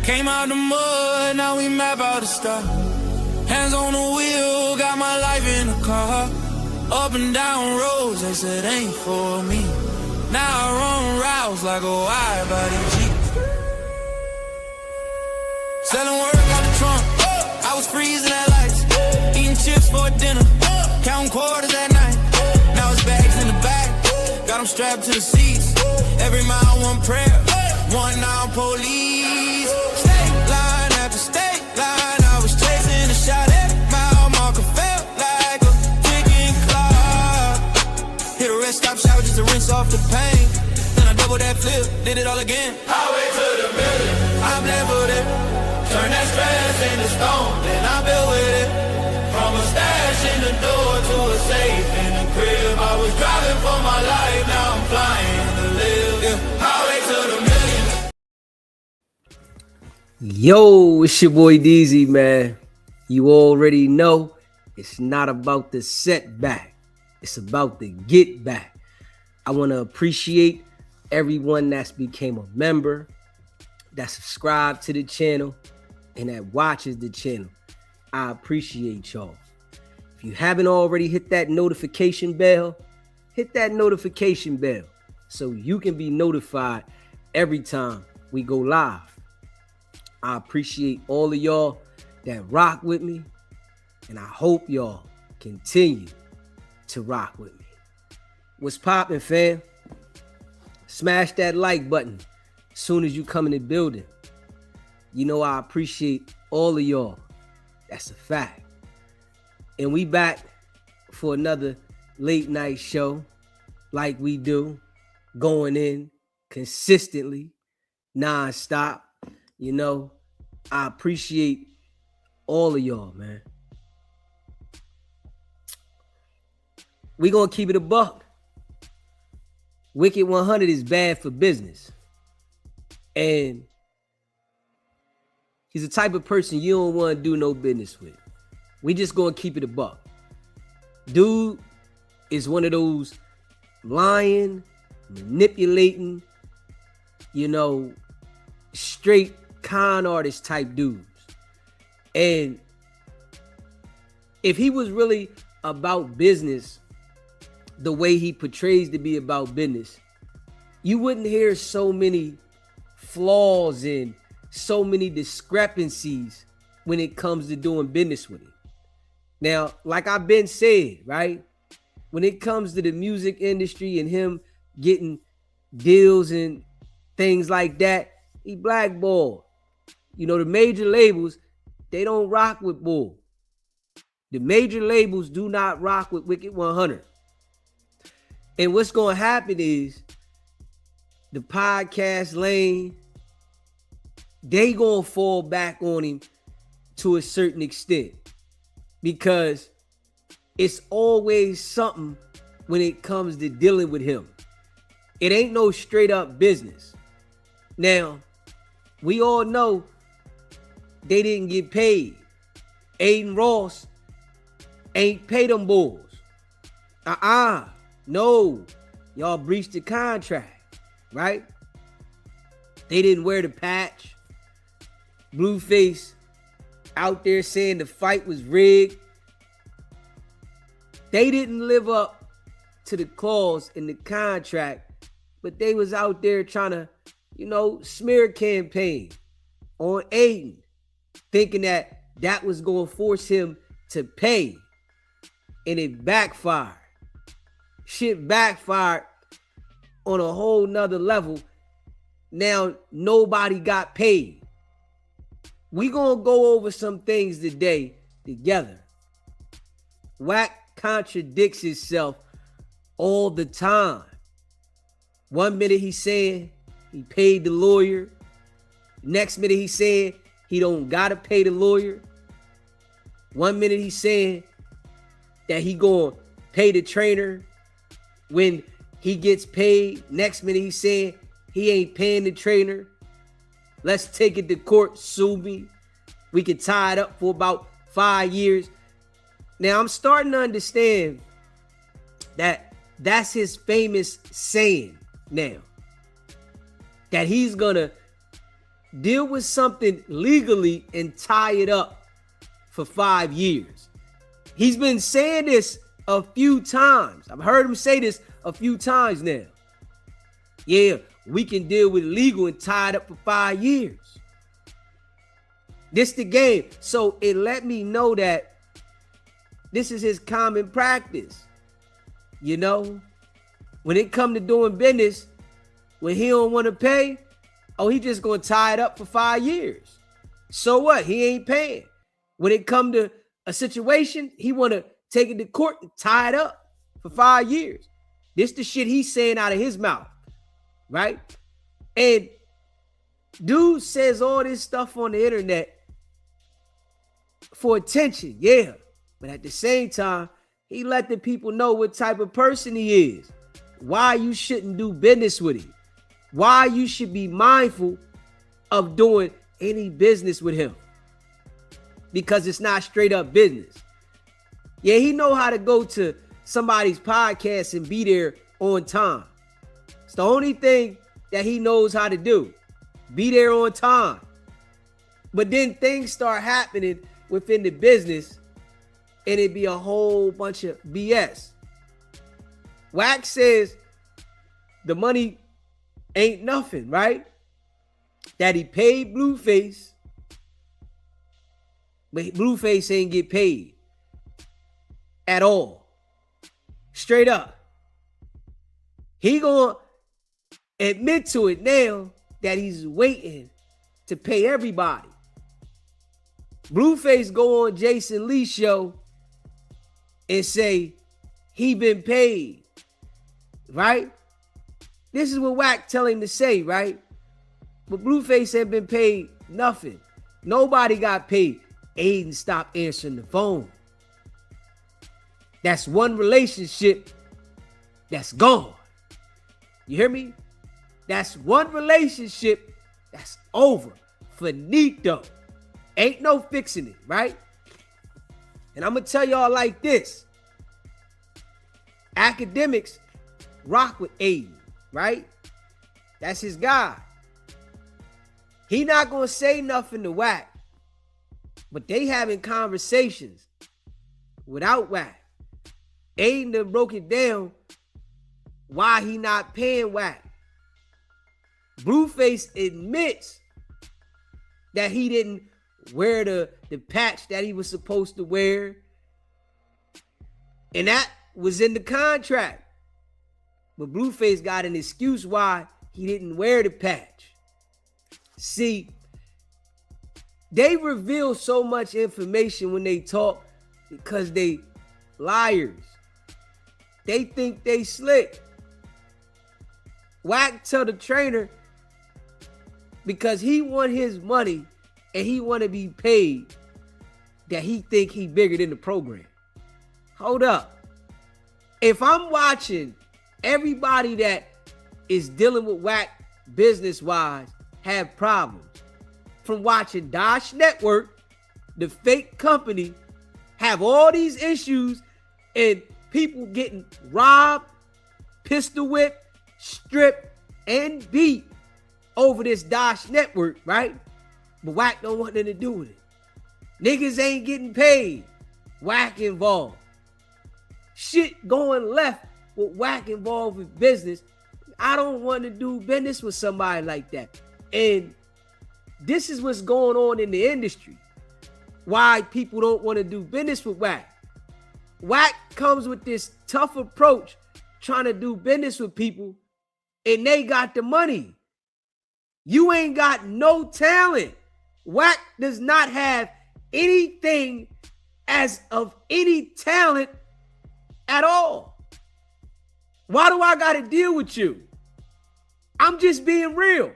Came out the mud, now we map out the stuff. Hands on the wheel, got my life in the car. Up and down roads, they said ain't for me. Now I run routes like a wide body Jeep. Selling work out the trunk, I was freezing at lights. Eating chips for dinner, counting quarters at night. Now it's bags in the back, got them strapped to the seats. Every mile one prayer, one now police. State line after state line, I was chasing a shot. Every mile marker felt like a ticking clock. Hit a rest stop shower just to rinse off the pain. Then I double that flip, did it all again. Highway to the million, I'm never there. Turn that stress into stone, then I build with it. From a stash in the door to a safe in the crib. I was driving for my life, now I'm flying to live. Yeah. Highway to the million. Yo, it's your boy DZ, man. You already know it's not about the setback. It's about the get back. I want to appreciate everyone that's became a member, that subscribed to the channel, and that watches the channel. I appreciate y'all. If you haven't already hit that notification bell, hit that notification bell so you can be notified every time we go live. I appreciate all of y'all that rock with me, and I hope y'all continue to rock with me. What's poppin', fam? Smash that like button as soon as you come in the building. You know I appreciate all of y'all. That's a fact. And we back for another late night show like we do, going in consistently, non-stop. You know, I appreciate all of y'all, man. We gonna keep it a buck. Wicked100 is bad for business. And he's the type of person you don't want to do no business with. We just gonna keep it a buck. Dude is one of those lying, manipulating, straight con artist type dudes. And if he was really about business the way he portrays to be about business, you wouldn't hear so many flaws and so many discrepancies when it comes to doing business with him. Now, like I've been said, right? When it comes to the music industry and him getting deals and things like that, he blackballed. The major labels, they don't rock with Bull. The major labels do not rock with Wicked100. And what's going to happen is the podcast lane, they going to fall back on him to a certain extent, because it's always something when it comes to dealing with him. It ain't no straight up business. Now, we all know they didn't get paid. Adin Ross ain't paid them bulls. No, y'all breached the contract, right? They didn't wear the patch. Blueface out there saying the fight was rigged. They didn't live up to the clause in the contract, but they was out there trying to, smear campaign on Adin, thinking that was going to force him to pay. And it backfired. Shit backfired on a whole nother level. Now nobody got paid. We gonna go over some things today together. Wack contradicts himself all the time. One minute he's saying he paid the lawyer. Next minute he's saying he don't gotta pay the lawyer. One minute he's saying that he gonna pay the trainer when he gets paid. Next minute he's saying he ain't paying the trainer. Let's take it to court, sue me. We can tie it up for about 5 years. Now I'm starting to understand that that's his famous saying now. That he's gonna deal with something legally and tie it up for 5 years. He's been saying this a few times. I've heard him say this a few times now. Yeah, we can deal with legal and tie it up for 5 years. This the game. So it let me know that this is his common practice. You know, when it come to doing business, when he don't want to pay, oh, he just gonna tie it up for 5 years. So what? He ain't paying. When it come to a situation, he want to take it to court and tie it up for 5 years. This the shit he's saying out of his mouth, right? And dude says all this stuff on the internet for attention, yeah. But at the same time, he let the people know what type of person he is, why you shouldn't do business with him, why you should be mindful of doing any business with him, because it's not straight up business. Yeah, he know how to go to somebody's podcast and be there on time. It's the only thing that he knows how to do, be there on time. But then things start happening within the business and it be a whole bunch of BS. Wack says the money ain't nothing, right? That he paid Blueface, but Blueface ain't get paid at all. Straight up. He gonna admit to it now that he's waiting to pay everybody. Blueface go on Jason Lee's show and say he been paid, right? This is what Wack tell him to say, right? But Blueface had been paid nothing. Nobody got paid. Adin stopped answering the phone. That's one relationship that's gone. You hear me? That's one relationship that's over. Finito. Ain't no fixing it, right? And I'm going to tell y'all like this. Academics rock with Adin, right? That's his guy. He not going to say nothing to Wack, but they having conversations without Wack. Adin done broke it down why he not paying Wack. Blueface admits that he didn't wear the patch that he was supposed to wear. And that was in the contract. But Blueface got an excuse why he didn't wear the patch. See, they reveal so much information when they talk because they liars. They think they slick. Wack tell the trainer because he want his money and he want to be paid that he think he bigger than the program. Hold up. If I'm watching everybody that is dealing with Wack business-wise have problems, from watching Dosh Network, the fake company, have all these issues and people getting robbed, pistol whipped, stripped, and beat over this Dosh Network, right? But Wack don't want nothing to do with it. Niggas ain't getting paid. Wack involved. Shit going left with Wack involved with business. I don't want to do business with somebody like that. And this is what's going on in the industry. Why people don't want to do business with Wack. Wack comes with this tough approach trying to do business with people and they got the money. You ain't got no talent. Wack does not have anything as of any talent at all. Why do I got to deal with you? I'm just being real.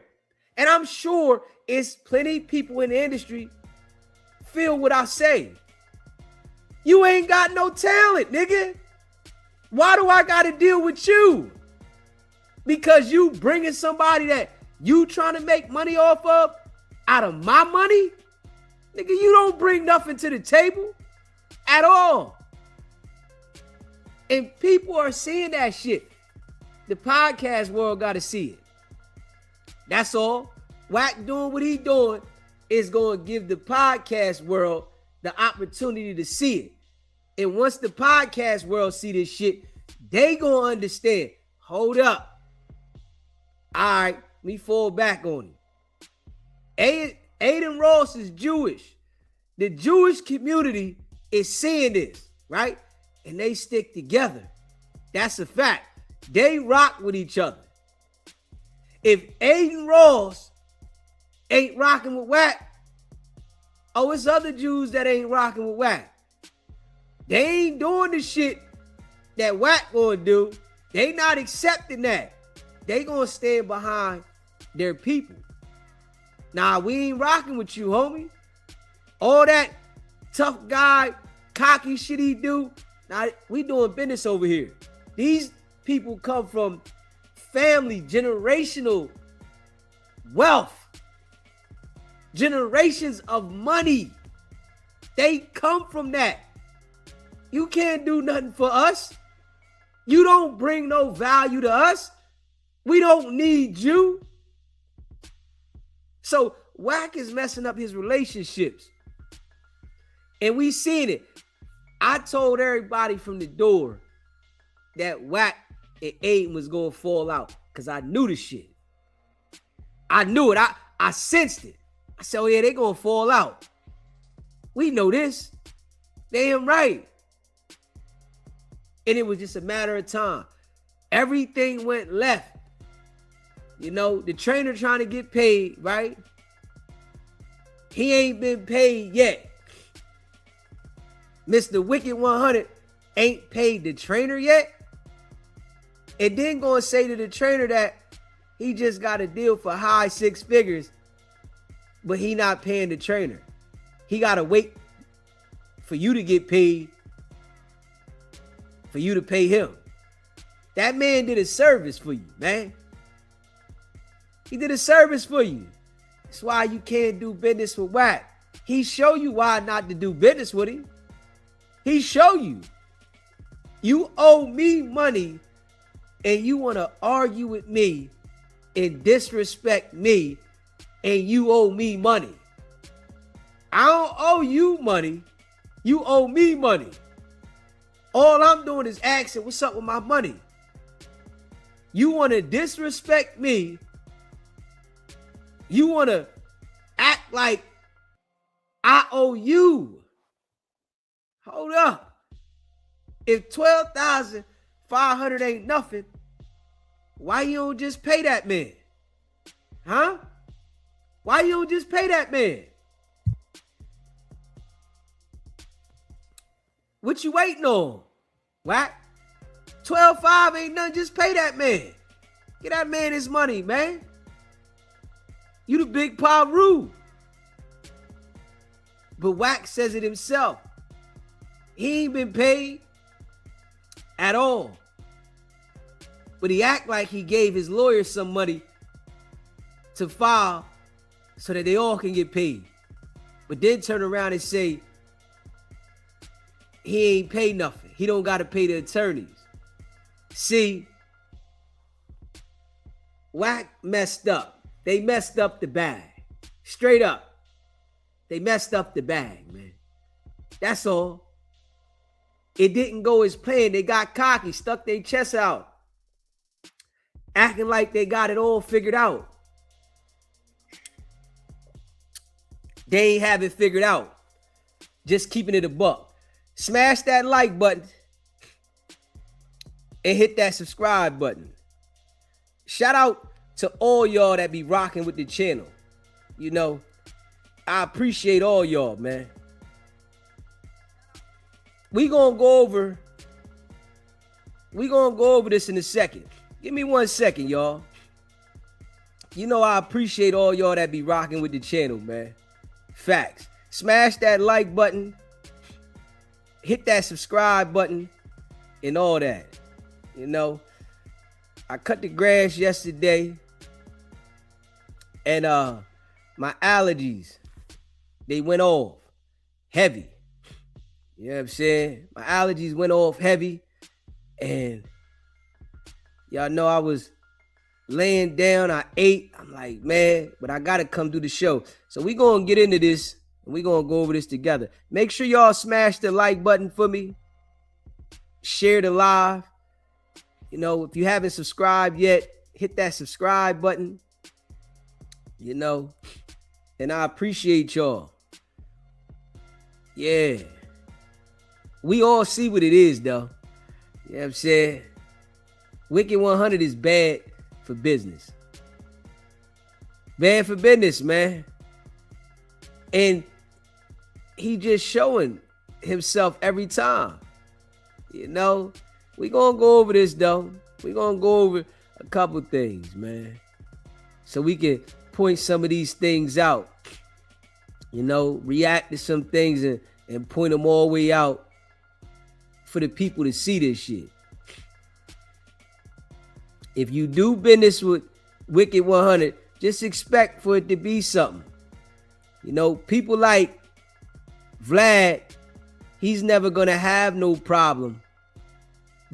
And I'm sure it's plenty of people in the industry feel what I say. You ain't got no talent, nigga. Why do I got to deal with you? Because you bringing somebody that you trying to make money off of out of my money? Nigga, you don't bring nothing to the table at all. And people are seeing that shit. The podcast world got to see it. That's all. Wack doing what he doing is going to give the podcast world the opportunity to see it. And once the podcast world see this shit, they going to understand. Hold up. All right, let me fall back on him. Adin Ross is Jewish. The Jewish community is seeing this, right? And they stick together. That's a fact. They rock with each other. If Adin Ross ain't rocking with Wack, oh, it's other Jews that ain't rocking with Wack. They ain't doing the shit that Wack gonna do. They not accepting that. They gonna stand behind their people. Nah, we ain't rocking with you, homie. All that tough guy, cocky shit he do. Nah, we doing business over here. These people come from family, generational wealth, generations of money. They come from that. You can't do nothing for us. You don't bring no value to us. We don't need you. So Wack is messing up his relationships. And we seen it. I told everybody from the door that Wack and Adin was going to fall out because I knew the shit. I knew it. I sensed it. I said, oh yeah, they going to fall out. We know this. Damn right. And it was just a matter of time. Everything went left. You know, the trainer trying to get paid, right? He ain't been paid yet. Mr. Wicked100 ain't paid the trainer yet. And then going to say to the trainer that he just got a deal for high 6 figures, but he not paying the trainer. He got to wait for you to get paid for you to pay him. That man did a service for you, man. He did a service for you. That's why you can't do business with Wack. He show you why not to do business with him. He show you. You owe me money and you want to argue with me and disrespect me and you owe me money. I don't owe you money. You owe me money. All I'm doing is asking, what's up with my money? You want to disrespect me. You want to act like I owe you. Hold up. If $12,500 ain't nothing, why you don't just pay that man? Huh? Why you don't just pay that man? What you waiting on? Wack? 12.5 ain't nothing. Just pay that man. Get that man his money, man. You the big Paru. But Wack says it himself. He ain't been paid at all. But he act like he gave his lawyer some money to file so that they all can get paid. But then turn around and say he ain't pay nothing. He don't got to pay the attorneys. See, Wack messed up. They messed up the bag. Straight up. They messed up the bag, man. That's all. It didn't go as planned. They got cocky, stuck their chest out, acting like they got it all figured out. They ain't have it figured out. Just keeping it a buck. Smash that like button and hit that subscribe button. Shout out to all y'all that be rocking with the channel. You know, I appreciate all y'all, man. We gonna go over this in a second. Give me 1 second, y'all. You know I appreciate all y'all that be rocking with the channel, man. Facts. Smash that like button. Hit that subscribe button and all that. You know, I cut the grass yesterday and my allergies, they went off heavy. You know what I'm saying? My allergies went off heavy and y'all know I was laying down. I ate. I'm like, man, but I got to come do the show. So we going to get into this, and we going to go over this together. Make sure y'all smash the like button for me. Share the live. You know, if you haven't subscribed yet, hit that subscribe button. You know, and I appreciate y'all. Yeah. We all see what it is, though. You know what I'm saying? Wicked100 is bad for business. Bad for business, man. And he just showing himself every time. You know? We gonna go over this, though. We gonna go over a couple things, man. So we can point some of these things out. You know, react to some things and point them all the way out for the people to see this shit. If you do business with Wicked100, just expect for it to be something. You know, people like Vlad, he's never gonna have no problem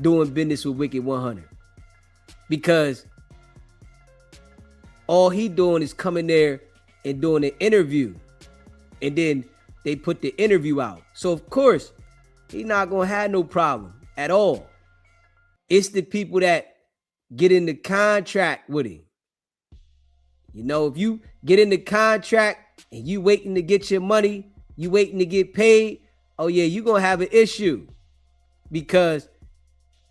doing business with Wicked100, because all he doing is coming there and doing an interview, and then they put the interview out. So of course he's not gonna have no problem at all. It's the people that get in the contract with him. You know, if you get in the contract and you waiting to get your money, you waiting to get paid, oh yeah, you're gonna have an issue. Because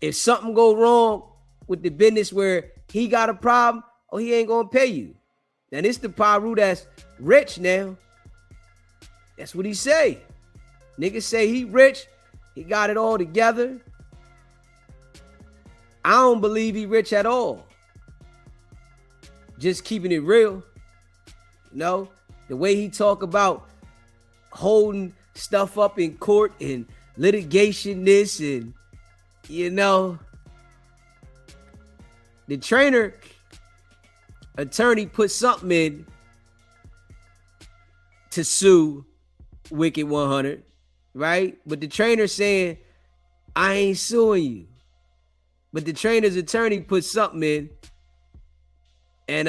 if something go wrong with the business where he got a problem, oh, he ain't gonna pay you. Now this the Paru that's rich now. That's what he say. Niggas say he rich, he got it all together. I don't believe he rich at all. Just keeping it real. You know, the way he talk about holding stuff up in court and litigation this, and you know, the trainer attorney put something in to sue Wicked100, right? But the trainer saying, I ain't suing you. But the trainer's attorney put something in, and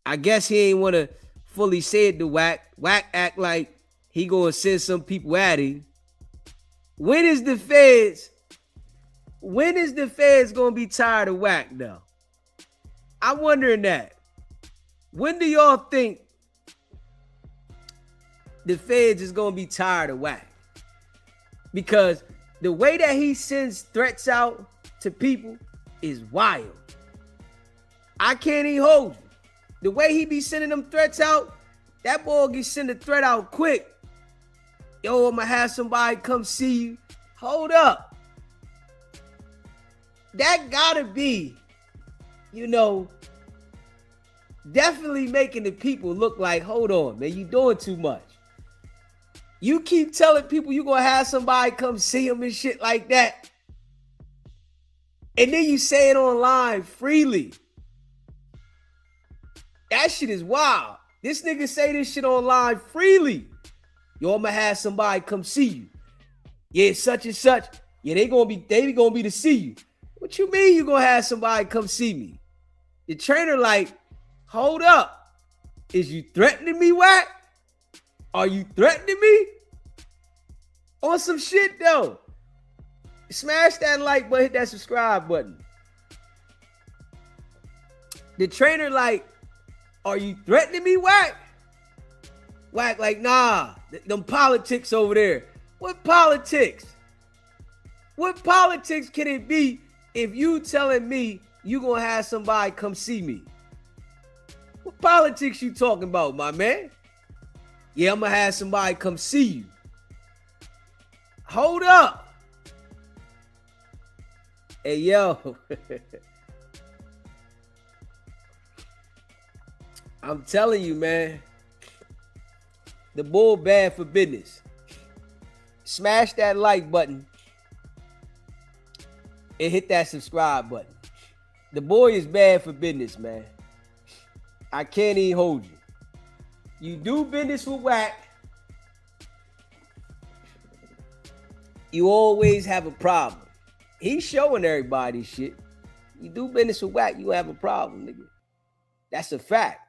I guess he ain't want to fully say it to Wack. Wack act like he gonna send some people at him. When is the feds gonna be tired of Wack though? I'm wondering that. When do y'all think the feds is gonna be tired of Wack? Because the way that he sends threats out to people is wild. I can't even hold you. The way he be sending them threats out, that boy can send a threat out quick. Yo, I'ma have somebody come see you. Hold up. That gotta be, you know, definitely making the people look like, hold on, man, you doing too much. You keep telling people you gonna have somebody come see them and shit like that, and then you say it online freely. That shit is wild. This nigga say this shit online freely. Yo, I'ma have somebody come see you. Yeah, such and such. Yeah, they gonna be to see you. What you mean you gonna have somebody come see me? The trainer like, hold up. Is you threatening me, Wack? Are you threatening me? On some shit though. Smash that like button, hit that subscribe button. The trainer like, are you threatening me, Wack? Wack like, nah, them politics over there. What politics? What politics can it be if you telling me you gonna have somebody come see me? What politics you talking about, my man? Yeah, I'm gonna have somebody come see you. Hold up. Hey, yo. I'm telling you, man. The bull bad for business. Smash that like button and hit that subscribe button. The boy is bad for business, man. I can't even hold you. You do business with Wack, you always have a problem. He's showing everybody shit. You do business with Wack, you have a problem, nigga. That's a fact.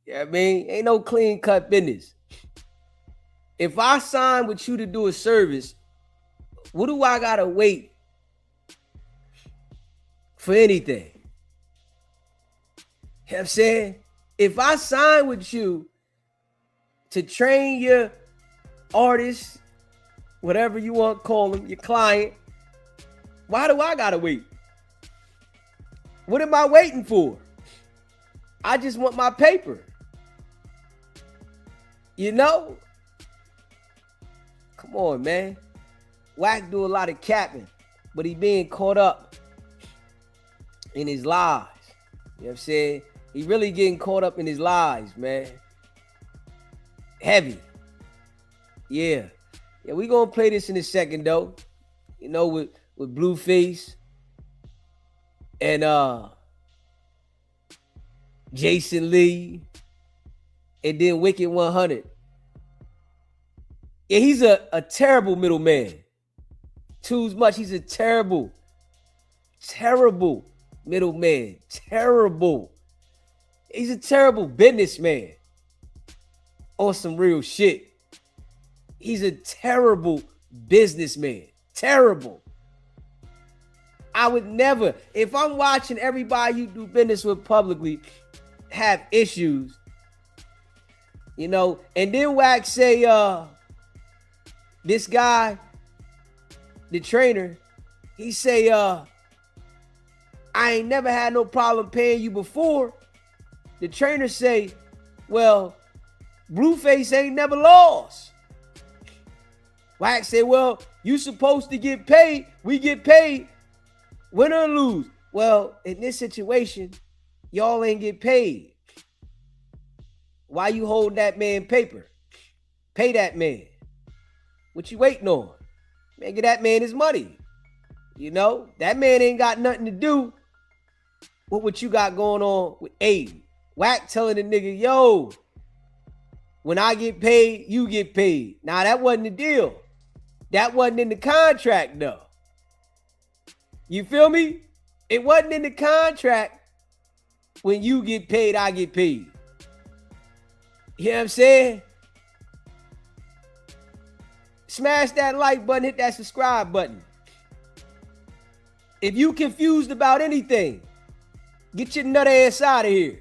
You know what I mean? Ain't no clean cut business. If I sign with you to do a service, what do I gotta wait for anything? You know what I'm saying? If I sign with you to train your artist, whatever you want to call them, your client, why do I gotta wait? What am I waiting for? I just want my paper. You know? Come on, man. Wack do a lot of capping, but he being caught up in his lies. You know what I'm saying? He really getting caught up in his lies, man. Heavy. Yeah. Yeah, we gonna play this in a second, though. You know, with Blueface and Jason Lee and then Wicked100. Yeah, he's a terrible middleman. Too much. He's a terrible middleman. Terrible. He's a terrible businessman. On some real shit. He's a terrible businessman. Terrible. I would never, if I'm watching everybody you do business with publicly have issues, you know, and then Wack say, this guy, the trainer, he say, I ain't never had no problem paying you before. The trainer say, well, Blueface ain't never lost. Wack say, well, you supposed to get paid. We get paid. Win or lose. Well, in this situation, y'all ain't get paid. Why you hold that man paper? Pay that man. What you waiting on? Man, get that man his money. You know, that man ain't got nothing to do with what you got going on with Adin. Wack telling the nigga, yo, when I get paid, you get paid. Now, that wasn't the deal. That wasn't in the contract, though. You feel me? It wasn't in the contract. When you get paid, I get paid. You know what I'm saying? Smash that like button, hit that subscribe button. If you confused about anything, get your nut ass out of here.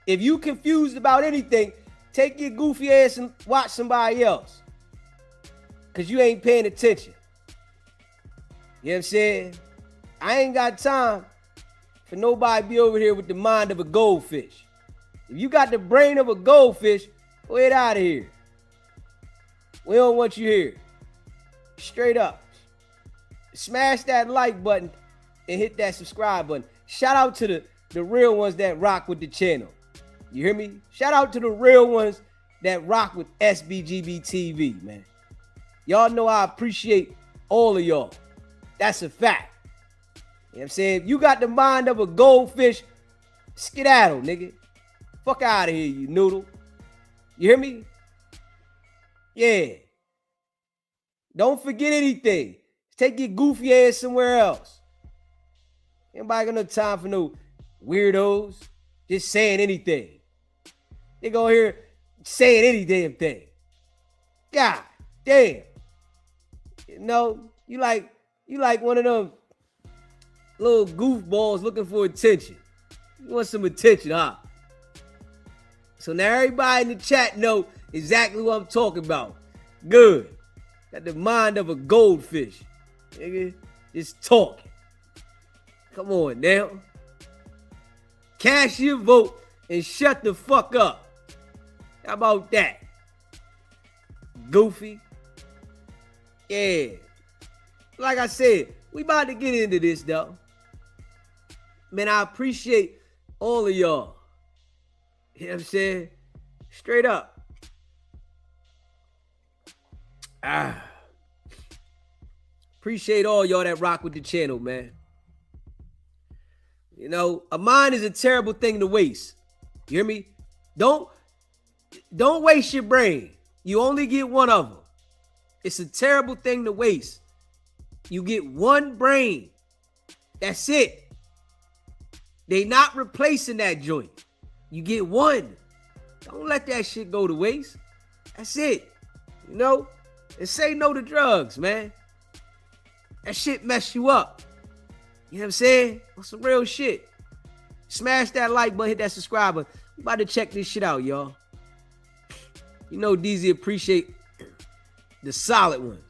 If you confused about anything, take your goofy ass and watch somebody else. Because you ain't paying attention. You know what I'm saying? I ain't got time for nobody to be over here with the mind of a goldfish. If you got the brain of a goldfish, go ahead out of here. We don't want you here. Straight up. Smash that like button and hit that subscribe button. Shout out to the real ones that rock with the channel. You hear me? Shout out to the real ones that rock with SBGB TV, man. Y'all know I appreciate all of y'all. That's a fact. You know what I'm saying? If you got the mind of a goldfish, skedaddle, nigga. Fuck out of here, you noodle. You hear me? Yeah. Don't forget anything. Take your goofy ass somewhere else. Anybody got no time for no weirdos just saying anything. They go here saying any damn thing. God damn. You know, you like one of them little goofballs looking for attention. You want some attention, huh? So now everybody in the chat know exactly what I'm talking about. Good. Got the mind of a goldfish. Nigga, just talking. Come on now. Cast your vote and shut the fuck up. How about that? Goofy. Yeah. Like I said, we about to get into this though. Man, I appreciate all of y'all. You know what I'm saying? Straight up. Appreciate all y'all that rock with the channel, man. You know, a mind is a terrible thing to waste. You hear me? Don't waste your brain. You only get one of them. It's a terrible thing to waste. You get one brain. That's it. They not replacing that joint. You get one. Don't let that shit go to waste. That's it. You know? And say no to drugs, man. That shit mess you up. You know what I'm saying? On some real shit. Smash that like button, hit that subscribe button. We about to check this shit out, y'all. You know DZ appreciate the solid ones.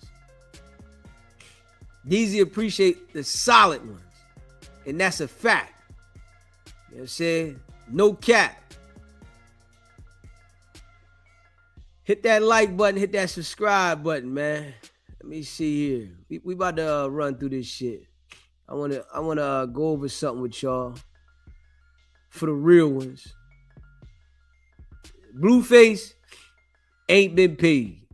DZ appreciate the solid ones. And that's a fact. You know what I'm saying? No cap. Hit that like button, hit that subscribe button, man. Let me see here. We about to run through this shit. I wanna go over something with y'all. For the real ones. Blueface ain't been paid.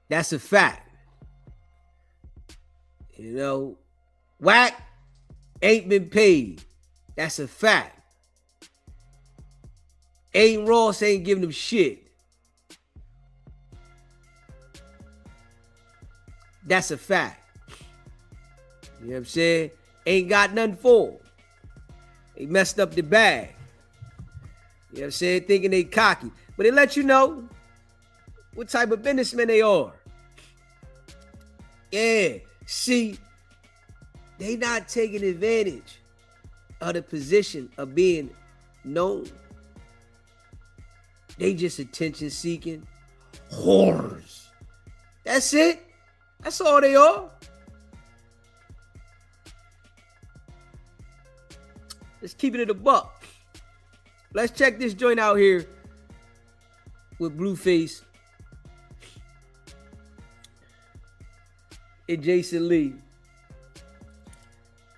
That's a fact. You know, Wack ain't been paid. That's a fact. Adin Ross ain't giving him shit. That's a fact. You know what I'm saying? Ain't got nothing for him. They messed up the bag. You know what I'm saying? Thinking they cocky. But they let you know what type of businessmen they are. Yeah. See, they not taking advantage of the position of being known. They just attention seeking whores. That's it. That's all they are. Let's keep it at a buck. Let's check this joint out here with Blueface and Jason Lee.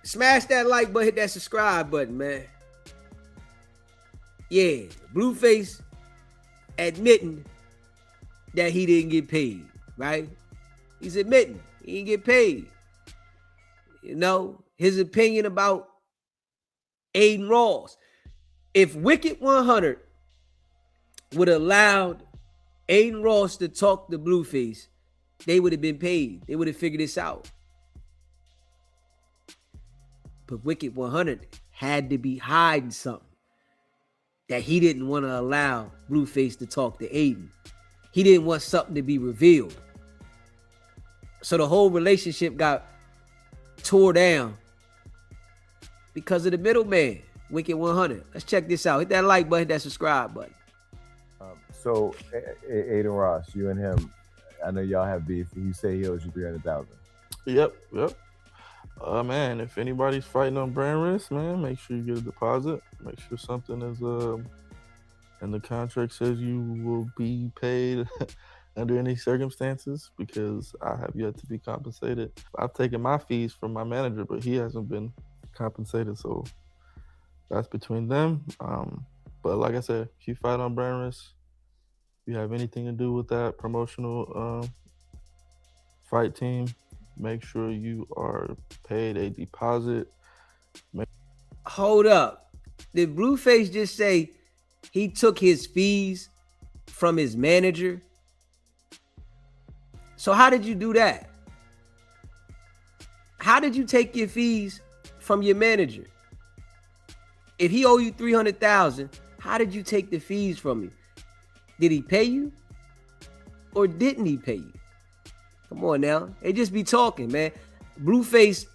Smash that like button, hit that subscribe button, man. Yeah, Blueface admitting that he didn't get paid, right? He's admitting he didn't get paid. You know, his opinion about Adin Ross. If Wicked100 would have allowed Adin Ross to talk to Blueface, they would have been paid. They would have figured this out. But Wicked100 had to be hiding something that he didn't want to allow Blueface to talk to Adin. He didn't want something to be revealed. So the whole relationship got tore down because of the middleman, Wicked100. Let's check this out. Hit that like button, hit that subscribe button. So, Adin Ross, you and him, I know y'all have beef. You say he owes you $300,000. Yep. Man, if anybody's fighting on brand risk, man, make sure you get a deposit. Make sure something is and the contract says you will be paid under any circumstances, because I have yet to be compensated. I've taken my fees from my manager, but he hasn't been compensated, so that's between them. But like I said, if you fight on brand risk, if you have anything to do with that promotional fight team, make sure you are paid a deposit. Hold up. Did Blueface just say he took his fees from his manager? So how did you do that? How did you take your fees from your manager? If he owe you $300,000, how did you take the fees from him? Did he pay you? Or didn't he pay you? Come on now. They just be talking, man. Blueface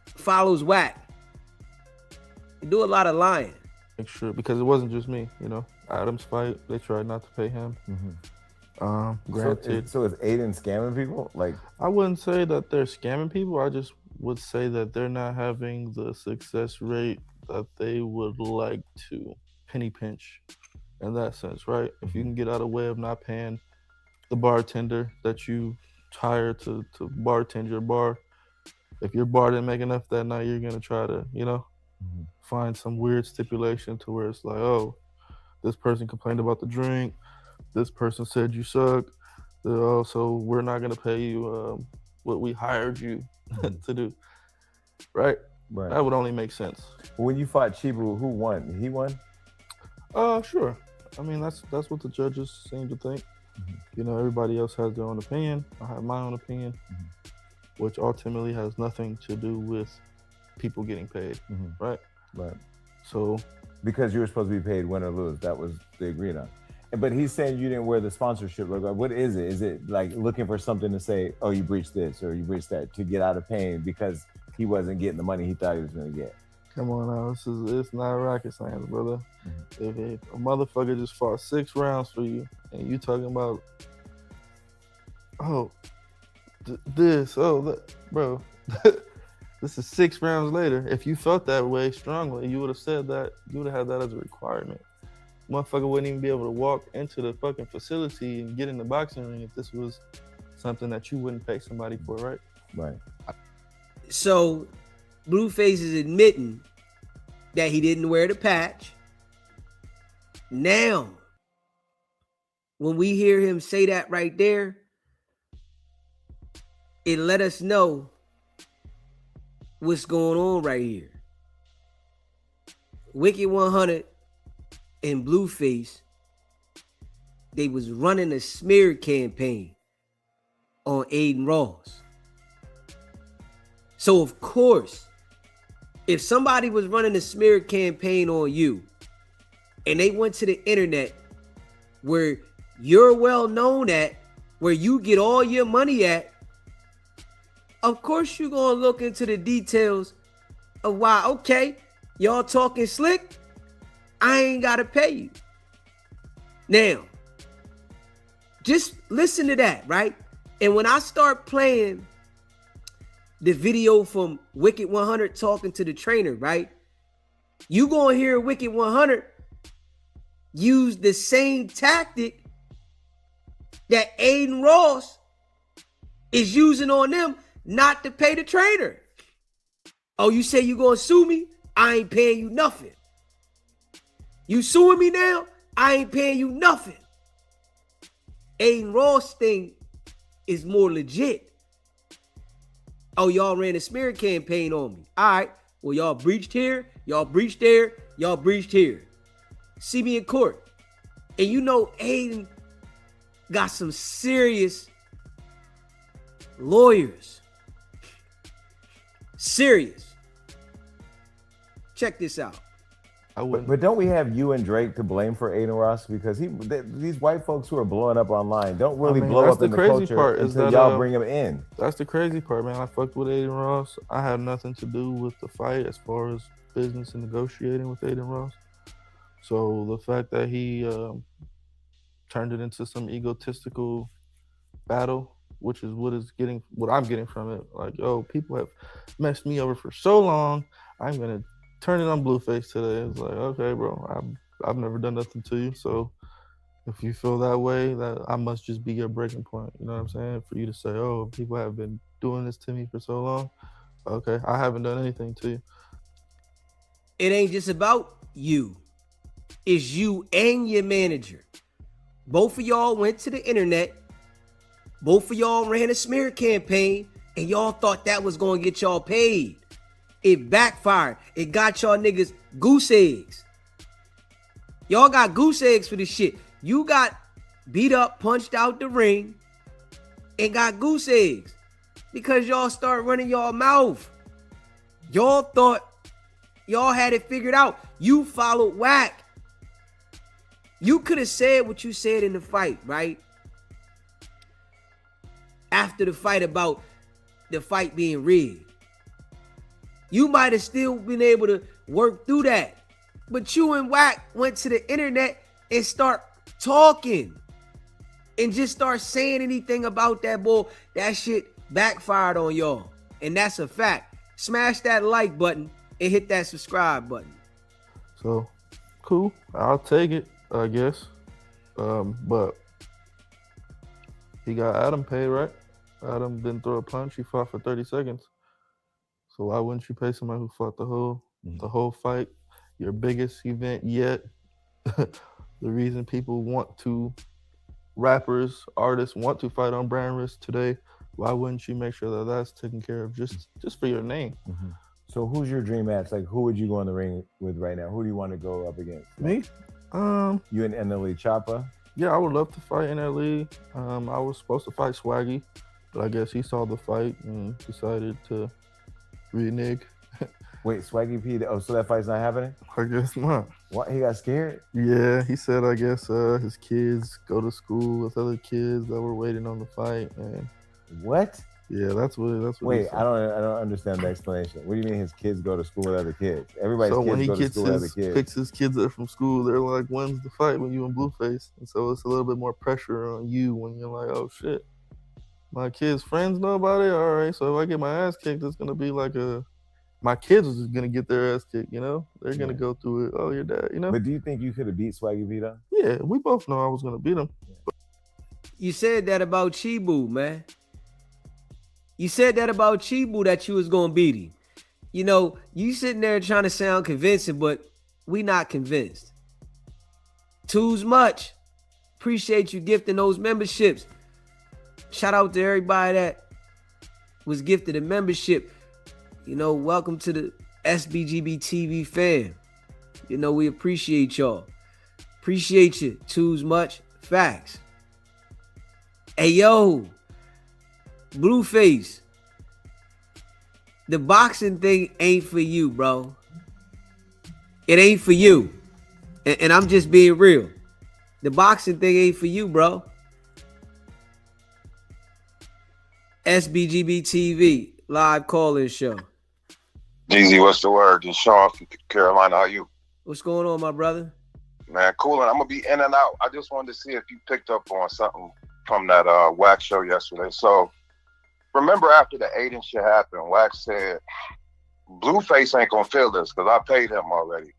follows Wack. They do a lot of lying. Make sure, because it wasn't just me, you know. Adam's fight, they tried not to pay him. Granted. So is Adin scamming people? Like, I wouldn't say that they're scamming people. I just would say that they're not having the success rate that they would like to. Penny pinch in that sense, right? If you can get out of the way of not paying the bartender that you hired to bartend your bar, if your bar didn't make enough that night, you're gonna try to, you know, find some weird stipulation to where it's like, oh, this person complained about the drink, this person said you suck, so we're not gonna pay you what we hired you to do, right? Right. That would only make sense. When you fought Chibu, who won? He won? Sure. I mean, that's what the judges seem to think. You know, everybody else has their own opinion. I have my own opinion, which ultimately has nothing to do with people getting paid, right? Right. So, because you were supposed to be paid win or lose, that was the agreed on. But he's saying you didn't wear the sponsorship logo. What is it? Is it like looking for something to say, oh, you breached this or you breached that, to get out of pain because he wasn't getting the money he thought he was going to get? come on now, it's not rocket science, brother. If a motherfucker just fought 6 rounds for you and you talking about, oh, bro, this is 6 rounds later. If you felt that way strongly, you would have said that. You would have had that as a requirement. Motherfucker wouldn't even be able to walk into the fucking facility and get in the boxing ring if this was something that you wouldn't pay somebody for, right? Right. So Blueface is admitting that he didn't wear the patch. Now, when we hear him say that right there, it let us know what's going on right here. Wicked100 and Blueface, they was running a smear campaign on Adin Ross. So of course, if somebody was running a smear campaign on you and they went to the internet where you're well known at, where you get all your money at, of course you're gonna look into the details of why, okay, y'all talking slick, I ain't gotta pay you. Now, just listen to that, right? And when I start playing the video from Wicked100 talking to the trainer, right? You gonna hear Wicked100 use the same tactic that Adin Ross is using on them not to pay the trainer. Oh, you say you gonna sue me? I ain't paying you nothing. You suing me now? I ain't paying you nothing. Adin Ross thing is more legit. Oh, y'all ran a smear campaign on me. All right. Well, y'all breached here, y'all breached there, y'all breached here. See me in court. And you know Adin got some serious lawyers. Serious. Check this out. But don't we have you and Drake to blame for Adin Ross? Because these white folks who are blowing up online don't really blow up in the culture until y'all bring them in. That's the crazy part, man. I fucked with Adin Ross. I had nothing to do with the fight as far as business and negotiating with Adin Ross. So the fact that he turned it into some egotistical battle, which is what I'm getting from it. Like, yo, people have messed me over for so long. I'm gonna turn it on Blueface today. It's like, okay, bro, I've never done nothing to you. So if you feel that way, that I must just be your breaking point. You know what I'm saying? For you to say, oh, people have been doing this to me for so long. Okay, I haven't done anything to you. It ain't just about you. It's you and your manager. Both of y'all went to the internet. Both of y'all ran a smear campaign, and y'all thought that was going to get y'all paid. It backfired. It got y'all niggas goose eggs. Y'all got goose eggs for this shit. You got beat up, punched out the ring, and got goose eggs because y'all start running y'all mouth. Y'all thought y'all had it figured out. You followed Wack. You could have said what you said in the fight, right? After the fight about the fight being rigged. You might have still been able to work through that. But you and Wack went to the internet and start talking. And just start saying anything about that bull. That shit backfired on y'all. And that's a fact. Smash that like button and hit that subscribe button. So, cool. I'll take it, I guess. But he got Adam paid, right? Adam didn't throw a punch. He fought for 30 seconds. So why wouldn't you pay somebody who fought the whole fight, your biggest event yet? The reason people rappers, artists want to fight on brand risk today. Why wouldn't you make sure that that's taken care of just for your name? Mm-hmm. So who's your dream match? Like, who would you go in the ring with right now? Who do you want to go up against? Me? You and NLE Choppa? Yeah, I would love to fight in that league. I was supposed to fight Swaggy, but I guess he saw the fight and decided to renege. Wait, Swaggy P. Oh, so that fight's not happening? I guess not. What? He got scared? Yeah, he said I guess his kids go to school with other kids that were waiting on the fight, and What? yeah, that's what. Wait, he said. I don't understand the explanation. What do you mean his kids go to school with other kids? Everybody's So kids when he go to gets school with other his kids. picks his kids up from school, they're like, "When's the fight?" When you in Blueface, and so it's a little bit more pressure on you when you're like, "Oh shit, my kids' friends know about it. All right, so if I get my ass kicked, it's gonna be like my kids is just gonna get their ass kicked. You know, they're gonna go through it. Oh, your dad, you know." But do you think you could have beat Swaggy P though? Yeah, we both know I was gonna beat him. You said that about Chibu, man. You said that about Chibu that you was gonna beat him. You know, you sitting there trying to sound convincing, but we not convinced. Too's much. Appreciate you gifting those memberships. Shout out to everybody that was gifted a membership. You know, welcome to the SBGB TV fam. You know, we appreciate y'all. Appreciate you. Too's much. Facts. Hey, yo. Blueface. The boxing thing ain't for you, bro. It ain't for you. And I'm just being real. The boxing thing ain't for you, bro. SBGB TV live call-in show. Jeezy, what's the word? This Sean from Carolina. How you? What's going on, my brother? Man, cool. And I'm gonna be in and out. I just wanted to see if you picked up on something from that Wack show yesterday. So remember after the Adin shit happened, Wack said Blueface ain't gonna feel this because I paid him already.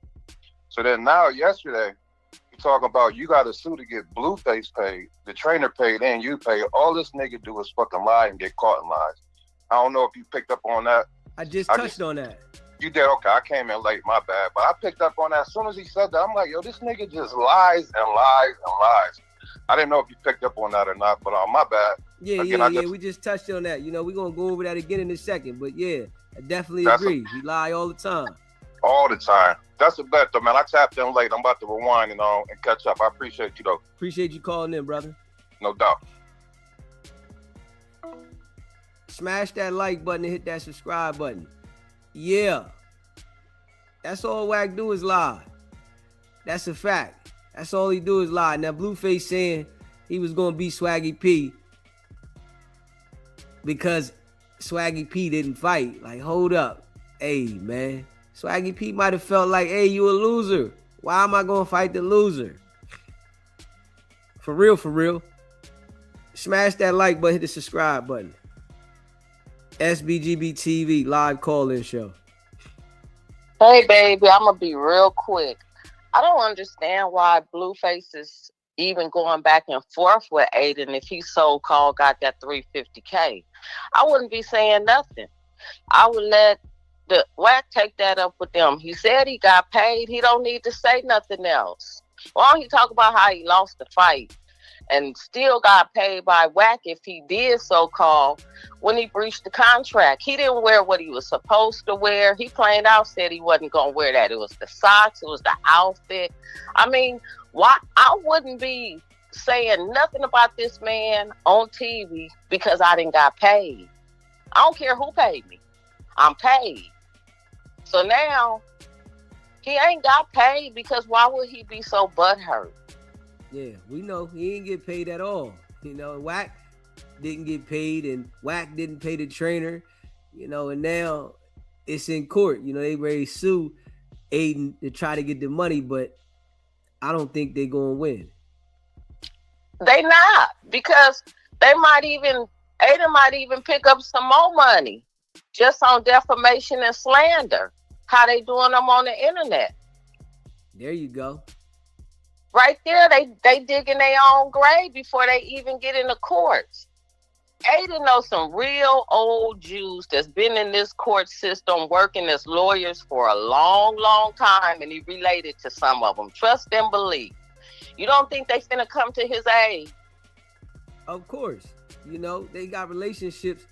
So then now yesterday, you talk about you got to sue to get Blueface paid, the trainer paid, and you paid. All this nigga do is fucking lie and get caught in lies. I don't know if you picked up on that. I just touched on that. You did? Okay, I came in late, my bad. But I picked up on that. As soon as he said that, I'm like, yo, this nigga just lies and lies and lies. I didn't know if you picked up on that or not, but my bad. Yeah, we just touched on that. You know, we're going to go over that again in a second. But yeah, I definitely agree. He lie all the time. All the time. That's a bet, though, man. I tapped in late. I'm about to rewind and catch up. I appreciate you, though. Appreciate you calling in, brother. No doubt. Smash that like button and hit that subscribe button. Yeah. That's all Wack do is lie. That's a fact. That's all he do is lie. Now, Blueface saying he was going to beat Swaggy P because Swaggy P didn't fight. Like, hold up. Hey, man. Swaggy P might have felt like, hey, you a loser. Why am I going to fight the loser? For real, for real. Smash that like button, hit the subscribe button. SBGB TV live call-in show. Hey, baby, I'm going to be real quick. I don't understand why Blueface is even going back and forth with Adin if he so-called got that $350K. I wouldn't be saying nothing. I would let the Wack take that up with them. He said he got paid. He don't need to say nothing else. Why don't he talk about how he lost the fight and still got paid by Wack if he did so-call when he breached the contract? He didn't wear what he was supposed to wear. He plain out said he wasn't going to wear that. It was the socks. It was the outfit. I mean, why? I wouldn't be saying nothing about this man on TV because I didn't got paid. I don't care who paid me. I'm paid. So now he ain't got paid because why would he be so butthurt? Yeah, we know he didn't get paid at all. You know, Wack didn't get paid and Wack didn't pay the trainer, you know, and now it's in court. You know, they ready to sue Adin to try to get the money, but I don't think they're going to win. They not, because Adin might even pick up some more money just on defamation and slander. How they doing them on the internet. There you go. Right there, they digging their own grave before they even get in the courts. Adin knows some real old Jews that's been in this court system working as lawyers for a long, long time, and he related to some of them. Trust and believe. You don't think they finna come to his aid? Of course. You know, they got relationships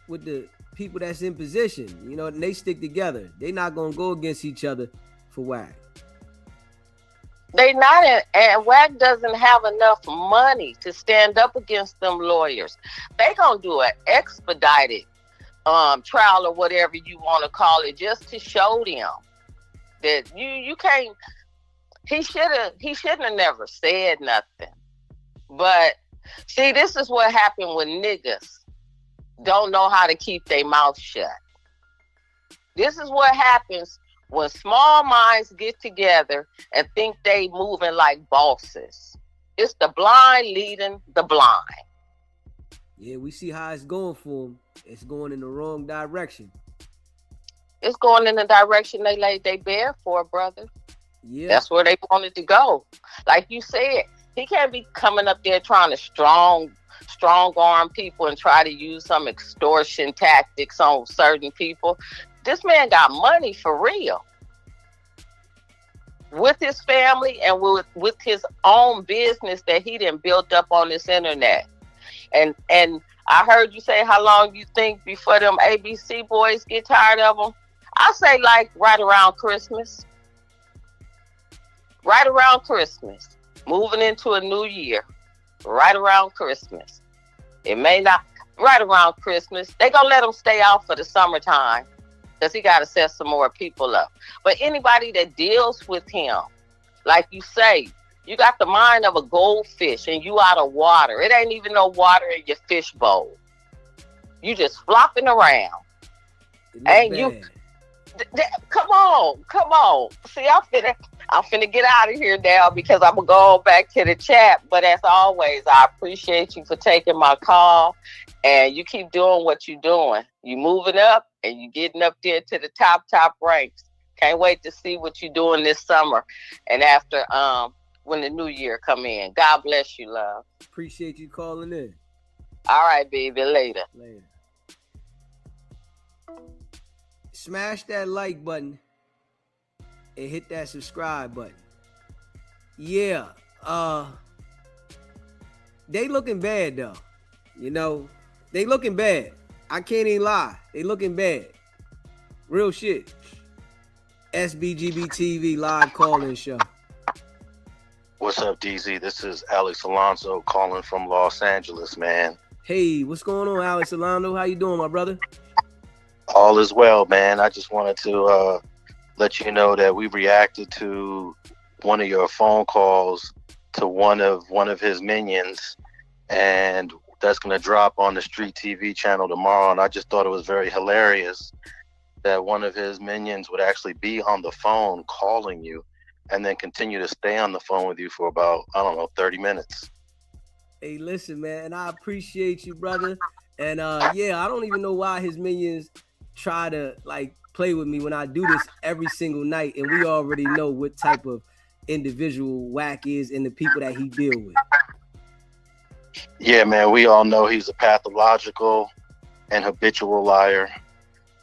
with the people that's in position, you know, and they stick together. They not gonna go against each other for Wack. They not in, and Wack doesn't have enough money to stand up against them lawyers. They gonna do an expedited trial or whatever you want to call it, just to show them that you can't. He shouldn't have never said nothing. But see, this is what happened when niggas don't know how to keep their mouth shut. This is what happens when small minds get together and think they moving like bosses. It's the blind leading the blind. Yeah, we see how it's going for them. It's going in the wrong direction. It's going in the direction they bear for, brother. Yeah. That's where they wanted to go. Like you said, he can't be coming up there trying to strong arm people and try to use some extortion tactics on certain people. This man got money for real. With his family and with his own business that he done built up on this internet. And I heard you say how long you think before them ABC boys get tired of him. I say like right around Christmas. Right around Christmas. Moving into a new year. Right around Christmas. It may not. Right around Christmas. They gonna let him stay out for the summertime. Because he got to set some more people up. But anybody that deals with him, like you say, you got the mind of a goldfish and you out of water. It ain't even no water in your fish bowl. You just flopping around. Ain't you? Come on. See, I'm finna get out of here now because I'm going to go back to the chat. But as always, I appreciate you for taking my call. And you keep doing what you're doing. You moving up and you getting up there to the top ranks. Can't wait to see what you're doing this summer and after when the new year come in. God bless you, love. Appreciate you calling in. All right, baby. Later. Smash that like button and hit that subscribe button. Yeah, they looking bad though. You know, they looking bad. I can't even lie. They looking bad. Real shit. SBGB TV live call-in show. What's up, DZ? This is Alex Alonso calling from Los Angeles, man. Hey, what's going on, Alex Alonso? How you doing, my brother? All is well, man. I just wanted to let you know that we reacted to one of your phone calls to one of his minions, and that's going to drop on the Street TV channel tomorrow. And I just thought it was very hilarious that one of his minions would actually be on the phone calling you and then continue to stay on the phone with you for about, 30 minutes. Hey, listen, man, and I appreciate you, brother. And yeah, I don't even know why his minions try to like play with me when I do this every single night. And we already know what type of individual Wack is and the people that he deal with. Yeah, man, we all know he's a pathological and habitual liar.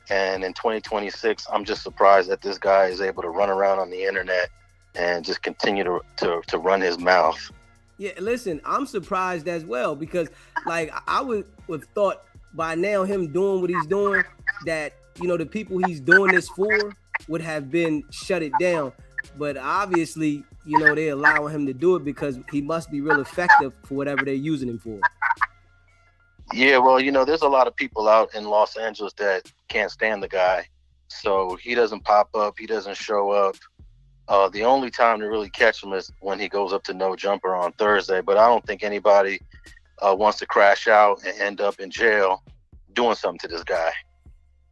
And in 2026, I'm just surprised that this guy is able to run around on the internet and just continue to run his mouth. Yeah, listen, I'm surprised as well because, like, I would have thought by now him doing what he's doing that, you know, the people he's doing this for would have been shut it down. But obviously, you know, they're allowing him to do it because he must be real effective for whatever they're using him for. Yeah, well, you know, there's a lot of people out in Los Angeles that can't stand the guy. So he doesn't pop up. He doesn't show up. The only time to really catch him is when he goes up to No Jumper on Thursday. But I don't think anybody wants to crash out and end up in jail doing something to this guy.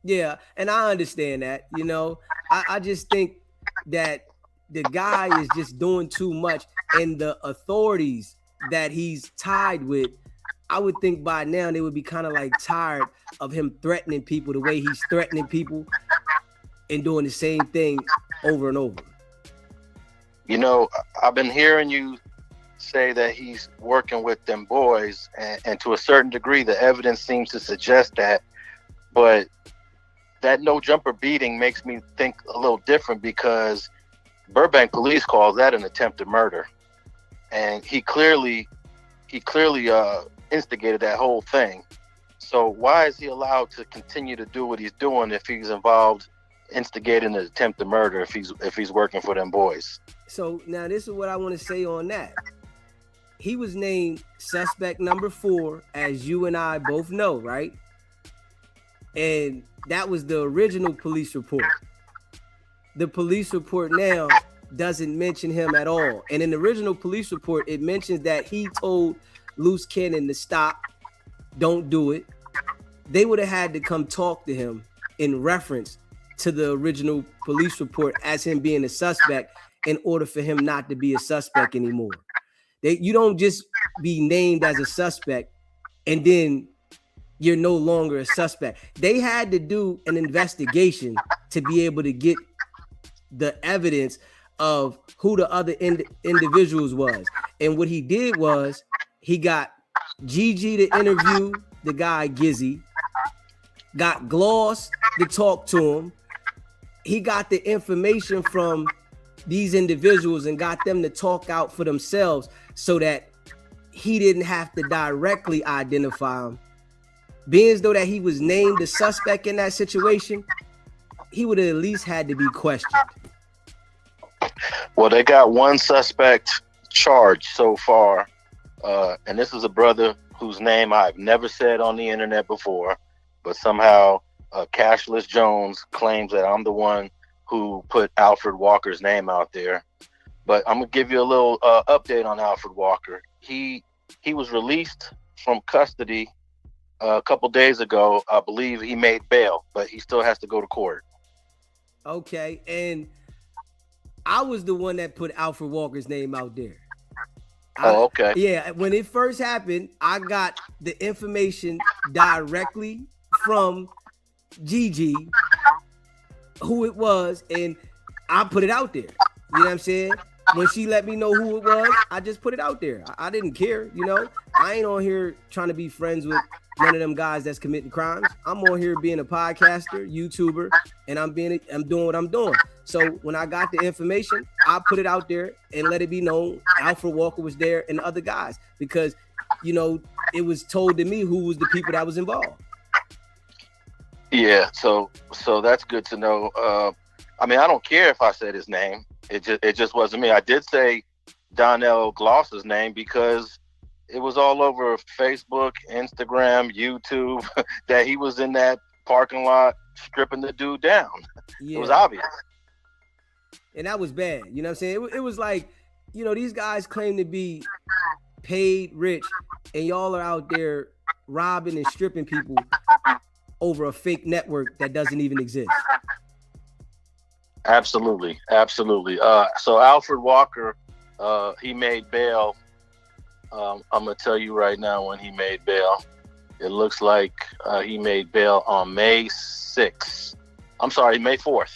Yeah, and I understand that. You know, I just think that the guy is just doing too much, and the authorities that he's tied with, I would think by now they would be kind of like tired of him threatening people the way he's threatening people and doing the same thing over and over. You know, I've been hearing you say that he's working with them boys, and to a certain degree, the evidence seems to suggest that. But that No Jumper beating makes me think a little different because Burbank police calls that an attempted murder, and he clearly instigated that whole thing. So why is he allowed to continue to do what he's doing if he's involved instigating an attempted murder if he's working for them boys? So now this is what I want to say on that. He was named suspect number 4, as you and I both know, right? And that was the original police report. The police report now doesn't mention him at all. And in the original police report, it mentions that he told Loose Cannon to stop, don't do it. They would have had to come talk to him in reference to the original police report as him being a suspect in order for him not to be a suspect anymore. You don't just be named as a suspect and then you're no longer a suspect. They had to do an investigation to be able to get the evidence of who the other individuals was. And what he did was he got Gigi to interview the guy Gizzy, got Gloss to talk to him. He got the information from these individuals and got them to talk out for themselves so that he didn't have to directly identify him. Being as though that he was named a suspect in that situation, he would have at least had to be questioned. Well, they got one suspect charged so far, and this is a brother whose name I've never said on the internet before, but somehow Cashless Jones claims that I'm the one who put Alfred Walker's name out there. But I'm gonna give you a little update on Alfred Walker. He was released from custody a couple days ago. I believe he made bail, but he still has to go to court. Okay, and I was the one that put Alfred Walker's name out there. Okay. Yeah, when it first happened, I got the information directly from Gigi, who it was, and I put it out there. You know what I'm saying? When she let me know who it was, I just put it out there. I didn't care, you know. I ain't on here trying to be friends with none of them guys that's committing crimes. I'm on here being a podcaster, YouTuber, and I'm doing what I'm doing. So when I got the information, I put it out there and let it be known Alfred Walker was there and the other guys, because, you know, it was told to me who was the people that was involved. Yeah, so that's good to know. I mean, I don't care if I said his name. It just wasn't me. I did say Donnell Gloss's name because it was all over Facebook, Instagram, YouTube that he was in that parking lot stripping the dude down. Yeah. It was obvious. And that was bad. You know what I'm saying? It was like, you know, these guys claim to be paid rich and y'all are out there robbing and stripping people over a fake network that doesn't even exist. Absolutely. So Alfred Walker, he made bail. I'm gonna tell you right now when he made bail. It looks like he made bail on May 6th. I'm sorry, May 4th.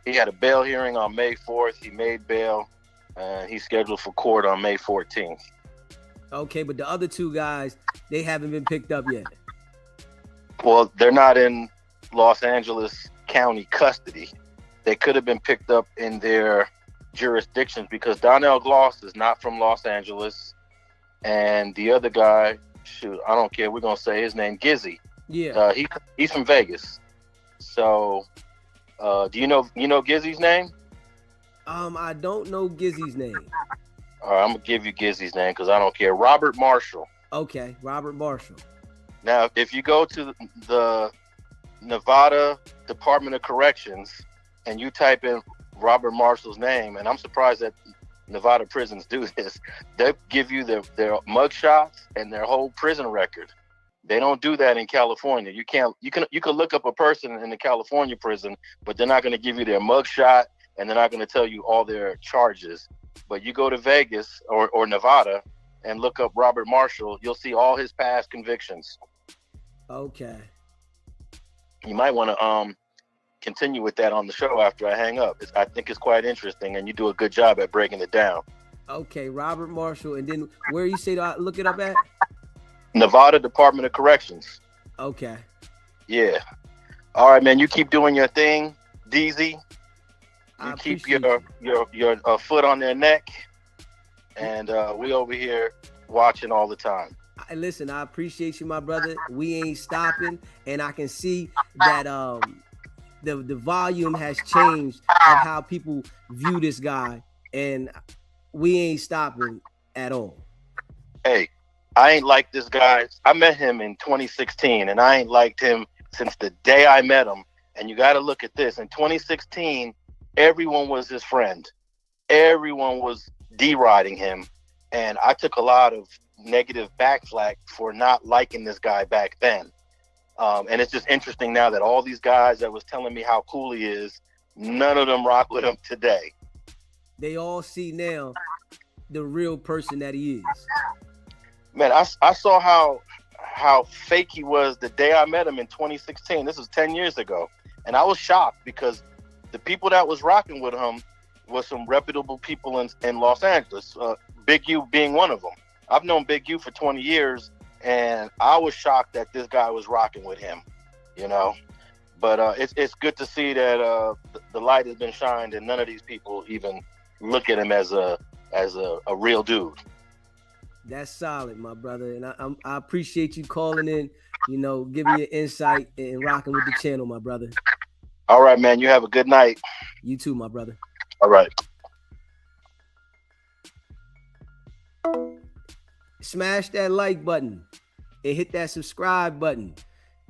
He had a bail hearing on May 4th. He made bail, and he's scheduled for court on May 14th. Okay, but the other two guys, they haven't been picked up yet. Well, they're not in Los Angeles County custody. They could have been picked up in their jurisdictions because Donnell Gloss is not from Los Angeles. And the other guy, shoot, I don't care. We're going to say his name, Gizzy. Yeah. He's from Vegas. So, do you know Gizzy's name? I don't know Gizzy's name. All right, I'm going to give you Gizzy's name because I don't care. Robert Marshall. Okay, Robert Marshall. Now, if you go to the Nevada Department of Corrections and you type in Robert Marshall's name, and I'm surprised that Nevada prisons do this, they give you their mugshots and their whole prison record. They don't do that in California. You can look up a person in the California prison, but they're not going to give you their mugshot and they're not going to tell you all their charges. But you go to Vegas or Nevada and look up Robert Marshall, you'll see all his past convictions. Okay. You might want to continue with that on the show after I hang up. I think it's quite interesting, and you do a good job at breaking it down. Okay, Robert Marshall, and then where you say to look it up at? Nevada Department of Corrections. Okay. Yeah. All right, man. You keep doing your thing, DZ. You keep your foot on their neck, and we over here watching all the time. Listen, I appreciate you, my brother. We ain't stopping, and I can see that the volume has changed of how people view this guy and we ain't stopping at all. Hey, I ain't like this guy. I met him in 2016, and I ain't liked him since the day I met him. And you got to look at this. In 2016, everyone was his friend. Everyone was deriding him. And I took a lot of negative backflack for not liking this guy back then. And it's just interesting now that all these guys that was telling me how cool he is, none of them rock with him today. They all see now the real person that he is. Man, I saw how fake he was the day I met him in 2016. This was 10 years ago. And I was shocked because the people that was rocking with him was some reputable people in Los Angeles, Big U being one of them. I've known Big U for 20 years, and I was shocked that this guy was rocking with him, you know. But it's good to see that the light has been shined and none of these people even look at him as a real dude. That's solid, my brother. And I appreciate you calling in, you know, giving your insight and rocking with the channel, my brother. All right, man. You have a good night. You too, my brother. All right. Smash that like button and hit that subscribe button.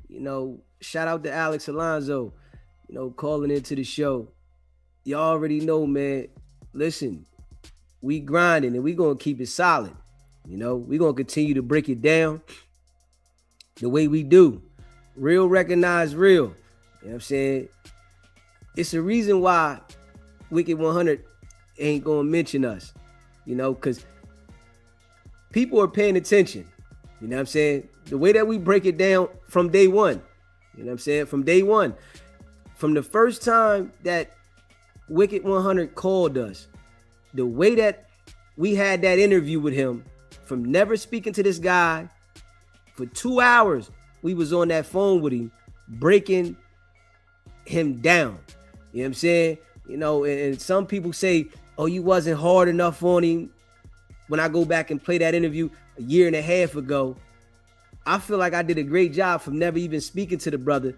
You know, shout out to Alex Alonzo, you know, calling into the show. You already know, man. Listen, we grinding and we gonna keep it solid. You know, we gonna continue to break it down the way we do. Real recognize real. You know what I'm saying? It's a reason why Wicked100 ain't gonna mention us, you know, because people are paying attention. You know what I'm saying? The way that we break it down from day one. You know what I'm saying? From day one. From the first time that Wicked100 called us, the way that we had that interview with him, from never speaking to this guy, for 2 hours, we was on that phone with him, breaking him down. You know what I'm saying? You know, and some people say, oh, you wasn't hard enough on him. When I go back and play that interview a year and a half ago, I feel like I did a great job from never even speaking to the brother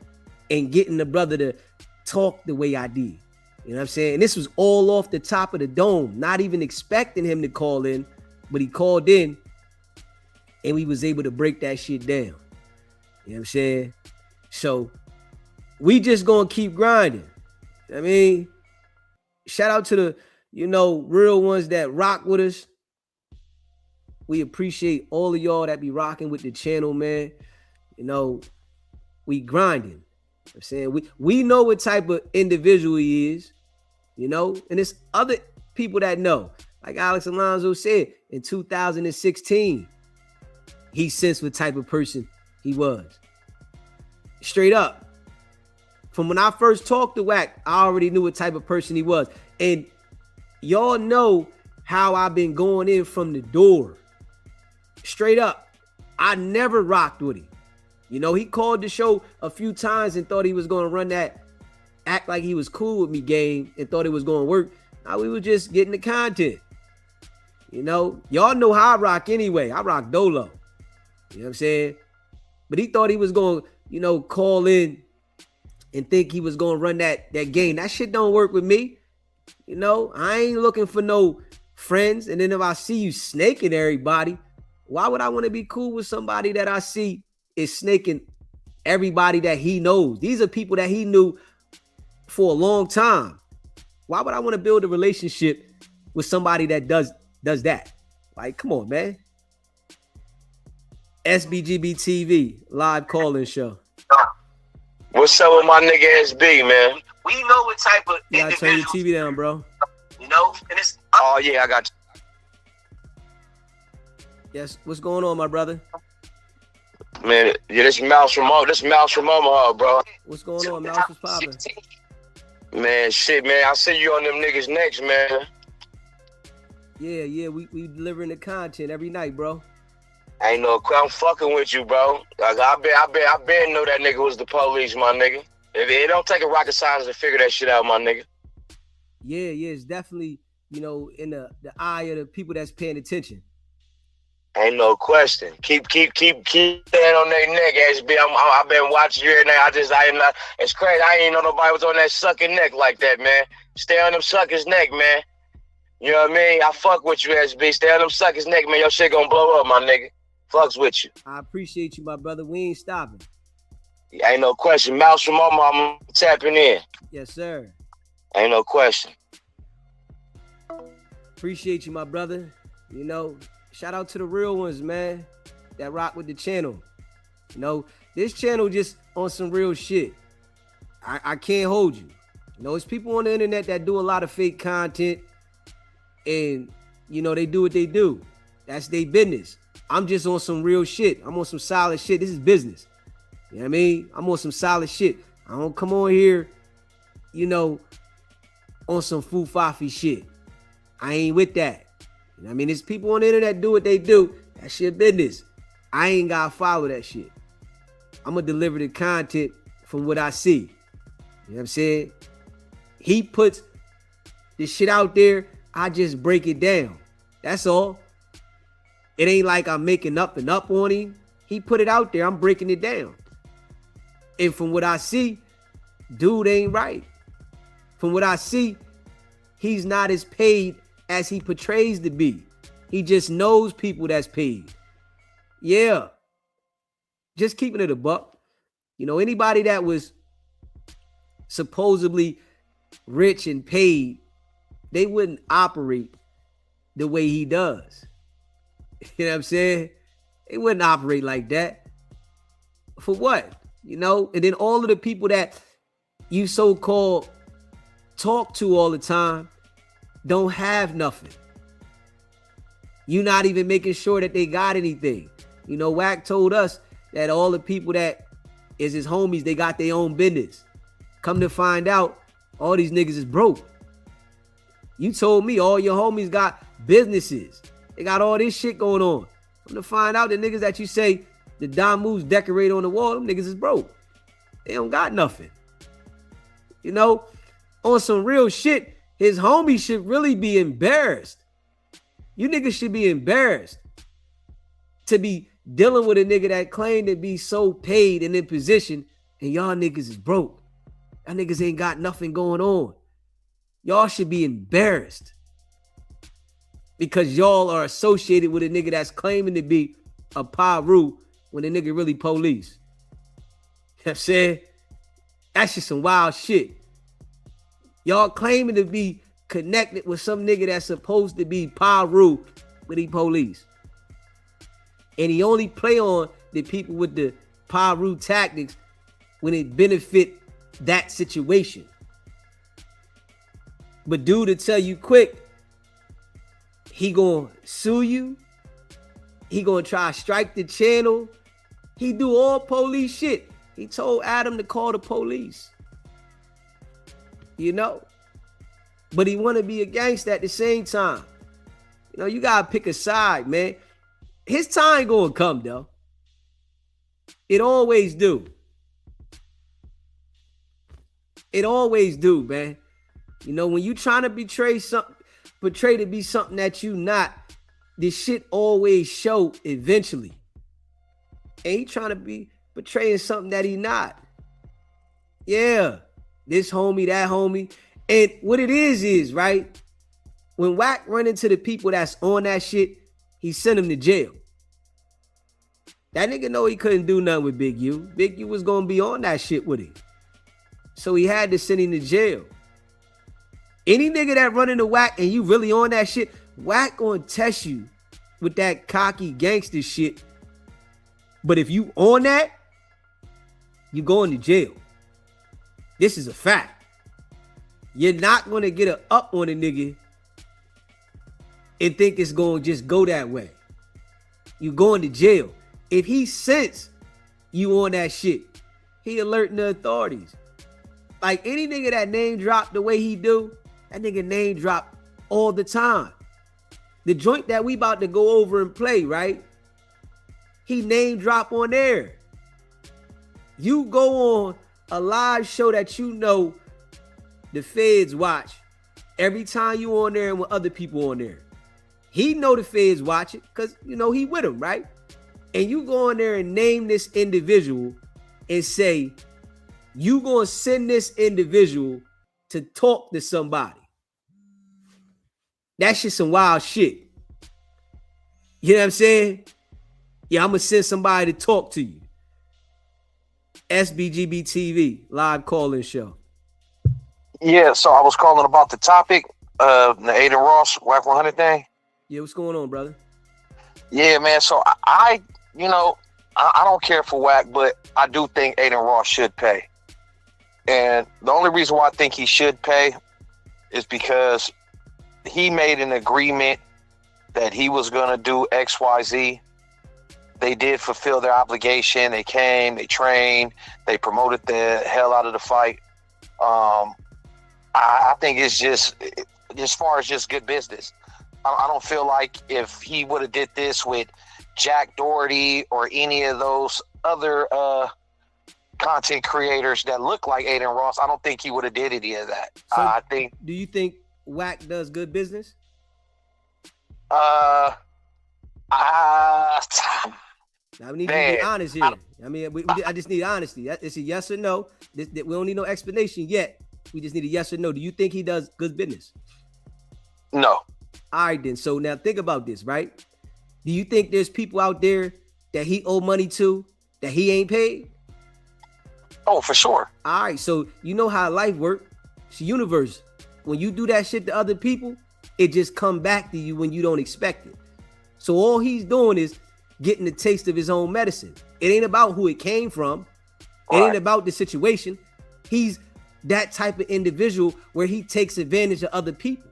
and getting the brother to talk the way I did. You know what I'm saying? And this was all off the top of the dome, not even expecting him to call in, but he called in and we was able to break that shit down. You know what I'm saying? So we just gonna keep grinding. I mean, shout out to the, you know, real ones that rock with us. We appreciate all of y'all that be rocking with the channel, man. You know, we grinding. You know what I'm saying, we know what type of individual he is, you know, and it's other people that know. Like Alex Alonzo said, in 2016, he sensed what type of person he was. Straight up. From when I first talked to Wack, I already knew what type of person he was. And y'all know how I've been going in from the door. Straight up. I never rocked with him. You know, he called the show a few times and thought he was going to run that act like he was cool with me game and thought it was going to work. Now we were just getting the content. You know, y'all know how I rock anyway. I rock dolo. You know what I'm saying? But he thought he was going to, you know, call in and think he was going to run that game. That shit don't work with me. You know, I ain't looking for no friends. And then if I see you snaking everybody, why would I want to be cool with somebody that I see is snaking everybody that he knows? These are people that he knew for a long time. Why would I want to build a relationship with somebody that does that? Like, come on, man. SBGB TV live call-in show. What's up with my nigga SB, man? We know what type of you gotta turn your TV down, bro. You know, and it's oh yeah, I got you. Yes, what's going on, my brother? Man, yeah, this Mouse from Omaha, bro. What's going on, Mouse? What's poppin'? Man, shit, man. I see you on them niggas next, man. Yeah, we delivering the content every night, bro. Ain't no, I'm fucking with you, bro. Like, I been know that nigga was the police, my nigga. It don't take a rocket science to figure that shit out, my nigga. Yeah, it's definitely, you know, in the eye of the people that's paying attention. Ain't no question. Keep staying on their neck, SB. I've been watching you every night. It's crazy. I ain't know nobody was on that sucking neck like that, man. Stay on them suckers' neck, man. You know what I mean? I fuck with you, SB. Stay on them suckers' neck, man. Your shit gonna blow up, my nigga. Fucks with you. I appreciate you, my brother. We ain't stopping. Ain't no question. Mouse from my mama tapping in. Yes, sir. Ain't no question. Appreciate you, my brother. You know, shout out to the real ones, man, that rock with the channel. You know, this channel just on some real shit. I can't hold you. You know, it's people on the internet that do a lot of fake content and, you know, they do what they do. That's their business. I'm just on some real shit. I'm on some solid shit. This is business. You know what I mean? I'm on some solid shit. I don't come on here, you know, on some foo-faffy shit. I ain't with that. You know what I mean? There's people on the internet do what they do. That shit business. I ain't gotta follow that shit. I'm gonna deliver the content from what I see. You know what I'm saying? He puts the shit out there, I just break it down. That's all. It ain't like I'm making up and up on him. He put it out there, I'm breaking it down. And from what I see, dude ain't right. From what I see, he's not as paid as he portrays to be. He just knows people that's paid. Yeah. Just keeping it a buck. You know, anybody that was supposedly rich and paid, they wouldn't operate the way he does. You know what I'm saying? They wouldn't operate like that. For what? You know, and then all of the people that you so-called talk to all the time don't have nothing. You're not even making sure that they got anything. You know, Wack told us that all the people that is his homies, they got their own business. Come to find out, all these niggas is broke. You told me all your homies got businesses. They got all this shit going on. Come to find out, the niggas that you say the Don moves decorate on the wall, them niggas is broke. They don't got nothing. You know, on some real shit, his homies should really be embarrassed. You niggas should be embarrassed to be dealing with a nigga that claimed to be so paid and in position, and y'all niggas is broke. Y'all niggas ain't got nothing going on. Y'all should be embarrassed because y'all are associated with a nigga that's claiming to be a Paru when the nigga really police. You know what I'm saying? That's just some wild shit. Y'all claiming to be connected with some nigga that's supposed to be Paru, but he police. And he only play on the people with the Paru tactics when it benefit that situation. But dude to tell you quick, he gonna sue you. He gonna try to strike the channel. He do all police shit. He told Adam to call the police. You know? But he want to be a gangster at the same time. You know, you gotta pick a side, man. His time gonna come, though. It always do. It always do, man. You know, when you trying to portray to be something that you not, this shit always show eventually. And he trying to be portraying something that he not. Yeah. This homie, that homie. And what it is, right? When Wack run into the people that's on that shit, he sent him to jail. That nigga know he couldn't do nothing with Big U. Big U was going to be on that shit with him. So he had to send him to jail. Any nigga that run into Wack and you really on that shit, Wack gonna test you with that cocky gangster shit. But if you on that, you going to jail. This is a fact. You're not gonna get a up on a nigga and think it's gonna just go that way. You going to jail. If he sense you on that shit, he alerting the authorities. Like any nigga that name drop the way he do, that nigga name drop all the time. The joint that we about to go over and play, right? He name drop on there. You go on a live show that you know the feds watch every time you on there and with other people on there. He know the feds watch it because, you know, he with them, right? And you go on there and name this individual and say, you gonna send this individual to talk to somebody. That's just some wild shit. You know what I'm saying? Yeah, I'm gonna send somebody to talk to you. SBGB TV live call-in show. Yeah, so I was calling about the topic, the Adin Ross Wack 100 thing. Yeah, what's going on, brother? Yeah, man. So I don't care for Wack, but I do think Adin Ross should pay. And the only reason why I think he should pay is because he made an agreement that he was going to do X, Y, Z. They did fulfill their obligation. They came, they trained, they promoted the hell out of the fight. I think it's just, as far as just good business. I don't feel like if he would have did this with Jack Doherty or any of those other content creators that look like Adin Ross, I don't think he would have did any of that. So I think. Do you think Wack does good business? I need you to be honest here. I just need honesty. It's a yes or no. We don't need no explanation yet. We just need a yes or no. Do you think he does good business? No. All right, then. So now think about this, right? Do you think there's people out there that he owe money to that he ain't paid? Oh, for sure. All right. So you know how life works. It's a universe. When you do that shit to other people, it just come back to you when you don't expect it. So all he's doing is getting the taste of his own medicine. It ain't about who it came from. It ain't about the situation. He's that type of individual where he takes advantage of other people.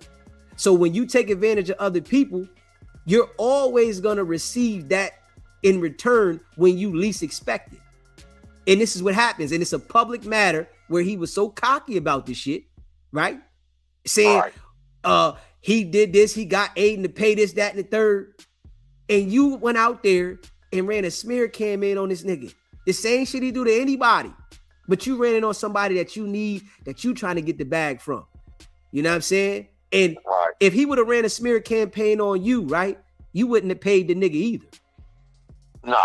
So when you take advantage of other people, you're always going to receive that in return when you least expect it. And this is what happens. And it's a public matter where he was so cocky about this shit, right? Saying, he did this, he got Adin to pay this, that, and the third. And you went out there and ran a smear campaign on this nigga. The same shit he do to anybody. But you ran it on somebody that you need, that you trying to get the bag from. You know what I'm saying? And if he would have ran a smear campaign on you, right, you wouldn't have paid the nigga either. Nah.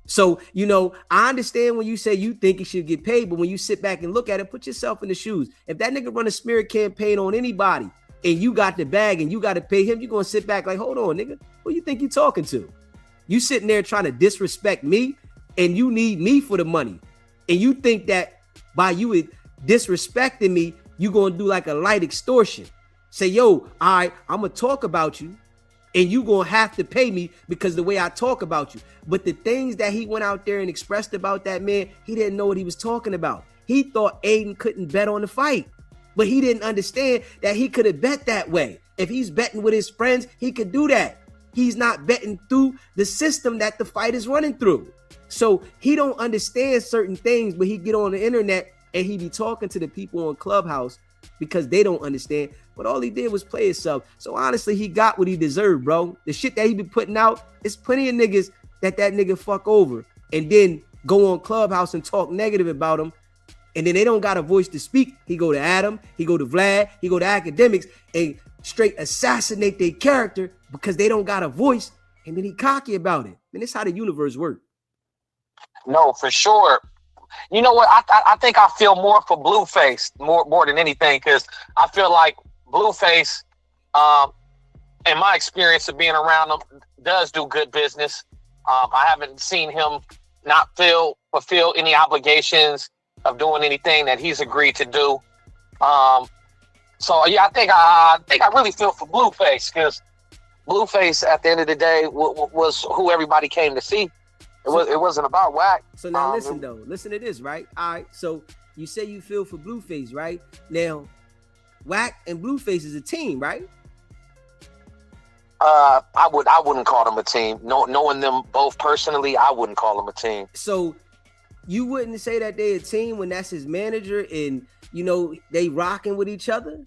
So, you know, I understand when you say you think he should get paid, but when you sit back and look at it, put yourself in the shoes. If that nigga run a smear campaign on anybody and you got the bag and you got to pay him, you're going to sit back like, hold on, nigga, who you think you talking to? You sitting there trying to disrespect me and you need me for the money. And you think that by you disrespecting me, you going to do like a light extortion. Say, yo, all right, I'm going to talk about you and you going to have to pay me because the way I talk about you. But the things that he went out there and expressed about that man, he didn't know what he was talking about. He thought Adin couldn't bet on the fight, but he didn't understand that he could have bet that way. If he's betting with his friends, he could do that. He's not betting through the system that the fight is running through. So he don't understand certain things, but he get on the internet and he be talking to the people on Clubhouse because they don't understand. But all he did was play himself. So honestly, he got what he deserved, bro. The shit that he be putting out, it's plenty of niggas that nigga fuck over and then go on Clubhouse and talk negative about him. And then they don't got a voice to speak. He go to Adam, he go to Vlad, he go to academics and straight assassinate their character because they don't got a voice. And then he cocky about it. And it's how the universe works. No, for sure. You know what? I think I feel more for Blueface more than anything because I feel like Blueface, in my experience of being around him, does do good business. I haven't seen him not fulfill any obligations of doing anything that he's agreed to do. So yeah, I think I really feel for Blueface because Blueface, at the end of the day, was who everybody came to see. It wasn't about Wack. So now listen to this, right? All right. So you say you feel for Blueface, right? Now, Wack and Blueface is a team, right? I wouldn't call them a team. Knowing them both personally, I wouldn't call them a team. So you wouldn't say that they a team when that's his manager and you know they rocking with each other?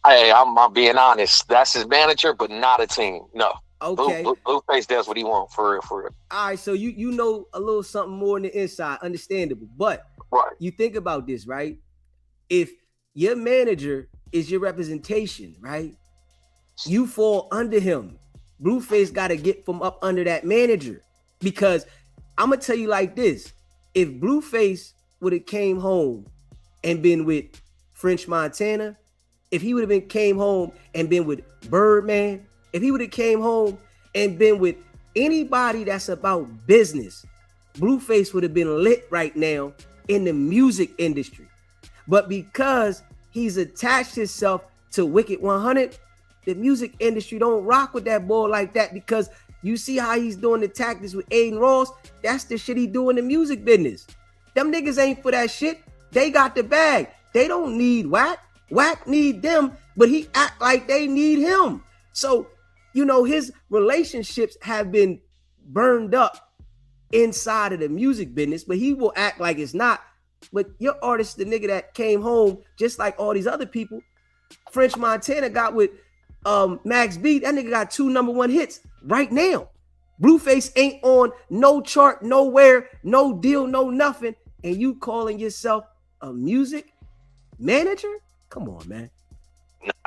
Hey, I'm being honest. That's his manager, but not a team. No. Okay. Blueface does what he wants, for real. All right, so you know a little something more on the inside, understandable. But you think about this, right? If your manager is your representation, right? You fall under him. Blueface got to get from up under that manager. Because I'm going to tell you like this. If Blueface would have came home and been with French Montana, if he would have been came home and been with Birdman, if he would have came home and been with anybody that's about business, Blueface would have been lit right now in the music industry. But because he's attached himself to Wicked100, the music industry don't rock with that boy like that, because you see how he's doing the tactics with Adin Ross. That's the shit he do in the music business. Them niggas ain't for that shit. They got the bag. They don't need Wack. Wack need them, but he act like they need him. So, you know, his relationships have been burned up inside of the music business, but he will act like it's not. But your artist, the nigga that came home, just like all these other people, French Montana got with Max B, that nigga got 2 #1 hits right now. Blueface ain't on no chart, nowhere, no deal, no nothing, and you calling yourself a music manager? Come on, man.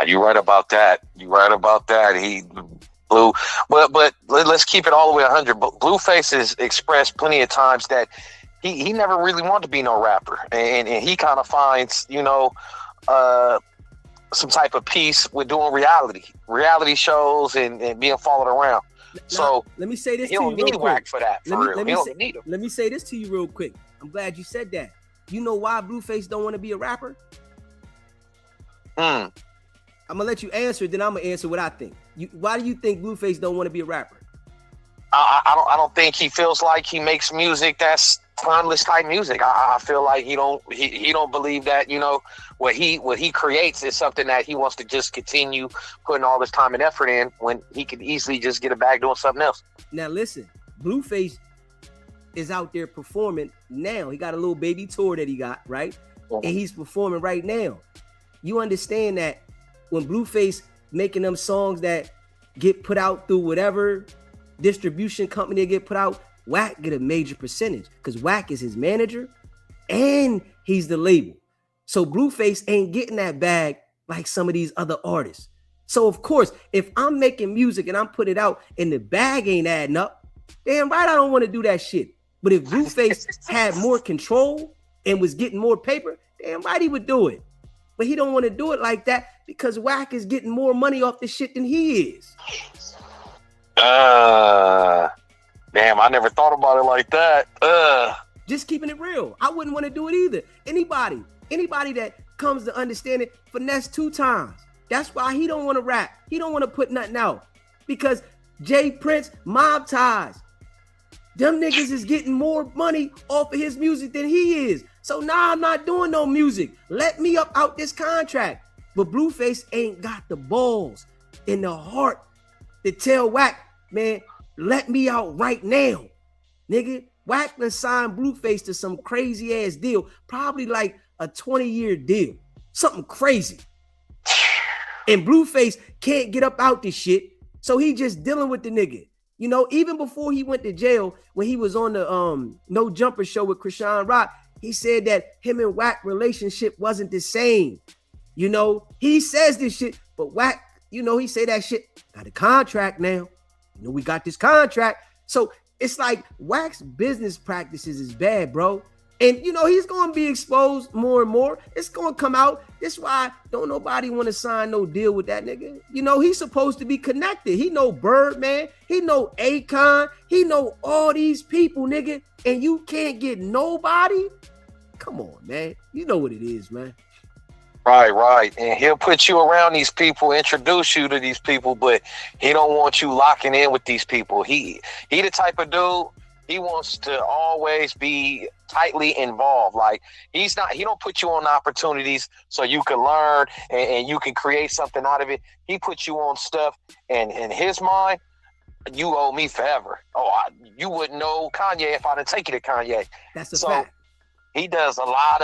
You're right about that. You're right about that. He Blue, but let's keep it all the way 100. But Blueface has expressed plenty of times that he never really wanted to be no rapper, and he kind of finds, you know, some type of peace with doing reality shows and being followed around. Now, so let me say this he to you don't real need quick. Wack for that. Let me say this to you real quick. I'm glad you said that. You know why Blueface don't want to be a rapper? I'm gonna let you answer, then I'm gonna answer what I think. Why do you think Blueface don't want to be a rapper? I don't think he feels like he makes music that's timeless type music. I feel like he don't believe that, you know, what he creates is something that he wants to just continue putting all this time and effort in, when he could easily just get it back doing something else. Now listen, Blueface is out there performing now. He got a little baby tour that he got, right? And he's performing right now. You understand that when Blueface making them songs that get put out through whatever distribution company they get put out, Wack get a major percentage, because Wack is his manager and he's the label. So Blueface ain't getting that bag like some of these other artists. So of course, if I'm making music and I'm putting it out and the bag ain't adding up, damn right I don't want to do that shit. But if Blueface had more control and was getting more paper, damn right he would do it. But he don't want to do it like that because Wack is getting more money off this shit than he is. Damn, I never thought about it like that. Just keeping it real. I wouldn't want to do it either. Anybody that comes to understand it, finesse 2 times. That's why he don't want to rap. He don't want to put nothing out. Because Jay Prince, Mob Ties, them niggas is getting more money off of his music than he is. So now I'm not doing no music. Let me up out this contract. But Blueface ain't got the balls in the heart to tell Wack, man, let me out right now. Nigga, Wack done signed Blueface to some crazy ass deal, probably like a 20-year deal. Something crazy. And Blueface can't get up out this shit, so he just dealing with the nigga. You know, even before he went to jail, when he was on the No Jumper show with Krishan Rock, he said that him and Wack relationship wasn't the same. You know, he says this shit, but Wack, you know, he say that shit, got a contract now. You know, we got this contract. So it's like Wack's business practices is bad, bro. And, you know, he's going to be exposed more and more. It's going to come out. That's why don't nobody want to sign no deal with that nigga. You know, he's supposed to be connected. He know Birdman. He know Akon. He know all these people, nigga. And you can't get nobody? Come on, man. You know what it is, man. Right. And he'll put you around these people, introduce you to these people, but he don't want you locking in with these people. He the type of dude, he wants to always be tightly involved. Like he don't put you on opportunities so you can learn and you can create something out of it. He puts you on stuff, and in his mind, you owe me forever. You wouldn't know Kanye if I didn't take you to Kanye. That's a fact. He does a lot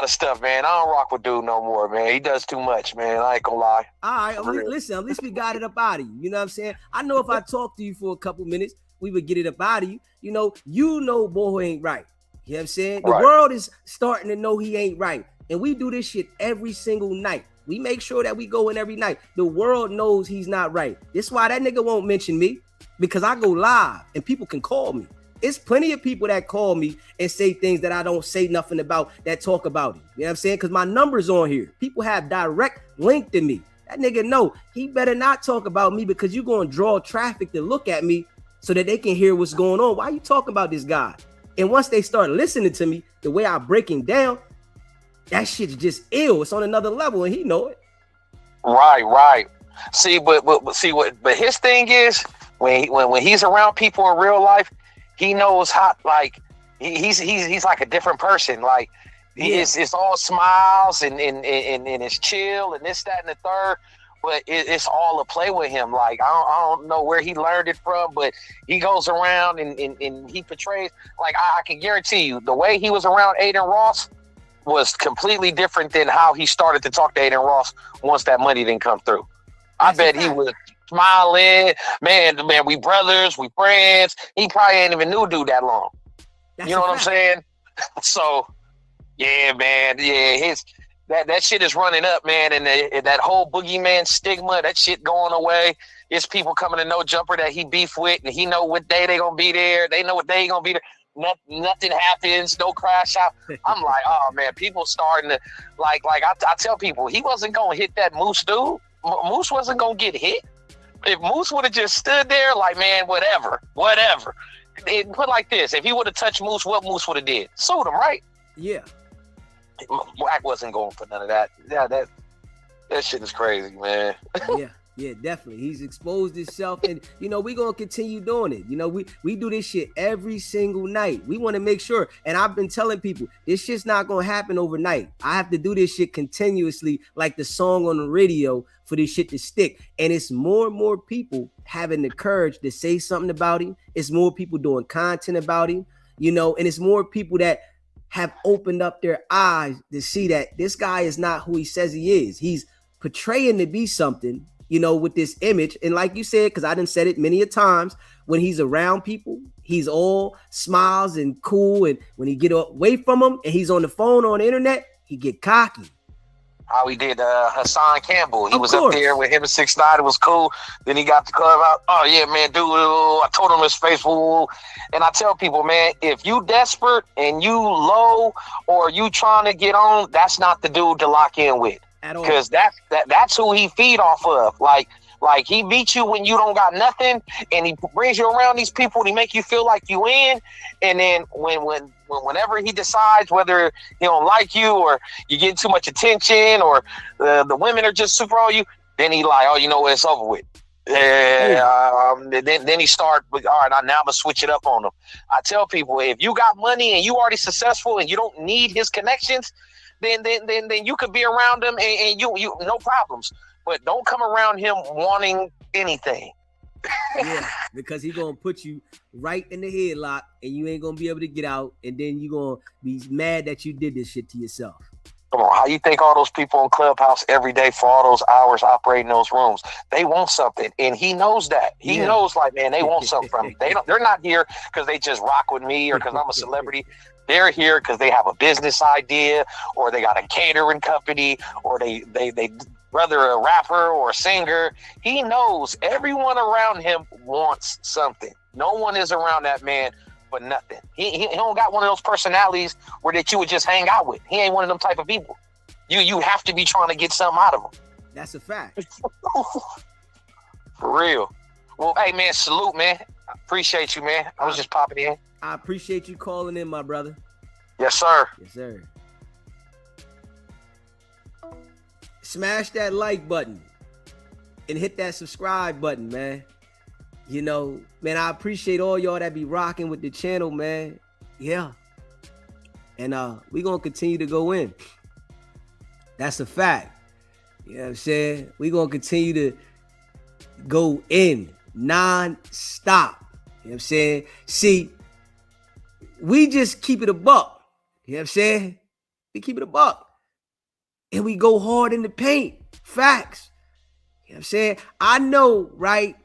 of stuff, man. I don't rock with dude no more, man. He does too much, man. I ain't gonna lie. All right, listen, at least we got it up out of you. You know what I'm saying? I know if I talk to you for a couple minutes, we would get it up out of you. You know, boy ain't right. You know what I'm saying? The world is starting to know he ain't right. And we do this shit every single night. We make sure that we go in every night. The world knows he's not right. That's why that nigga won't mention me, because I go live and people can call me. It's plenty of people that call me and say things that I don't say nothing about that talk about him. You know what I'm saying? Because my number's on here. People have direct link to me. That nigga know he better not talk about me because you're going to draw traffic to look at me so that they can hear what's going on. Why are you talking about this guy? And once they start listening to me, the way I break him down, that shit's just ill. It's on another level, and he know it. Right. See, but his thing is when he's around people in real life, he knows how, like, he's like a different person. Like, it's all smiles and it's chill and this, that, and the third. But it's all a play with him. Like, I don't know where he learned it from, but he goes around and he portrays, like, I can guarantee you, the way he was around Adin Ross was completely different than how he started to talk to Adin Ross once that money didn't come through. I bet he was smiling, man, we brothers, we friends. He probably ain't even knew dude that long. You know what I'm saying? So, yeah, man, yeah, that shit is running up, man, and that whole boogeyman stigma, that shit going away. It's people coming to No Jumper that he beef with, and he know what day they gonna be there. They know what day he gonna be there. Nothing happens, no crash out. I'm like, oh man, people starting to like I tell people, he wasn't gonna hit that Moose dude. Moose wasn't gonna get hit. If Moose would have just stood there, like, man, whatever. It put like this: if he would have touched Moose, what Moose would have did? Sued him, right? Yeah. Wack wasn't going for none of that. Yeah, that shit is crazy, man. Yeah, definitely. He's exposed himself, and we're gonna continue doing it. We do this shit every single night. We want to make sure, and I've been telling people, this shit's not gonna happen overnight. I have to do this shit continuously, like the song on the radio, for this shit to stick. And it's more and more people having the courage to say something about him. It's more people doing content about him, and it's more people that have opened up their eyes to see that this guy is not who he says he is. He's portraying to be something, with this image. And like you said, because I done said it many a times, when he's around people, he's all smiles and cool. And when he get away from them and he's on the phone or on the internet, he get cocky. How he did Hassan Campbell. He was up there with him and 6ix9ine. It was cool. Then he got the club out. Oh, yeah, man, dude. I told him his face. And I tell people, man, if you desperate and you low or you trying to get on, that's not the dude to lock in with. Because that's who he feed off of. Like he beat you when you don't got nothing, and he brings you around these people and he make you feel like you in. And then whenever he decides whether he don't like you or you get too much attention or the women are just super on you, then he like, oh, you know what, it's over with. Then he start, all right, now I'm gonna switch it up on him. I tell people, if you got money and you already successful and you don't need his connections, then you could be around him and you no problems. But don't come around him wanting anything. Yeah, because he's gonna put you right in the headlock and you ain't gonna be able to get out, and then you're gonna be mad that you did this shit to yourself. Come on, how you think all those people in Clubhouse every day for all those hours operating those rooms, they want something, and he knows that. He knows, like, man, they want something from me. They're not here because they just rock with me or because I'm a celebrity. They're here because they have a business idea, or they got a catering company, or they whether a rapper or a singer. He knows everyone around him wants something. No one is around that man for nothing. He don't got one of those personalities where that you would just hang out with. He ain't one of them type of people. You have to be trying to get something out of him. That's a fact. For real. Well, hey, man, salute, man. I appreciate you, man. I was just popping in. I appreciate you calling in, my brother. Yes, sir. Yes, sir. Smash that like button and hit that subscribe button, man. Man, I appreciate all y'all that be rocking with the channel, man. Yeah. And we gonna continue to go in. That's a fact. You know what I'm saying? We gonna continue to go in non-stop. You know what I'm saying? See, we just keep it a buck. You know what I'm saying? We keep it a buck. And we go hard in the paint. Facts. You know what I'm saying? I know, right?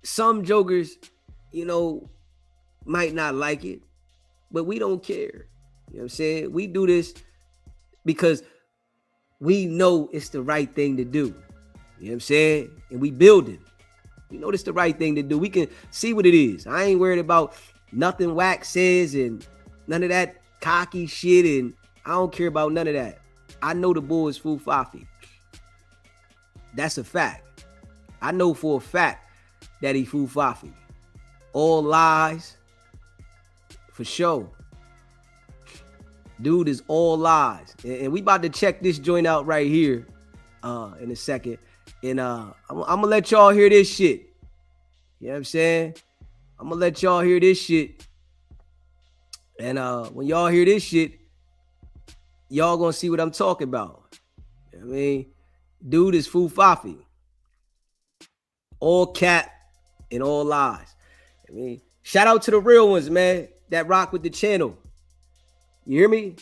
Some jokers, might not like it, but we don't care. You know what I'm saying? We do this because we know it's the right thing to do. You know what I'm saying? And we building. We know this the right thing to do. We can see what it is. I ain't worried about nothing Wack says and none of that cocky shit, and I don't care about none of that. I know the bull is Fufafi. That's a fact. I know for a fact that he Fufafi. All lies. For sure. Dude is all lies. And we about to check this joint out right here in a second. And I'm gonna let y'all hear this shit. You know what I'm saying? I'm gonna let y'all hear this shit. And when y'all hear this shit, y'all gonna see what I'm talking about. You know what I mean? Dude is Fufafi. All cap and all lies. I mean, shout out to the real ones, man, that rock with the channel. You hear me?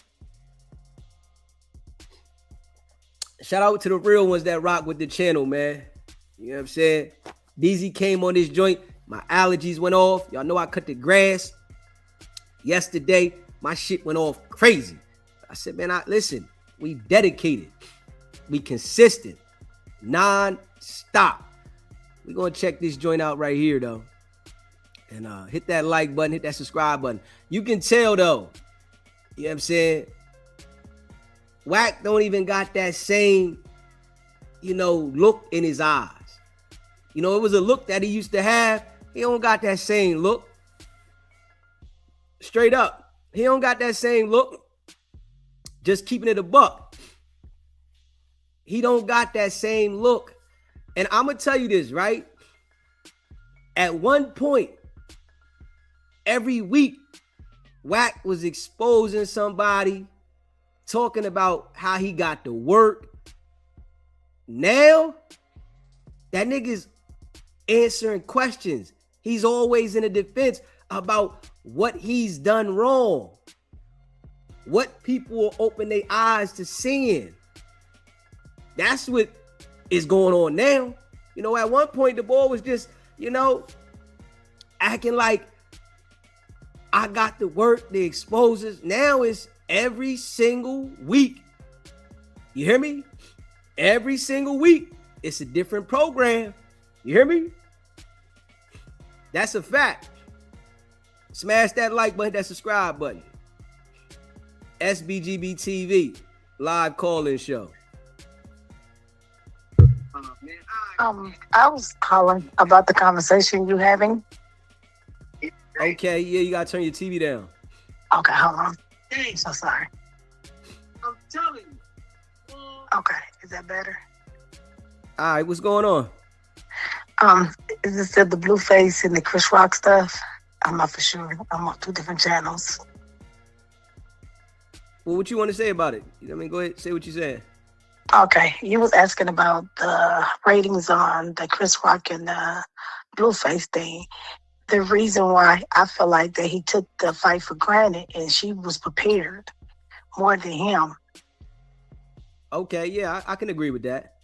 Shout out to the real ones that rock with the channel, man. You know what I'm saying? DZ came on this joint. My allergies went off. Y'all know I cut the grass. Yesterday, my shit went off crazy. I said, man, listen, we dedicated. We consistent. Non-stop. We're going to check this joint out right here, though. And hit that like button, hit that subscribe button. You can tell, though. You know what I'm saying? Wack don't even got that same, look in his eyes. It was a look that he used to have. He don't got that same look. Straight up. He don't got that same look. Just keeping it a buck. He don't got that same look. And I'm going to tell you this, right? At one point, every week, Wack was exposing somebody, talking about how he got to work. Now, that nigga's answering questions. He's always in a defense about what he's done wrong. What people will open their eyes to seeing. That's what is going on now. At one point, the boy was just, acting like I got to work, the exposures. Now it's every single week. You hear me? Every single week. It's a different program. You hear me? That's a fact. Smash that like button, that subscribe button. SBGB TV, live call-in show. I was calling about the conversation you having. Okay, yeah, you gotta turn your TV down. Okay, hold on. I'm so sorry. I'm telling you. Okay, is that better? All right, what's going on? Is it still the Blueface and the Chris Rock stuff? I'm not for sure. I'm on 2 different channels. Well, what you want to say about it? Go ahead, say what you're saying. Okay, you was asking about the ratings on the Chris Rock and the Blueface thing. The reason why I feel like that he took the fight for granted and she was prepared more than him. Okay, yeah, I can agree with that.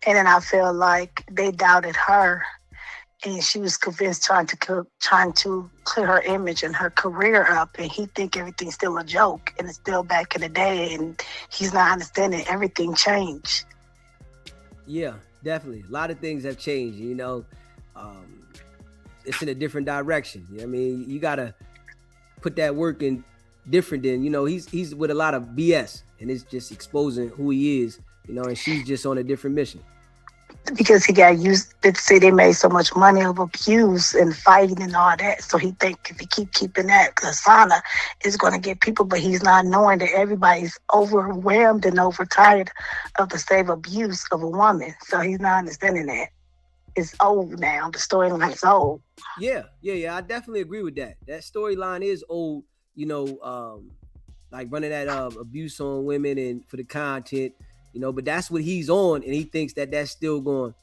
And then I feel like they doubted her, and she was convinced trying to clear her image and her career up, and he think everything's still a joke and it's still back in the day, and he's not understanding everything changed. Yeah, definitely. A lot of things have changed, it's in a different direction. You know what I mean? You gotta put that work in different than, he's with a lot of BS, and it's just exposing who he is, and she's just on a different mission. Because he got used to say they made so much money of abuse and fighting and all that. So he think if he keeping that persona, it's going to get people. But he's not knowing that everybody's overwhelmed and overtired of the same abuse of a woman. So he's not understanding that. It's old now. The storyline is old. Yeah. I definitely agree with that. That storyline is old, like running that abuse on women and for the content. But that's what he's on, and he thinks that that's still going,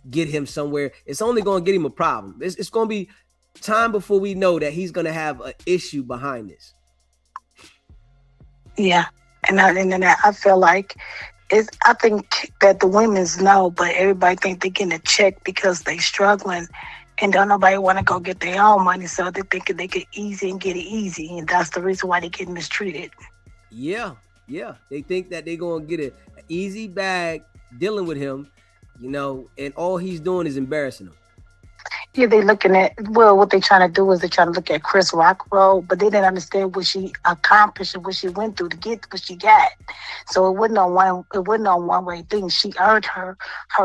get him somewhere. It's only going to get him a problem. It's going to be time before we know that he's going to have an issue behind this. Yeah, and I feel like I think that the women's know, but everybody think they're getting a check because they struggling, and don't nobody want to go get their own money, so they think they get easy and get it easy, and that's the reason why they get mistreated. Yeah, they think that they're going to get an easy bag dealing with him, You know, and all he's doing is embarrassing him. Yeah, they looking at, well, what they trying to do is they trying to look at Chris Rock role, but they didn't understand what she accomplished and what she went through to get what she got. So it wasn't on one way thing. She earned her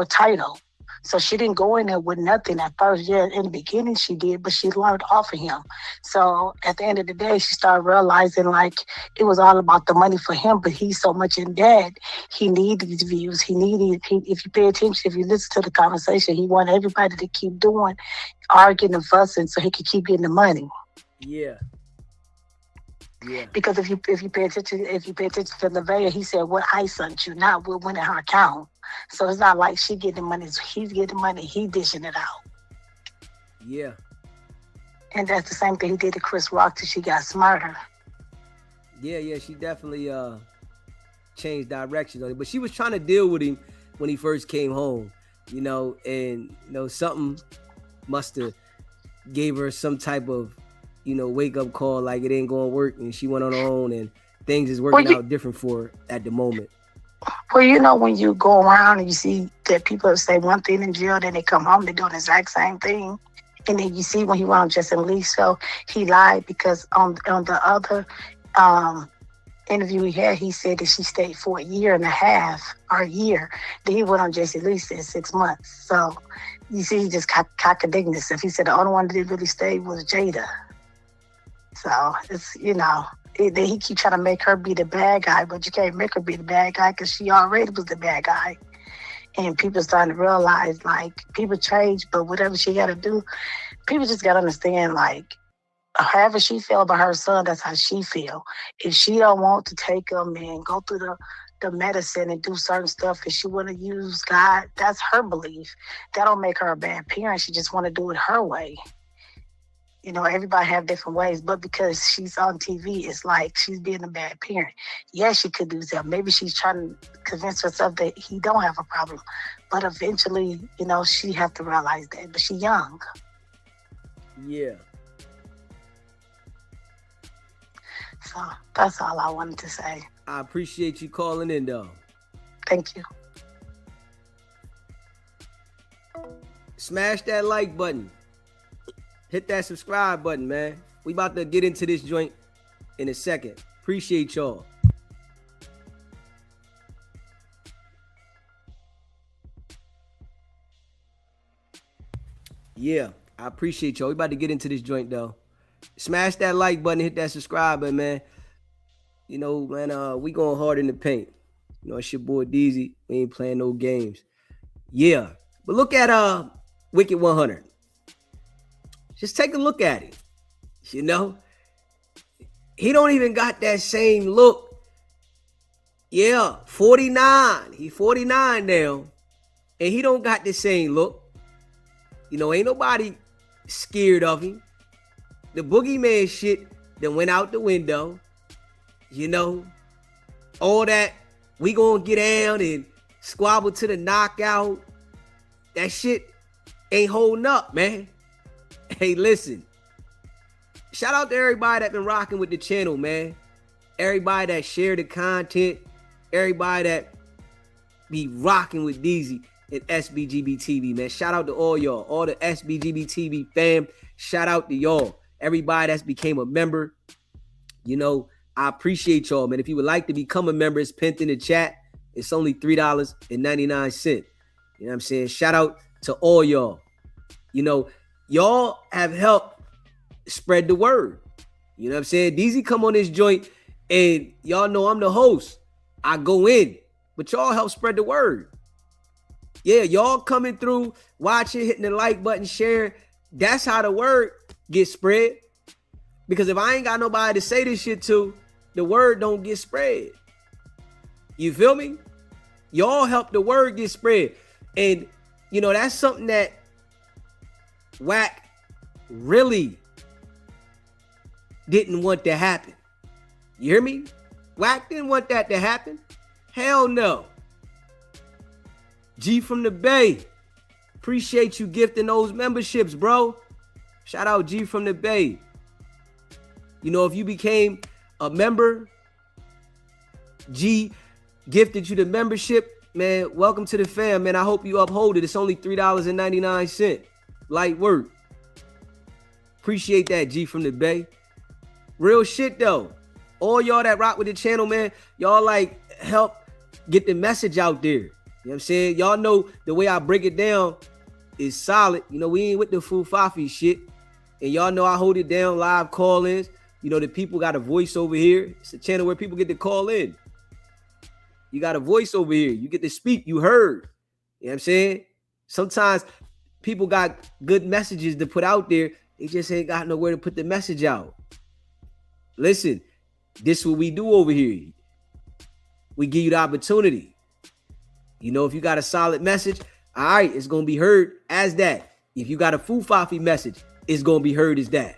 title. So she didn't go in there with nothing at first. Yeah, in the beginning she did, but she learned off of him. So at the end of the day, she started realizing like it was all about the money for him, but he's so much in debt. He needed these views. If you pay attention, if you listen to the conversation, he wanted everybody to keep doing, arguing and fussing so he could keep getting the money. Yeah. Yeah. Because if you pay attention to Nevaeh, he said, "What I sent you, not what went in her account." So it's not like she getting the money; he's getting money. He dishing it out. Yeah. And that's the same thing he did to Chris Rock till she got smarter. Yeah. She definitely changed directions on it, but she was trying to deal with him when he first came home, you know, and you know something must have gave her some type of, you know, wake up call, like it ain't gonna work, and she went on her own, and things is working out different for her at the moment. Well, you know, when you go around and you see that people say one thing in jail, then they come home, they're doing the exact same thing. And then you see when he went on Justin Lee's show, he lied because on the other interview he had, he said that she stayed for a year and a half or a year. Then he went on Jesse Lee, said 6 months. So you see, he just contradicting himself. He said the only one that didn't really stay was Jada. So it's, you know, he keep trying to make her be the bad guy, but you can't make her be the bad guy because she already was the bad guy. And people starting to realize, like, people change, but whatever she got to do, people just got to understand, like, however she feel about her son, that's how she feel. If she don't want to take him and go through the medicine and do certain stuff because she want to use God, that's her belief. That don't make her a bad parent. She just want to do it her way. You know, everybody have different ways, but because she's on TV, it's like she's being a bad parent. Yeah, she could do that. Maybe she's trying to convince herself that he don't have a problem. But eventually, you know, she have to realize that. But she's young. Yeah. So that's all I wanted to say. I appreciate you calling in, though. Thank you. Smash that like button. Hit that subscribe button, man. We about to get into this joint in a second. Appreciate y'all. Yeah, I appreciate y'all. We about to get into this joint, though. Smash that like button, hit that subscribe button, man. You know, man, we going hard in the paint. You know, it's your boy Deezy. We ain't playing no games. Yeah. But look at Wicked100. Just take a look at it. You know, he don't even got that same look. Yeah, 49. He 49 now. And he don't got the same look. You know, ain't nobody scared of him. The boogeyman shit that went out the window. You know, all that we gonna get down and squabble to the knockout. That shit ain't holding up, man. Hey, listen. Shout out to everybody that been rocking with the channel, man. Everybody that share the content. Everybody that be rocking with Deezy and SBGB TV, man. Shout out to all y'all. All the SBGB TV fam. Shout out to y'all. Everybody that's became a member. You know, I appreciate y'all, man. If you would like to become a member, it's pinned in the chat. It's only $3.99. You know what I'm saying? Shout out to all y'all. You know, y'all have helped spread the word. You know what I'm saying? Deezy come on this joint and y'all know I'm the host. I go in, but y'all help spread the word. Yeah, y'all coming through, watching, hitting the like button, sharing. That's how the word gets spread. Because if I ain't got nobody to say this shit to, the word don't get spread. You feel me? Y'all help the word get spread. And, you know, that's something that Wack really didn't want to happen. You hear me? Wack didn't want that to happen. Hell no. G from the Bay. Appreciate you gifting those memberships, bro. Shout out G from the Bay. You know, if you became a member, G gifted you the membership, man, welcome to the fam, man. I hope you uphold it. It's only $3.99. Light work. Appreciate that, G from the Bay. Real shit, though. All y'all that rock with the channel, man, y'all like help get the message out there. You know what I'm saying? Y'all know the way I break it down is solid. You know, we ain't with the Fufafi shit. And y'all know I hold it down, live call-ins. You know, the people got a voice over here. It's a channel where people get to call in. You got a voice over here. You get to speak. You heard. You know what I'm saying? Sometimes people got good messages to put out there. They just ain't got nowhere to put the message out. Listen, this is what we do over here. We give you the opportunity. You know, if you got a solid message, all right, it's going to be heard as that. If you got a Fufafi message, it's going to be heard as that.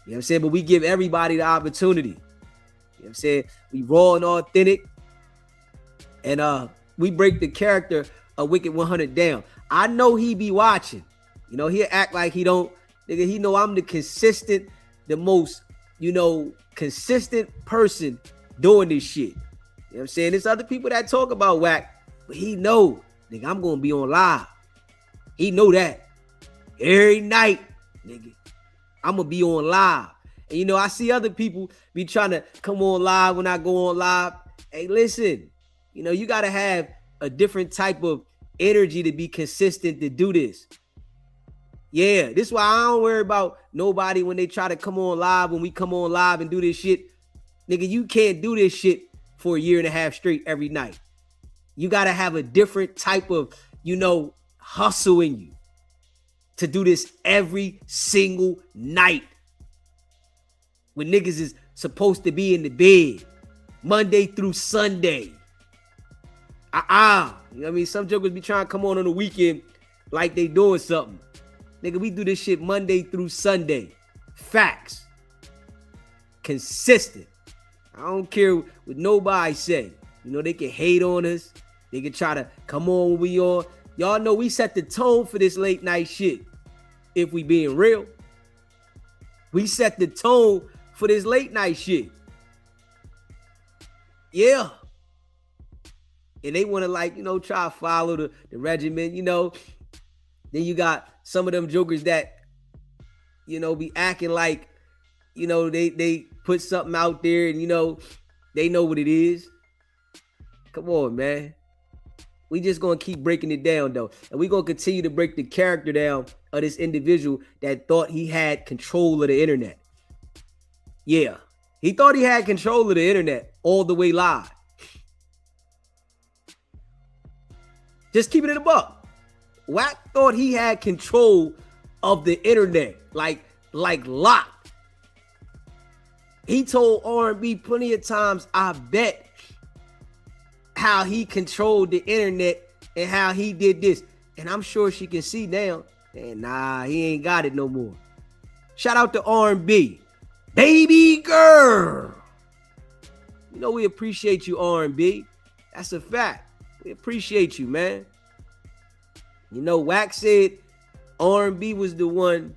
You know what I'm saying? But we give everybody the opportunity. You know what I'm saying? We raw and authentic. And we break the character of Wicked100 down. I know he be watching. You know, he'll act like he don't. Nigga, he know I'm the consistent, the most, you know, consistent person doing this shit. You know what I'm saying? There's other people that talk about Wack, but he know, nigga, I'm going to be on live. He know that. Every night, nigga, I'm going to be on live. And, you know, I see other people be trying to come on live when I go on live. Hey, listen, you know, you got to have a different type of energy to be consistent to do this. Yeah, this is why I don't worry about nobody when they try to come on live, when we come on live and do this shit. Nigga, you can't do this shit for a year and a half straight every night. You got to have a different type of, you know, hustle in you to do this every single night. When niggas is supposed to be in the bed Monday through Sunday. You know what I mean? Some jokers be trying to come on the weekend like they doing something. Nigga, we do this shit Monday through Sunday. Facts. Consistent. I don't care what nobody say. You know, they can hate on us. They can try to come on when we on. Y'all know we set the tone for this late night shit. If we being real. We set the tone for this late night shit. Yeah. And they want to, like, you know, try to follow the regimen, you know. Then you got some of them jokers that, you know, be acting like, you know, they put something out there and, you know, they know what it is. Come on, man. We just going to keep breaking it down, though. And we going to continue to break the character down of this individual that thought he had control of the internet. Yeah. He thought he had control of the internet all the way live. Just keep it in the buck. Wack thought he had control of the internet, like locked. He told R&B plenty of times, I bet, how he controlled the internet and how he did this. And I'm sure she can see now. And nah, he ain't got it no more. Shout out to R&B. Baby girl. You know we appreciate you, R&B. That's a fact. We appreciate you, man. You know, Wack said R&B was the one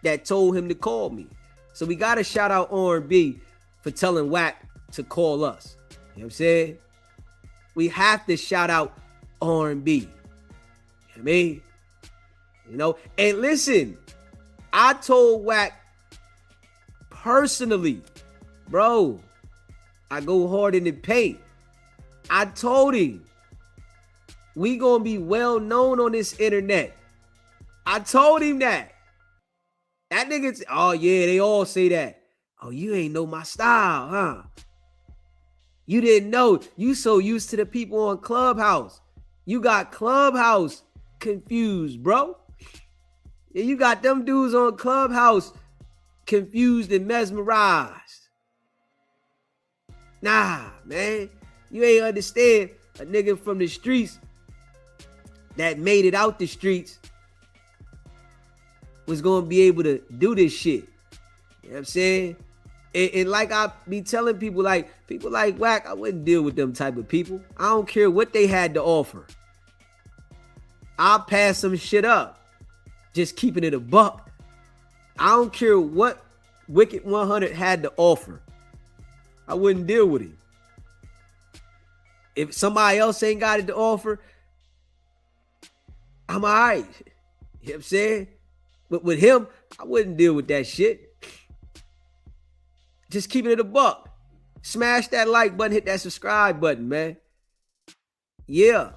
that told him to call me. So we got to shout out R&B for telling Wack to call us. You know what I'm saying? We have to shout out R&B. You know what I mean? You know, and listen, I told Wack personally, bro, I go hard in the paint. I told him, we gonna be well known on this internet. I told him that. That nigga, oh yeah, they all say that. Oh, you ain't know my style, huh? You didn't know. You so used to the people on Clubhouse. You got Clubhouse confused, bro. Yeah, you got them dudes on Clubhouse confused and mesmerized. Nah, man. You ain't understand a nigga from the streets that made it out the streets was going to be able to do this shit. You know what I'm saying? And like I be telling people like Wack, I wouldn't deal with them type of people. I don't care what they had to offer. I'll pass some shit up. Just keeping it a buck. I don't care what Wicked100 had to offer. I wouldn't deal with him. If somebody else ain't got it to offer, I'm all right. You know what I'm saying? But with him, I wouldn't deal with that shit. Just keeping it a buck. Smash that like button, hit that subscribe button, man. Yeah.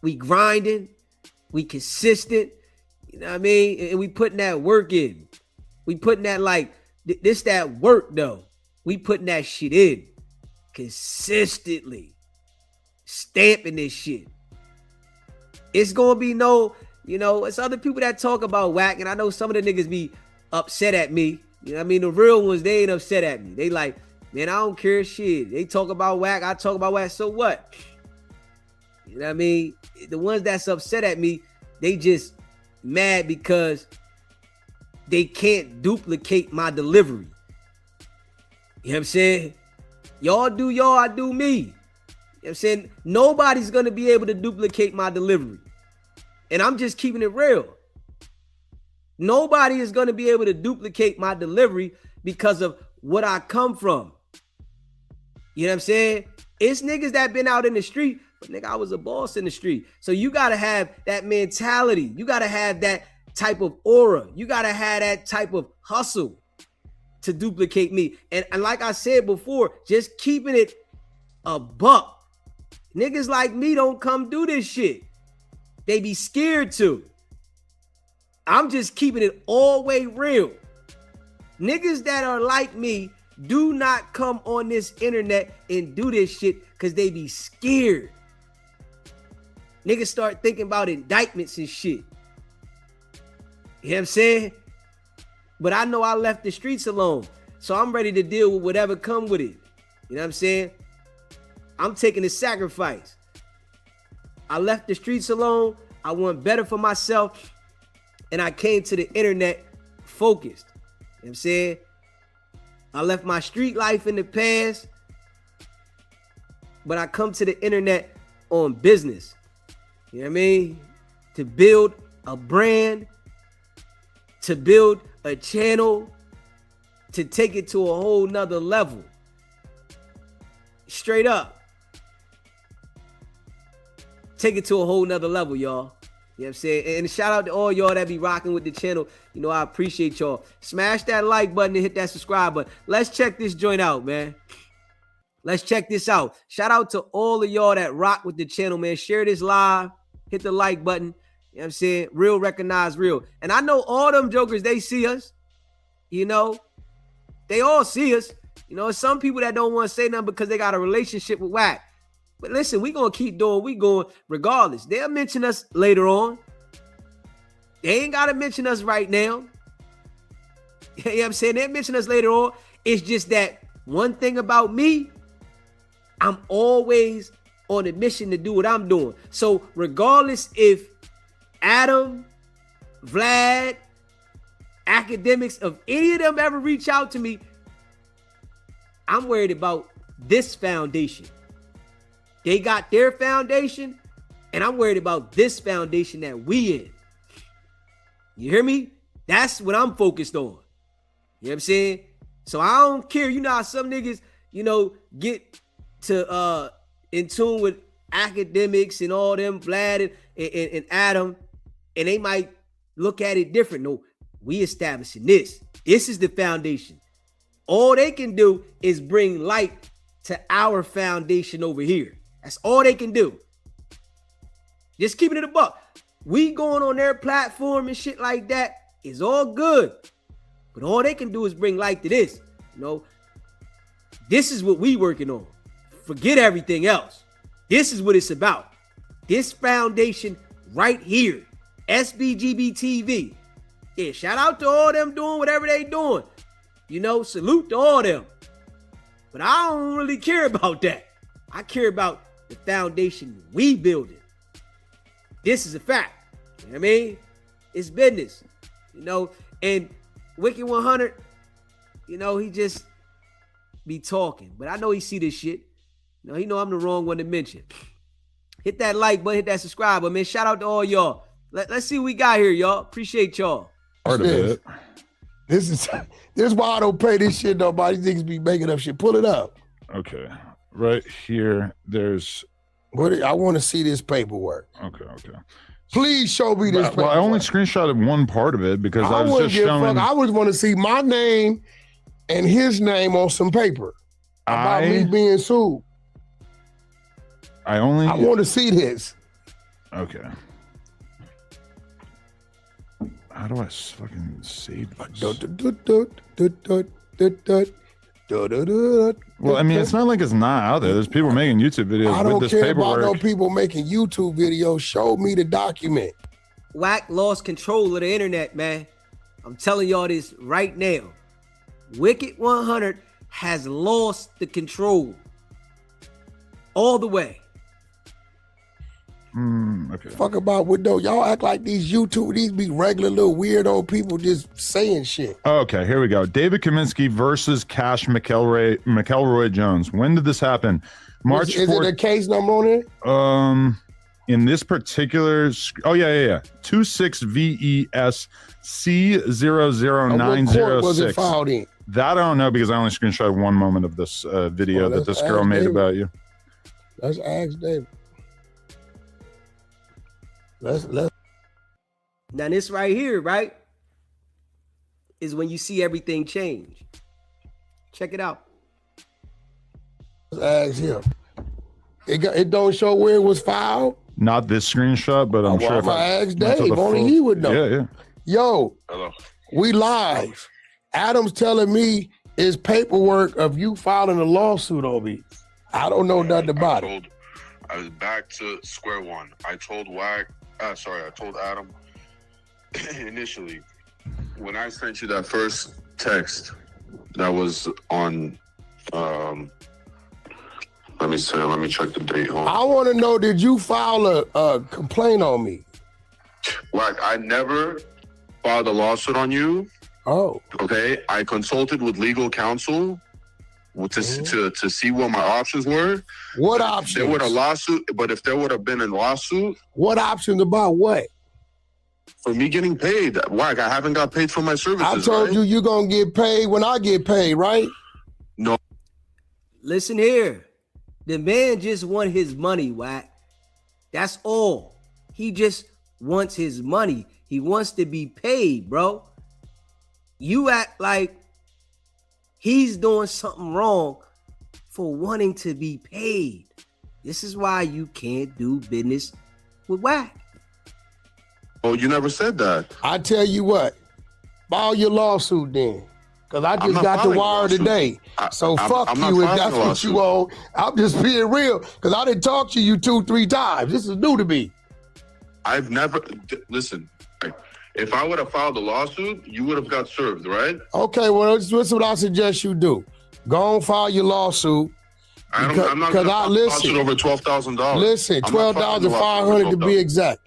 We grinding. We consistent. You know what I mean? And we putting that work in. We putting that like, this that work though. We putting that shit in. Consistently. Stamping this shit. It's gonna be no, you know, it's other people that talk about Wack, and I know some of the niggas be upset at me. You know what I mean? The real ones, they ain't upset at me. They like, man, I don't care shit. They talk about Wack, I talk about Wack, so what? You know what I mean? The ones that's upset at me, they just mad because they can't duplicate my delivery. You know what I'm saying? Y'all do y'all, I do me. You know what I'm saying? Nobody's going to be able to duplicate my delivery. And I'm just keeping it real. Nobody is going to be able to duplicate my delivery because of what I come from. You know what I'm saying? It's niggas that been out in the street, but nigga, I was a boss in the street. So you got to have that mentality. You got to have that type of aura. You got to have that type of hustle to duplicate me. And like I said before, just keeping it a buck. Niggas like me don't come do this shit. They be scared to. I'm just keeping it all way real. Niggas that are like me do not come on this internet and do this shit because they be scared. Niggas start thinking about indictments and shit. You know what I'm saying? But I know I left the streets alone. So I'm ready to deal with whatever come with it. You know what I'm saying? I'm taking the sacrifice. I left the streets alone. I want better for myself. And I came to the internet focused. You know what I'm saying? I left my street life in the past. But I come to the internet on business. You know what I mean? To build a brand. To build a channel. To take it to a whole nother level. Straight up. Take it to a whole nother level, y'all. You know what I'm saying? And shout out to all y'all that be rocking with the channel. You know, I appreciate y'all. Smash that like button and hit that subscribe button. Let's check this joint out, man. Let's check this out. Shout out to all of y'all that rock with the channel, man. Share this live. Hit the like button. You know what I'm saying? Real recognize real. And I know all them jokers, they see us. You know, they all see us. You know, some people that don't want to say nothing because they got a relationship with Wack. But listen, we going to keep doing what we going regardless. They'll mention us later on. They ain't got to mention us right now. You know what I'm saying? They'll mention us later on. It's just that one thing about me, I'm always on a mission to do what I'm doing. So regardless if Adam, Vlad, academics, of any of them ever reach out to me, I'm worried about this foundation. They got their foundation, and I'm worried about this foundation that we in. You hear me? That's what I'm focused on. You know what I'm saying? So I don't care. You know how some niggas, you know, get to in tune with academics and all them, Vlad and Adam, and they might look at it different. No, we establishing this. This is the foundation. All they can do is bring light to our foundation over here. That's all they can do. Just keeping it a buck. We going on their platform and shit like that is all good. But all they can do is bring light to this. You know, this is what we working on. Forget everything else. This is what it's about. This foundation right here. SBGB TV. Yeah, shout out to all them doing whatever they doing. You know, salute to all them. But I don't really care about that. I care about the foundation we building. This is a fact. You know what I mean? It's business. You know, and Wicked100, you know, he just be talking. But I know he see this shit. You know, he know I'm the wrong one to mention. Hit that like button, hit that subscribe button, man. Shout out to all y'all. Let's see what we got here, y'all. Appreciate y'all. This is why I don't pay this shit. Nobody niggas be making up shit. Pull it up. Okay. right here. There's. What? I want to see this paperwork. Okay. Please show me this paperwork. Well, I only screenshotted one part of it because I was just showing. I was want to see my name and his name on some paper about me being sued. I want to see this. Okay. How do I fucking save this? Well, I mean, it's not like it's not out there. There's people making YouTube videos with this paperwork. I don't care about no people making YouTube videos. Show me the document. Wack lost control of the internet, man. I'm telling y'all this right now. Wicked100 has lost the control all the way. Okay. Fuck about what though? Y'all act like these be regular little weirdo people just saying shit. Okay, here we go. David Kaminsky versus Cash McElroy Jones. When did this happen? March 4th. Is it a case number on it? In this particular, 26 VES C00906. What court was it filed in? That I don't know because I only screenshot one moment of this video that this girl made about you. Let's ask David. Let's. Now this right here, right, is when you see everything change. Check it out. Let's ask him. It don't show where it was filed. Not this screenshot, but I'm sure if I ask Dave, only he would know. Yeah. Yo, hello. We live. Adam's telling me it's paperwork of you filing a lawsuit on me. I don't know nothing about it. I was back to square one. I told I told Adam initially when I sent you that first text that was on let me check the date. Hold on. I want to know, did you file a complaint on me? Wack, I never filed a lawsuit on you. Oh. Okay. I consulted with legal counsel to see what my options were. What options? There would a lawsuit, but if there would have been a lawsuit. What options about what? For me getting paid. Wack, I haven't got paid for my services. I told you you're going to get paid when I get paid, right? No. Listen here. The man just want his money, Wack. That's all. He just wants his money. He wants to be paid, bro. You act like he's doing something wrong for wanting to be paid. This is why you can't do business with Wack. Oh, you never said that. I tell you what, file your lawsuit then. Because I just got the wire today. So fuck you if that's what you want. I'm just being real. Because I didn't talk to you 2-3 times. This is new to me. I've never, listen, if I would have filed a lawsuit, you would have got served, right? Okay, well, this is what I suggest you do. Go and file your lawsuit. I'm not going to file a lawsuit over $12,000. Listen, $12,500 to be exact.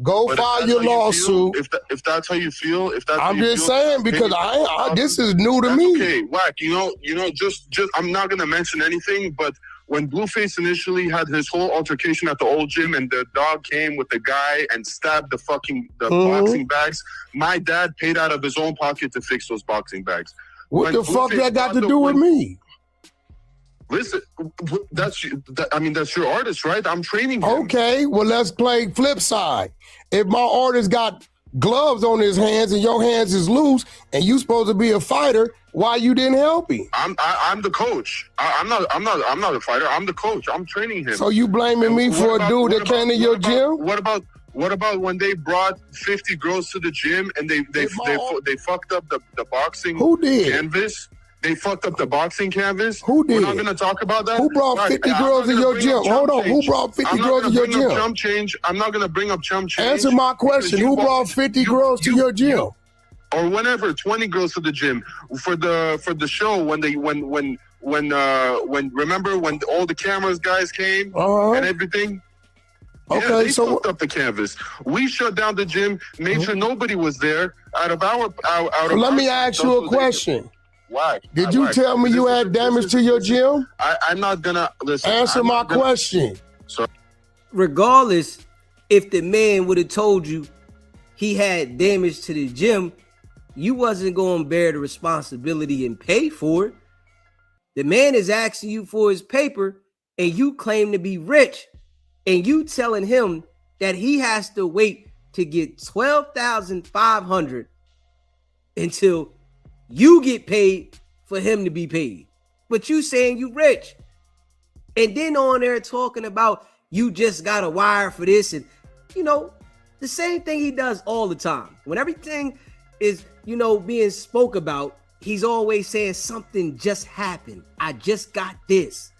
Go file your lawsuit. If that's how you feel, I'm just saying because this is new to me. Okay, Wack. Just I'm not gonna mention anything, but when Blueface initially had his whole altercation at the old gym and the dog came with the guy and stabbed the boxing bags, my dad paid out of his own pocket to fix those boxing bags. What the fuck that got to do with me? Listen, that's your artist, right? I'm training him. Okay, well, let's play flip side. If my artist got gloves on his hands and your hands is loose and you supposed to be a fighter, why you didn't help him? I'm the coach. I'm not a fighter. I'm the coach. I'm training him. So you blaming me for a dude that came to your gym? What about when they brought 50 girls to the gym and they fucked up the boxing canvas? They fucked up the boxing canvas. Who did? We're not going to talk about that. Who brought 50 girls to your gym? Hold on. Who brought 50 girls to your gym? I'm not going to bring up chump change. Answer my question. Who brought 50 girls to your gym? Or whenever 20 girls to the gym for the show when remember when all the cameras guys came and everything. Okay, yeah, they fucked up the canvas. We shut down the gym, made sure nobody was there. Let me ask you a question. Why? Did you tell me you had damage to your gym? I'm not gonna listen. Answer my question. So, regardless, if the man would have told you he had damage to the gym, you wasn't going to bear the responsibility and pay for it. The man is asking you for his paper. and you claim to be rich, and you telling him that he has to wait to get $12,500 until you get paid for him to be paid. But you saying you rich. And then on there talking about you just got a wire for this, and the same thing he does all the time. When everything is, being spoke about, he's always saying something just happened. I just got this.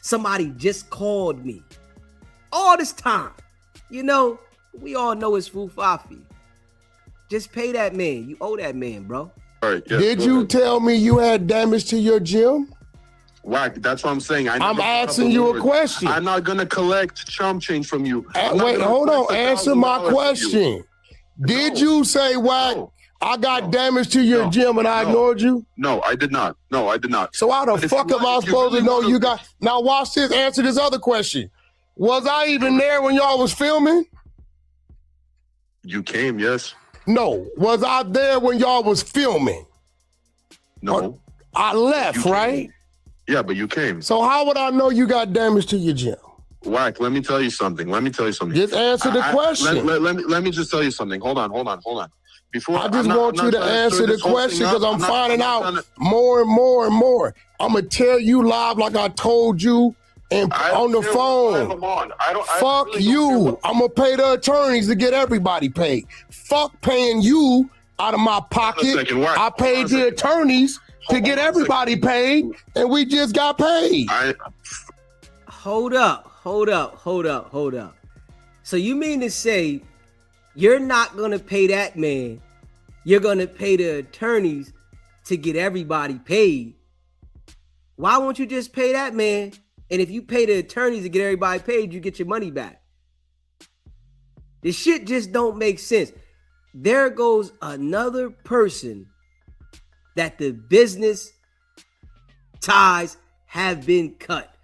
Somebody just called me. All this time. We all know it's Fufafi. Just pay that man. You owe that man, bro. All right. Yes, Did you tell me you had damage to your gym? Wack, that's what I'm saying. I'm asking you a question. I'm not going to collect chump change from you. Wait, hold on. Answer my question. Did you say, Wack, I got damage to your gym and I ignored you? No, I did not. No, I did not. So how the fuck am I supposed to know you got... Now watch this. Answer this other question. Was I even there when y'all was filming? You came, yes. No. Was I there when y'all was filming? No. I left, right? Yeah, but you came. So how would I know you got damage to your gym? Wack, let me tell you something. Just answer the question. Let me just tell you something. Hold on. Before I just want you to answer the question because I'm finding out more and more and more. I'm going to tell you live like I told you and on the phone. Fuck you. I'm going to pay the attorneys to get everybody paid. Fuck paying you out of my pocket. I paid the attorneys to get everybody paid, and we just got paid. Hold up. So you mean to say you're not going to pay that man, you're going to pay the attorneys to get everybody paid? Why won't you just pay that man? And if you pay the attorneys to get everybody paid, you get your money back. This shit just don't make sense. There goes another person that the business ties have been cut.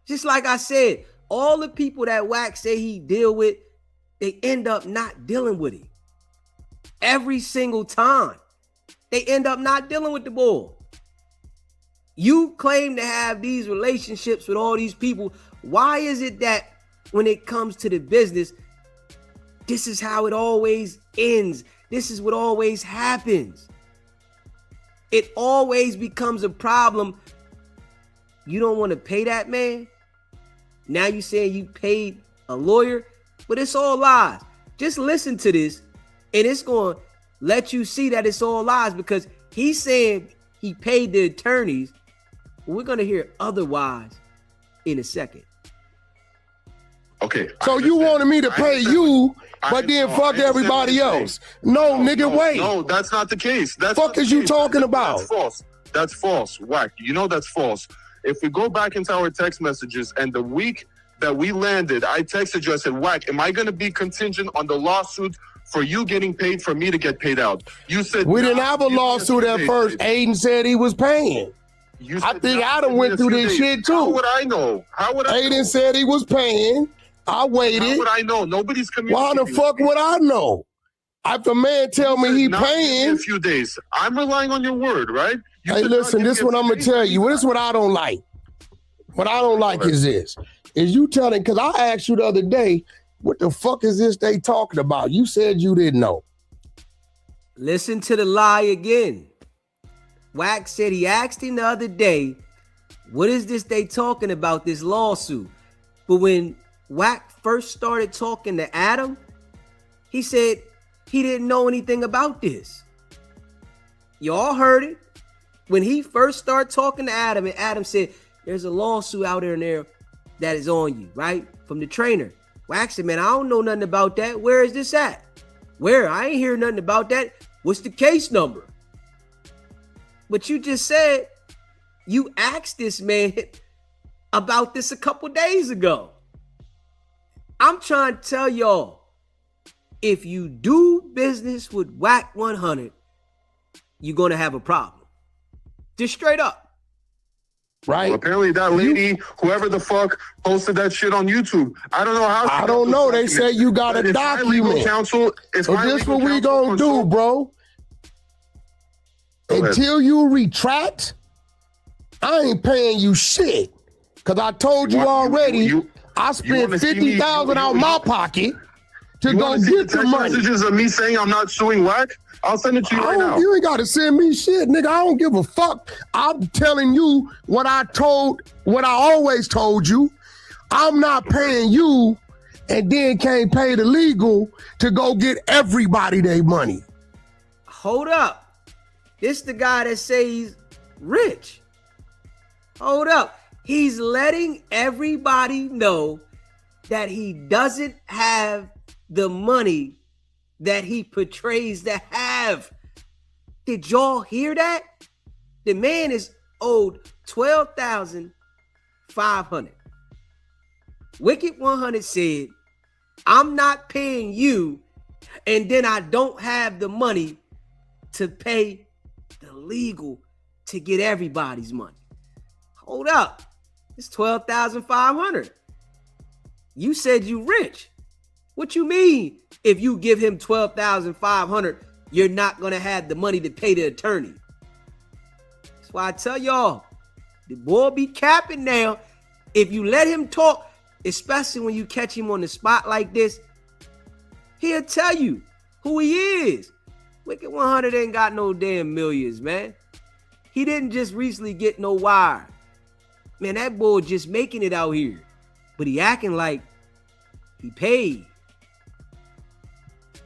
Just like I said, all the people that Wack say he deal with, they end up not dealing with him. Every single time. They end up not dealing with the bull. You claim to have these relationships with all these people. Why is it that when it comes to the business, this is how it always ends? This is what always happens. It always becomes a problem. You don't want to pay that man. Now you saying you paid a lawyer, but it's all lies. Just listen to this, and it's going to let you see that it's all lies because he's saying he paid the attorneys. We're going to hear otherwise in a second. Okay. So you wanted me to pay you, but then fuck everybody else. No, nigga, wait. No, that's not the case. Fuck is you talking about? That's false. That's false. Wack, you know that's false. If we go back into our text messages and the week that we landed, I texted you, I said, Wack, am I going to be contingent on the lawsuit for you getting paid for me to get paid out? You said we didn't have a lawsuit at first. Adin said he was paying. I think Adin went through this shit too. How would I know? Adin said he was paying. I waited. How would I know? Nobody's communicating. Why the fuck would I know? If a man tell me he paying. In a few days. I'm relying on your word, right? Hey, listen, this is what I'm going to tell you. This is what I don't like. What I don't like is this. Is you telling, because I asked you the other day, what the fuck is this they talking about? You said you didn't know. Listen to the lie again. Wack said he asked him the other day, what is this they talking about, this lawsuit? But when Wack first started talking to Adam, he said he didn't know anything about this. Y'all heard it. When he first started talking to Adam, and Adam said, there's a lawsuit out there that is on you, right? From the trainer. Wack said, man, I don't know nothing about that. Where is this at? Where? I ain't hear nothing about that. What's the case number? But you just said you asked this man about this a couple days ago. I'm trying to tell y'all, if you do business with Wicked100, you're going to have a problem. Just straight up. Right. Well, apparently that lady, whoever the fuck, posted that shit on YouTube. I don't know how. I don't know. They say you got a document. Counsel, so this what we gonna do, bro. Until you retract, I ain't paying you shit. Because I told you already, I spent $50,000 out my pocket to go get the money. Messages of me saying I'm not suing Wack? I'll send it to you right now. You ain't got to send me shit, nigga. I don't give a fuck. I'm telling you what I always told you. I'm not paying you and then can't pay the legal to go get everybody their money. Hold up. This the guy that says he's rich. Hold up. He's letting everybody know that he doesn't have the money that he portrays to have. Did y'all hear that? The man is owed $12,500. Wicked100 said, I'm not paying you, and then I don't have the money to pay the legal to get everybody's money. Hold up. It's $12,500. You said you rich. What you mean if you give him $12,500, you're not going to have the money to pay the attorney? That's why I tell y'all, the boy be capping now. If you let him talk, especially when you catch him on the spot like this, he'll tell you who he is. Wicked100 ain't got no damn millions, man. He didn't just recently get no wire. Man, that boy just making it out here. But he acting like he paid.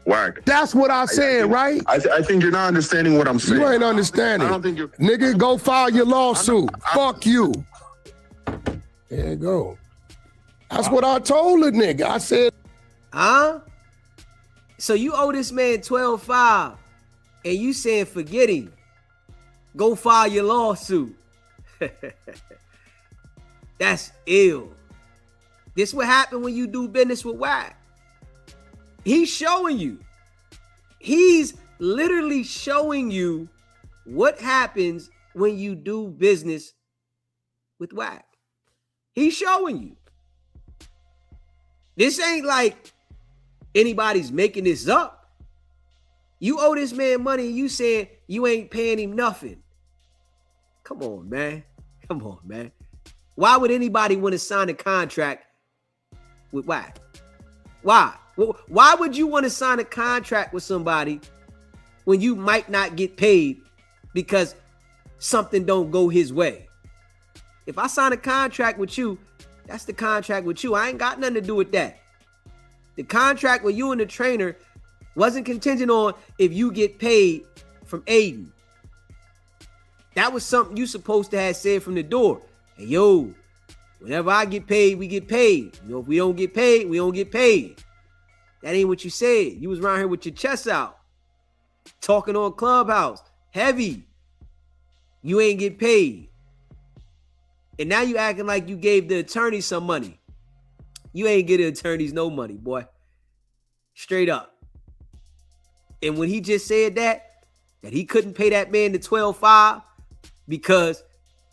Wack. That's what I said, right? I think you're not understanding what I'm saying. You ain't understanding. I don't think you're... Nigga, go file your lawsuit. Fuck you. There you go. That's what I told the nigga. I said... Huh? So you owe this man $12,500 and you saying forget him. Go file your lawsuit. That's ill. This what happen when you do business with Wack. He's showing you. He's literally showing you what happens when you do business with Wack. He's showing you. This ain't like anybody's making this up. You owe this man money and you saying you ain't paying him nothing. Come on, man. Come on, man. Why would anybody want to sign a contract with Wack? Why? Why would you want to sign a contract with somebody when you might not get paid because something don't go his way? If I sign a contract with you, that's the contract with you. I ain't got nothing to do with that. The contract with you and the trainer wasn't contingent on if you get paid from Adin. That was something you supposed to have said from the door. Hey, yo, whenever I get paid, we get paid. You know, if we don't get paid, we don't get paid. That ain't what you said. You was around here with your chest out, talking on Clubhouse, heavy. You ain't get paid. And now you acting like you gave the attorneys some money. You ain't get the attorneys no money, boy. Straight up. And when he just said that he couldn't pay that man the $12,500 because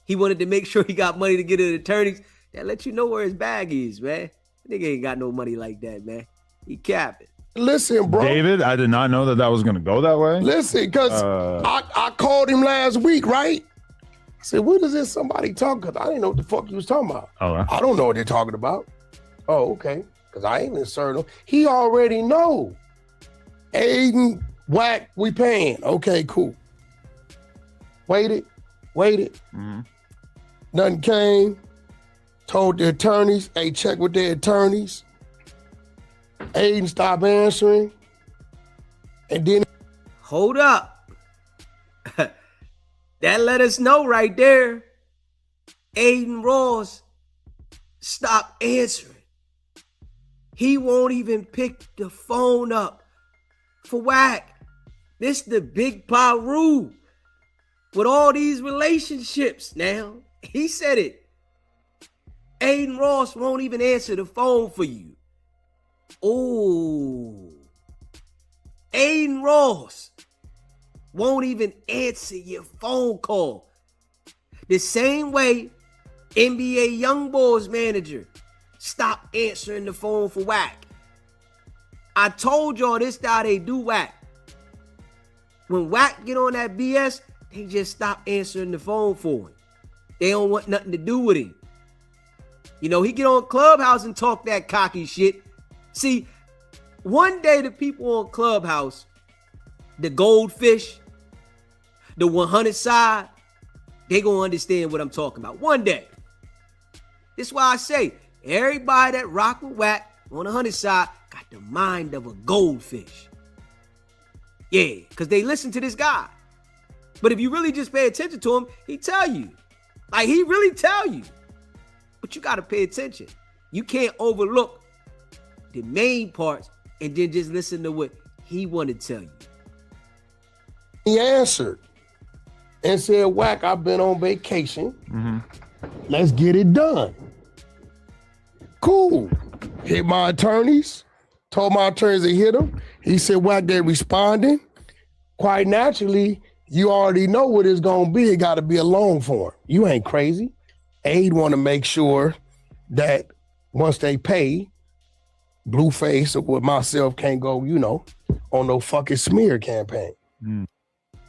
he wanted to make sure he got money to get the attorneys, that let you know where his bag is, man. Nigga ain't got no money like that, man. He capping. Listen, bro. David, I did not know that was going to go that way. Listen, because I called him last week, right? I said, what is this somebody talking about? I didn't know what the fuck you was talking about. Oh, right. I don't know what they're talking about. Oh, okay. Because I ain't inserted him. He already know. Adin, Wack, we paying. Okay, cool. Waited. Mm-hmm. Nothing came. Told the attorneys, hey, check with their attorneys. Adin stopped answering. And then... Hold up. That let us know right there. Adin Ross stopped answering. He won't even pick the phone up for Wack. This the big Paru with all these relationships now. He said it. Adin Ross won't even answer the phone for you. Oh. Adin Ross won't even answer your phone call. The same way NBA YoungBoy's manager stopped answering the phone for Wack. I told y'all this how they do Wack. When Wack get on that BS, they just stop answering the phone for him. They don't want nothing to do with him. You know, he get on Clubhouse and talk that cocky shit. See, one day the people on Clubhouse, the goldfish, the 100 side, they gonna understand what I'm talking about. One day. This is why I say, everybody that rock with Wack on the 100 side got the mind of a goldfish. Yeah, because they listen to this guy. But if you really just pay attention to him, he tell you. Like, he really tell you. But you got to pay attention. You can't overlook the main parts and then just listen to what he want to tell you. He answered and said, Wack, I've been on vacation. Mm-hmm. Let's get it done. Cool. Hit my attorneys. Told my attorneys to hit him. He said, Wack, they responding. Quite naturally, you already know what it's going to be. It got to be a long form. You ain't crazy. Aid want to make sure that once they pay, Blueface or with myself can't go, you know, on no fucking smear campaign.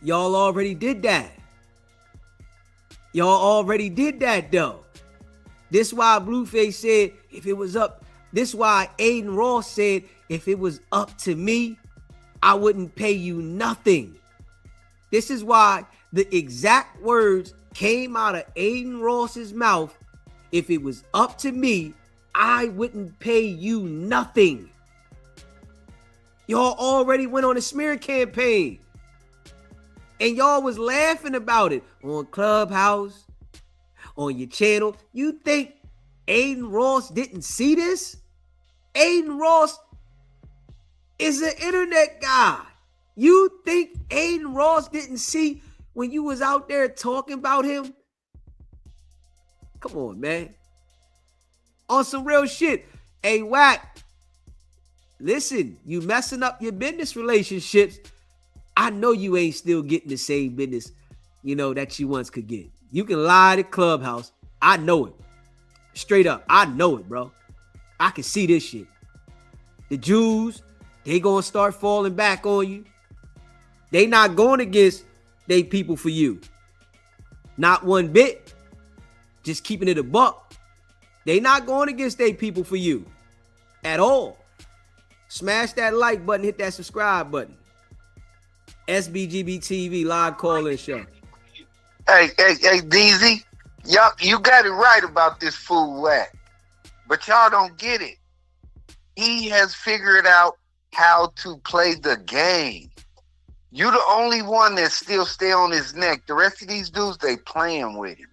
Y'all already did that. Y'all already did that, though. This why Blueface said, if it was up, this why Adin Ross said, if it was up to me, I wouldn't pay you nothing. This is why the exact words came out of Adin Ross's mouth. If it was up to me, I wouldn't pay you nothing. Y'all already went on a smear campaign. And y'all was laughing about it on Clubhouse, on your channel. You think Adin Ross didn't see this? Adin Ross is an internet guy. You think Adin Ross didn't see when you was out there talking about him? Come on, man. On some real shit. Hey, Wack, listen, you messing up your business relationships. I know you ain't still getting the same business, you know, that you once could get. You can lie to Clubhouse. I know it. Straight up. I know it, bro. I can see this shit. The Jews, they gonna start falling back on you. They not going against they people for you. Not one bit. Just keeping it a buck. They not going against they people for you. At all. Smash that like button. Hit that subscribe button. SBGB TV live call-in show. Hey, DZ. Y'all, you got it right about this fool Wack. But y'all don't get it. He has figured out how to play the game. You the only one that still stay on his neck. The rest of these dudes, they playing with him.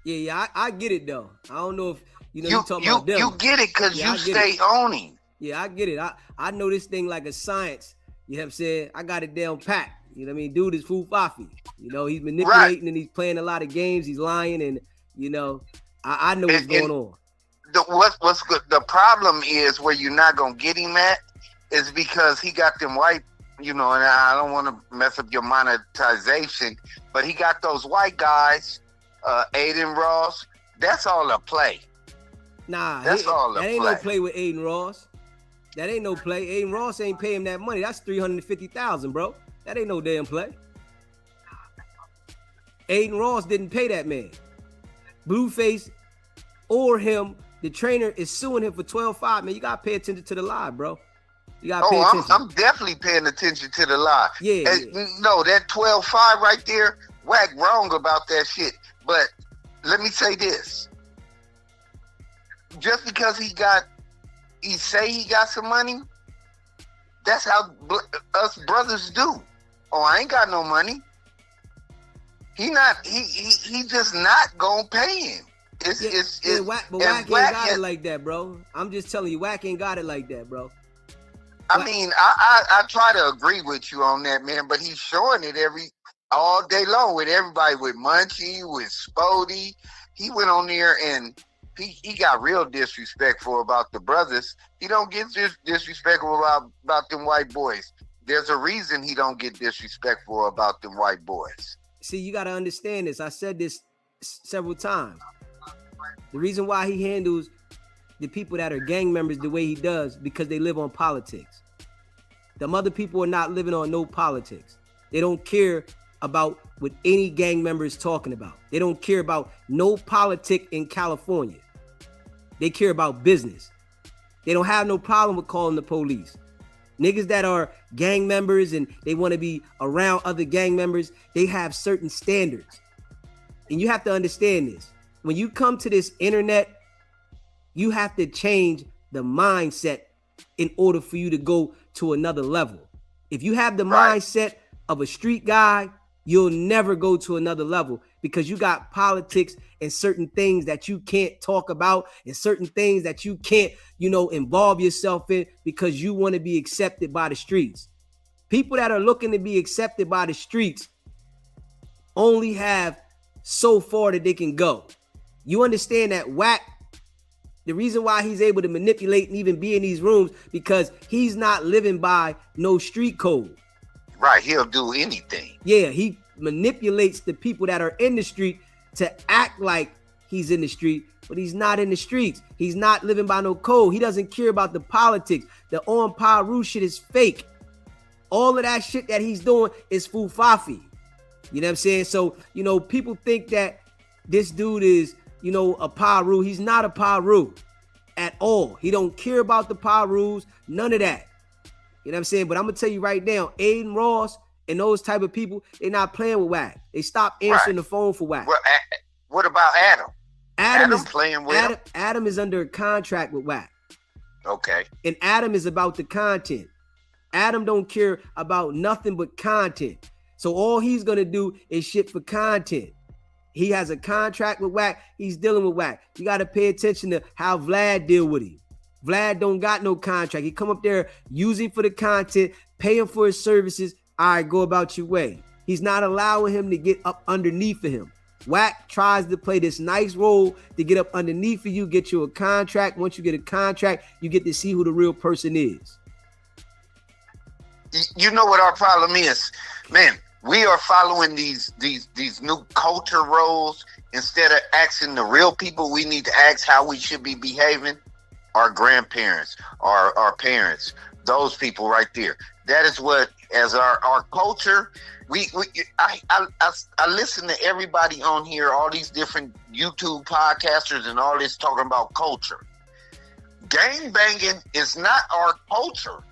Yeah, I get it though. I don't know if you talking about them. You get it because you stay on him. Yeah, I get it. I know this thing like a science. You know what I'm saying? I got it down pat. You know what I mean? Dude is foo-faffy. You know, he's manipulating and he's playing a lot of games. He's lying and, you know, I know what's going on. What's good? The problem is where you're not going to get him at is because he got them white, you know, and I don't want to mess up your monetization, but he got those white guys, Adin Ross. That's all a play. Nah, that's all a play. That ain't no play with Adin Ross. That ain't no play. Adin Ross ain't pay him that money. That's $350,000, bro. That ain't no damn play. Adin Ross didn't pay that man. Blueface or him, the trainer is suing him for $12.5. Man, you gotta pay attention to the live, bro. You gotta pay attention. I'm definitely paying attention to the live. Yeah. No, that 12.5 right there, Wack wrong about that shit. But let me say this. Just because he say he got some money, that's how us brothers do. Oh, I ain't got no money. He just not gonna pay him. Wack ain't got it like that, bro. I'm just telling you, Wack ain't got it like that, bro. I mean, I try to agree with you on that, man, but he's showing it all day long with everybody, with Munchie, with Spody. He went on there and he got real disrespectful about the brothers. He don't get disrespectful about them white boys. There's a reason he don't get disrespectful about them white boys. See, you got to understand this. I said this several times. The reason why he handles the people that are gang members the way he does, because they live on politics. Them other people are not living on no politics. They don't care about what any gang member is talking about. They don't care about no politic in California. They care about business. They don't have no problem with calling the police. Niggas that are gang members and they want to be around other gang members, they have certain standards. And you have to understand this. When you come to this internet, you have to change the mindset in order for you to go to another level. If you have the mindset of a street guy, you'll never go to another level because you got politics and certain things that you can't talk about and certain things that you can't, involve yourself in because you want to be accepted by the streets. People that are looking to be accepted by the streets only have so far that they can go. You understand that Wack, the reason why he's able to manipulate and even be in these rooms because he's not living by no street code. Right, he'll do anything. Yeah, he manipulates the people that are in the street to act like he's in the street, but he's not in the streets. He's not living by no code. He doesn't care about the politics. The on Paru shit is fake. All of that shit that he's doing is fufafi. You know what I'm saying? So, people think that this dude is, a Paru. He's not a Paru at all. He don't care about the Parus, none of that. You know what I'm saying? But I'm going to tell you right now, Adin Ross and those type of people, they're not playing with Wack. They stopped answering the phone for Wack. Well, what about Adam? Adam is playing with him. Adam is under a contract with Wack. Okay. And Adam is about the content. Adam don't care about nothing but content. So all he's going to do is shit for content. He has a contract with Wack. He's dealing with Wack. You got to pay attention to how Vlad deal with him. Vlad don't got no contract. He come up there using for the content, paying for his services. All right, go about your way. He's not allowing him to get up underneath of him. Wack tries to play this nice role to get up underneath of you, get you a contract. Once you get a contract, you get to see who the real person is. You know what our problem is? Man, we are following these new culture roles instead of asking the real people. We need to ask how we should be behaving. Our grandparents, our parents, those people right there. That is what, as our culture, I listen to everybody on here, all these different YouTube podcasters and all this talking about culture. Gang banging is not our culture.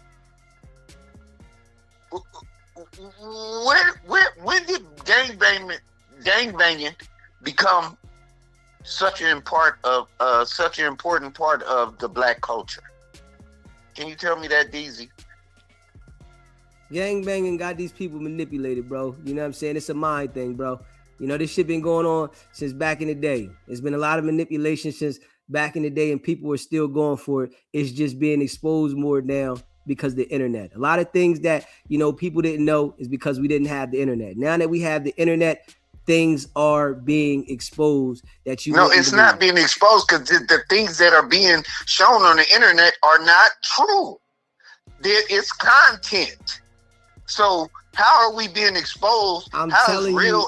When did gang banging become such an important part of the black culture? Can you tell me that, DZ? Gang banging got these people manipulated, bro. You know what I'm saying? It's a mind thing, bro. This shit been going on since back in the day. There's been a lot of manipulation since back in the day, and people are still going for it. It's just being exposed more now because of the internet. A lot of things that, people didn't know is because we didn't have the internet. Now that we have the internet, things are being exposed that you. No, it's not being exposed because the things that are being shown on the internet are not true. It's content. So how are we being exposed? I'm telling you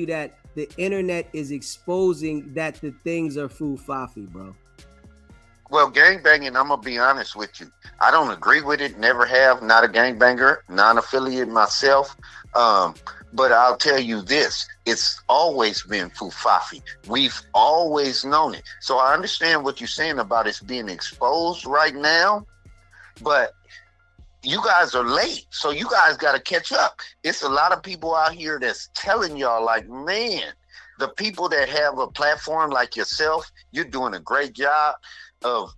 that the internet is exposing that the things are fufafi, bro. Well, gangbanging, I'm gonna be honest with you. I don't agree with it. Never have. Not a gangbanger. Non-affiliate myself. But I'll tell you this: it's always been fufafi. We've always known it. So I understand what you're saying about it's being exposed right now, but you guys are late. So you guys got to catch up. It's a lot of people out here that's telling y'all, like, man, the people that have a platform like yourself, you're doing a great job of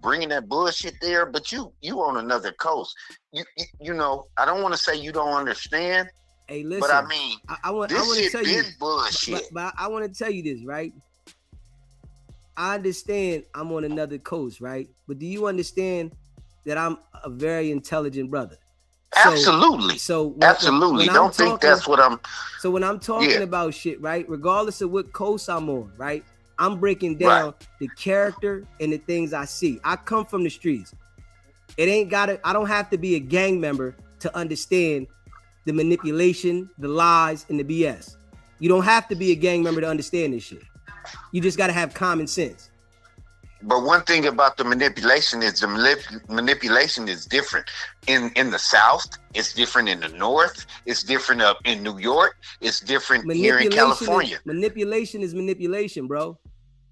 bringing that bullshit there, but you on another coast. You know, I don't want to say you don't understand. Hey, listen, but I mean, I want to tell you, bullshit. But I want to tell you this, right? I understand I'm on another coast, right? But do you understand that I'm a very intelligent brother? Absolutely. Absolutely. Don't think that's what I'm. So when I'm talking about shit, right? Regardless of what coast I'm on, right? I'm breaking down the character and the things I see. I come from the streets. I don't have to be a gang member to understand the manipulation, the lies, and the BS. You don't have to be a gang member to understand this shit. You just got to have common sense. But one thing about the manipulation is manipulation is different. In the South, it's different in the North, it's different up in New York, it's different here in California. Manipulation is manipulation, bro.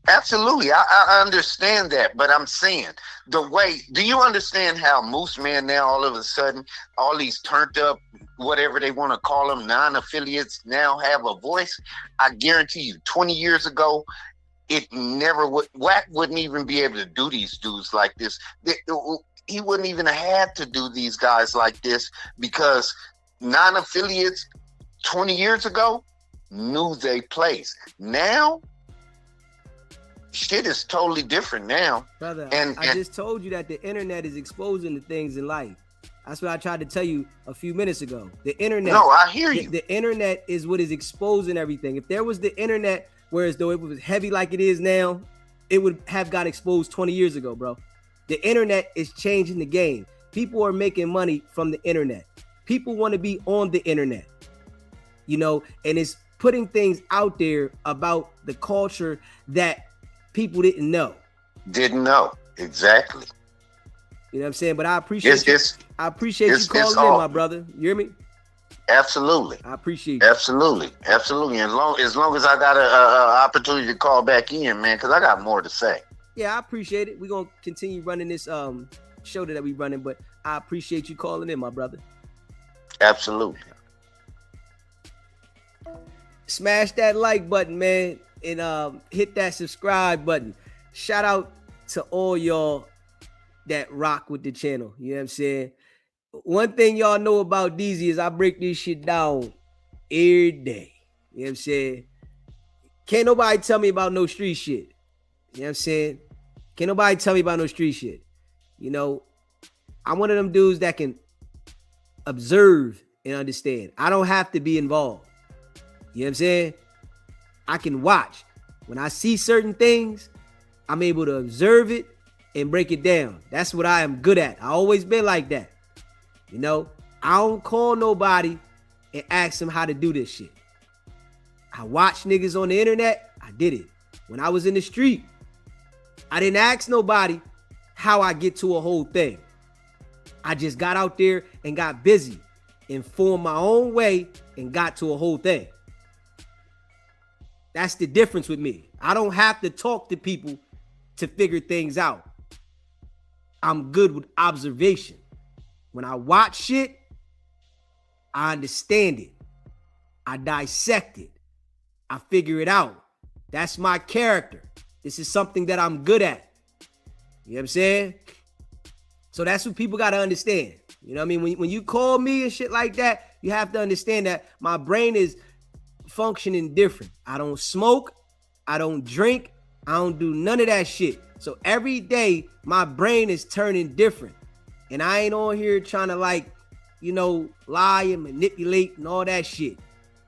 Absolutely. I understand that, but I'm saying the way, do you understand how Moose Man now all of a sudden, all these turned up, whatever they want to call them, non-affiliates now have a voice? I guarantee you 20 years ago, it never would. Wack wouldn't even be able to do these dudes like this. He wouldn't even have had to do these guys like this because non-affiliates 20 years ago knew their place. Now, shit is totally different now. Brother, I just told you that the internet is exposing the things in life. That's what I tried to tell you a few minutes ago. The internet. No, I hear you. The internet is what is exposing everything. If there was the internet, whereas though it was heavy like it is now, it would have got exposed 20 years ago, bro. The internet is changing the game. People are making money from the internet. People want to be on the internet, you know, and it's putting things out there about the culture that people didn't know. Exactly. You know what I'm saying? But I appreciate you. I appreciate you calling in, my brother. You hear me? Absolutely. I appreciate you. Absolutely. As long as I got a opportunity to call back in, man, because I got more to say. Yeah, I appreciate it. We're gonna continue running this show that we running, but I appreciate you calling in, my brother. Absolutely. Smash that like button, man, and hit that subscribe button. Shout out to all y'all that rock with the channel. You know what I'm saying? One thing y'all know about DZ is I break this shit down every day. You know what I'm saying? Can't nobody tell me about no street shit. You know what I'm saying? Can't nobody tell me about no street shit. You know, I'm one of them dudes that can observe and understand. I don't have to be involved. You know what I'm saying? I can watch. When I see certain things, I'm able to observe it and break it down. That's what I am good at. I always been like that. You know, I don't call nobody and ask them how to do this shit. I watch niggas on the internet. I did it. When I was in the street, I didn't ask nobody how I get to a whole thing. I just got out there and got busy and formed my own way and got to a whole thing. That's the difference with me. I don't have to talk to people to figure things out. I'm good with observation. When I watch shit, I understand it. I dissect it. I figure it out. That's my character. This is something that I'm good at. You know what I'm saying? So that's what people got to understand. You know what I mean? When you call me and shit like that, you have to understand that my brain is functioning different. I don't smoke. I don't drink. I don't do none of that shit. So every day, my brain is turning different. And I ain't on here trying to lie and manipulate and all that shit.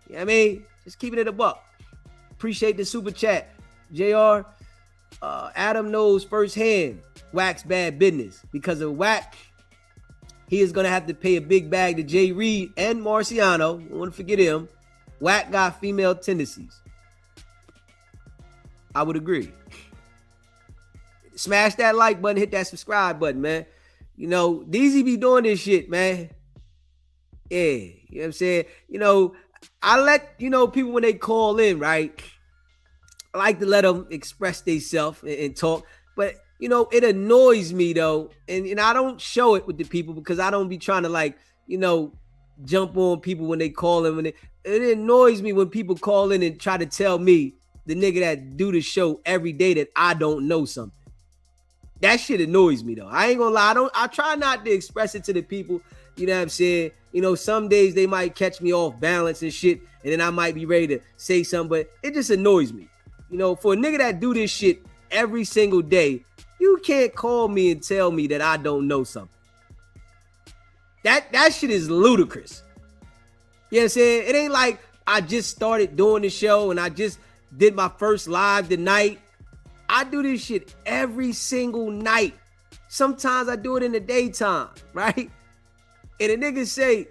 You know what I mean? Just keeping it a buck. Appreciate the super chat. JR, Adam knows firsthand Wack's bad business. Because of Wack, he is going to have to pay a big bag to Jay Reed and Marciano. Don't want to forget him. Wack got female tendencies. I would agree. Smash that like button, hit that subscribe button, man. You know, DZ be doing this shit, man. Yeah, you know what I'm saying? You know, I let, people when they call in, right? I like to let them express themselves and talk. But, it annoys me, though. And I don't show it with the people because I don't be trying to, jump on people when they call in. It annoys me when people call in and try to tell me, the nigga that do the show every day, that I don't know something. That shit annoys me, though. I ain't gonna lie. I try not to express it to the people. You know what I'm saying? Some days they might catch me off balance and shit, and then I might be ready to say something, but it just annoys me. For a nigga that do this shit every single day, you can't call me and tell me that I don't know something. That shit is ludicrous. You know what I'm saying? It ain't like I just started doing the show and I just did my first live tonight. I do this shit every single night. Sometimes I do it in the daytime, right? And the niggas say,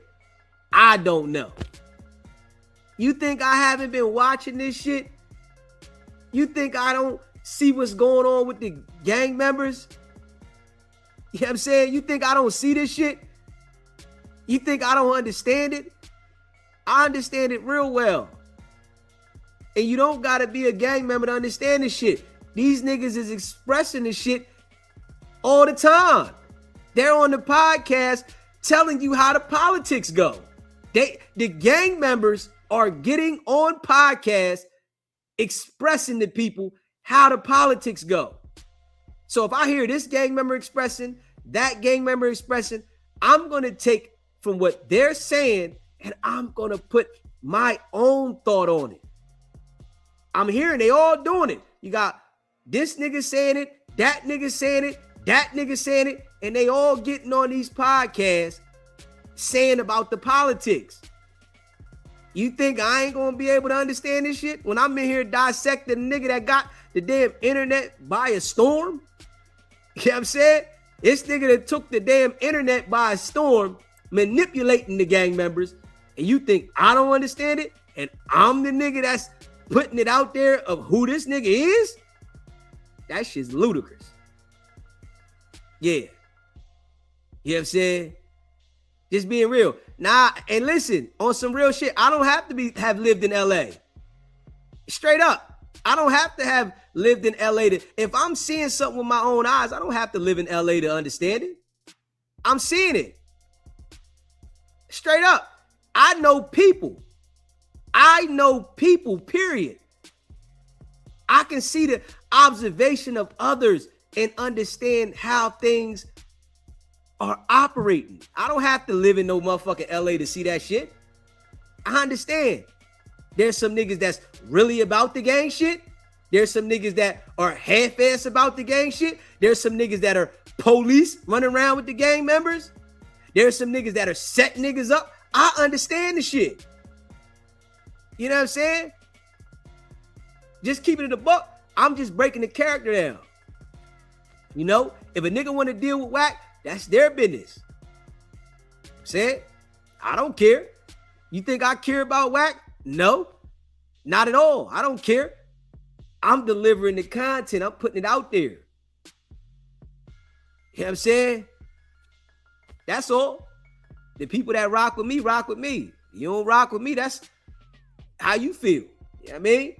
I don't know. You think I haven't been watching this shit? You think I don't see what's going on with the gang members? You know what I'm saying? You think I don't see this shit? You think I don't understand it? I understand it real well. And you don't gotta be a gang member to understand this shit. These niggas is expressing this shit all the time. They're on the podcast telling you how the politics go. The gang members are getting on podcasts expressing to people how the politics go. So if I hear this gang member expressing, that gang member expressing, I'm going to take from what they're saying and I'm going to put my own thought on it. I'm hearing they all doing it. You got this nigga saying it, that nigga saying it, that nigga saying it, and they all getting on these podcasts saying about the politics. You think I ain't gonna be able to understand this shit when I'm in here dissecting the nigga that got the damn internet by a storm? You know what I'm saying? This nigga that took the damn internet by a storm, manipulating the gang members, and you think I don't understand it? And I'm the nigga that's putting it out there of who this nigga is? That shit's ludicrous. Yeah. You know what I'm saying? Just being real. Nah, and listen, on some real shit, I don't have to have lived in LA. Straight up. I don't have to have lived in LA if I'm seeing something with my own eyes, I don't have to live in LA to understand it. I'm seeing it. Straight up. I know people. Period. I can see the observation of others and understand how things are operating. I don't have to live in no motherfucking LA to see that shit. I understand. There's some niggas that's really about the gang shit. There's some niggas that are half-ass about the gang shit. There's some niggas that are police running around with the gang members. There's some niggas that are setting niggas up. I understand the shit. You know what I'm saying? Just keeping it a buck. I'm just breaking the character down. You know, if a nigga want to deal with Wack, that's their business. Said, I don't care. You think I care about Wack? No, not at all. I don't care. I'm delivering the content. I'm putting it out there. You know what I'm saying? That's all. The people that rock with me, rock with me. You don't rock with me, that's how you feel. You know what I mean?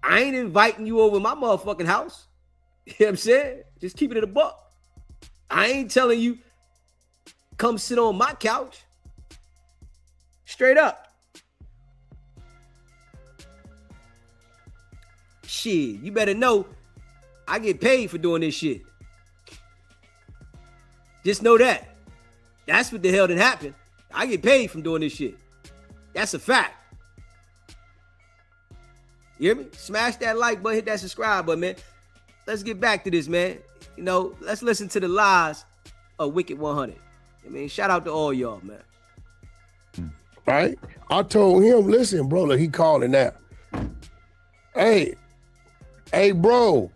I ain't inviting you over my motherfucking house. You know what I'm saying? Just keeping it a buck. I ain't telling you, come sit on my couch. Straight up. Shit, you better know I get paid for doing this shit. Just know that. That's what the hell done happened. I get paid from doing this shit. That's a fact. You hear me? Smash that like button, hit that subscribe button, man. Let's get back to this, man. You know, let's listen to the lies of Wicked100. I mean, shout out to all y'all, man. Right? I told him, listen, bro, look, he calling that. Hey, bro,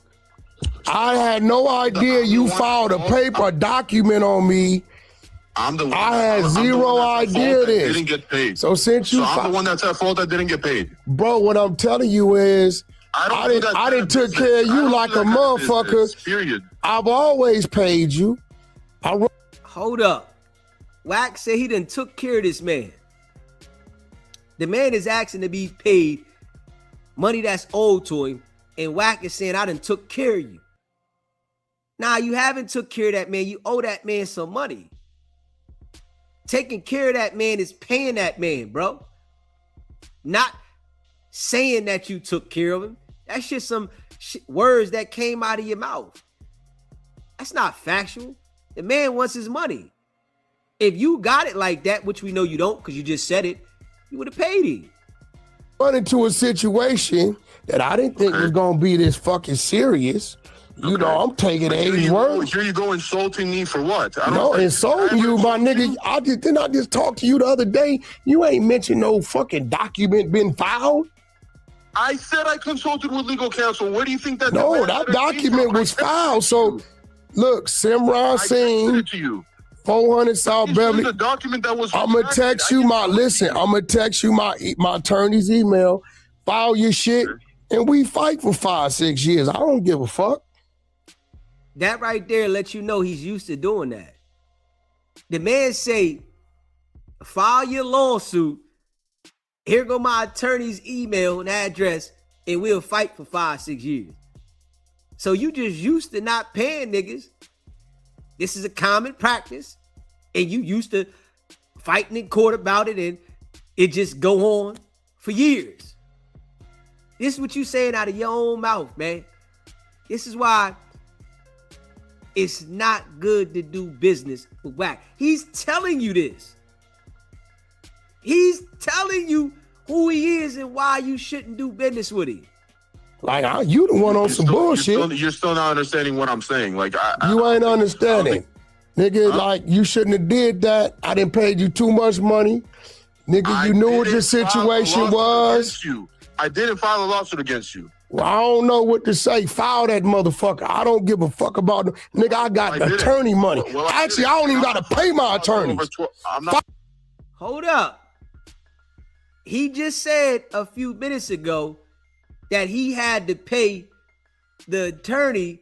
I had no idea you filed a paper document on me. I'm the one. I had zero idea this. Didn't get paid. So since you, I'm the one that's at fault that didn't get paid. Bro, what I'm telling you is, I didn't took care of you like a motherfucker. Period. I've always paid you. Hold up. Wack said he done took care of this man. The man is asking to be paid money that's owed to him, and Wack is saying, I done took care of you. Nah, you haven't took care of that man. You owe that man some money. Taking care of that man is paying that man, bro. Not saying that you took care of him. That's just some words that came out of your mouth. That's not factual. The man wants his money. If you got it like that, which we know you don't because you just said it, you would have paid him. Run into a situation that I didn't think was going to be this fucking serious. You know, I'm taking A's word. Here you go insulting me for what? Insulting you, my nigga. I just talked to you the other day. You ain't mentioned no fucking document been filed. I said I consulted with legal counsel. Where do you think that? No, that document was filed. So, look, Simran Singh, 400 South Beverly. The document that was. I'm gonna text you my attorney's email. File your shit And we fight for 5-6 years. I don't give a fuck. That right there lets you know he's used to doing that. The man say, file your lawsuit. Here go my attorney's email and address, and we'll fight for 5-6 years. So you just used to not paying niggas. This is a common practice, and you used to fighting in court about it, and it just go on for years. This is what you saying out of your own mouth, man. This is why it's not good to do business with Wack. He's telling you this. He's telling you who he is and why you shouldn't do business with him. Like, you the one on some bullshit. You're still not understanding what I'm saying. Like, you ain't understanding. Nigga, like, you shouldn't have did that. I didn't pay you too much money. Nigga, you knew what the situation was. I didn't file a lawsuit against you. Well, I don't know what to say. File that motherfucker. I don't give a fuck about it. Nigga, I got attorney money. Well, actually, I don't even got to pay my attorneys. Hold up. He just said a few minutes ago that he had to pay the attorney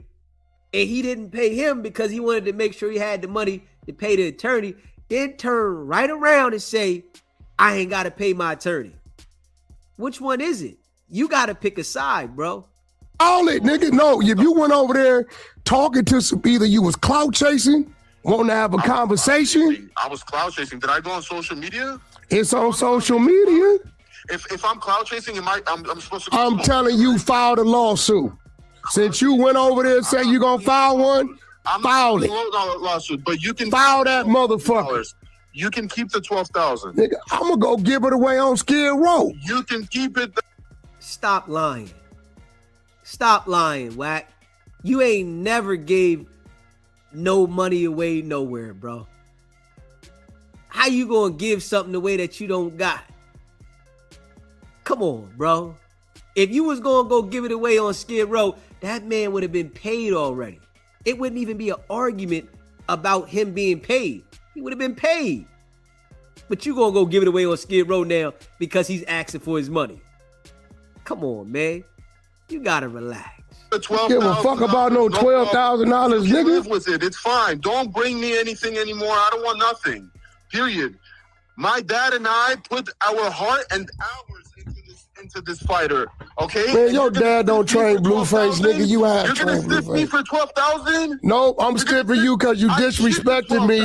and he didn't pay him because he wanted to make sure he had the money to pay the attorney, then turn right around and say, I ain't got to pay my attorney. Which one is it? You got to pick a side, bro. All it, nigga. No, if you went over there talking to some, either you was clout chasing, wanting to have a conversation. I was clout chasing. Did I go on social media? It's on social media. If I'm clout chasing, I'm supposed to. I'm telling you, file the lawsuit. Since you went over there and said you're gonna file one, file it. Lawsuit, but you can file that motherfucker. You can keep the 12,000. Nigga, I'm gonna go give it away on Skid Row. You can keep it. Stop lying. Stop lying, Wack. You ain't never gave no money away nowhere, bro. How you gonna give something away that you don't got? Come on, bro. If you was gonna go give it away on Skid Row, that man would have been paid already. It wouldn't even be an argument about him being paid. He would have been paid. But you gonna go give it away on Skid Row now because he's asking for his money. Come on, man. You gotta relax. Give a fuck about no $12,000, nigga. Live with it. It's fine. Don't bring me anything anymore. I don't want nothing. Period. My dad and I put our heart and hours into this fighter. Okay? Man, your dad don't train Blueface, nigga. You have You're gonna stiff me for 12,000? No, I'm stiffing you because you disrespected me.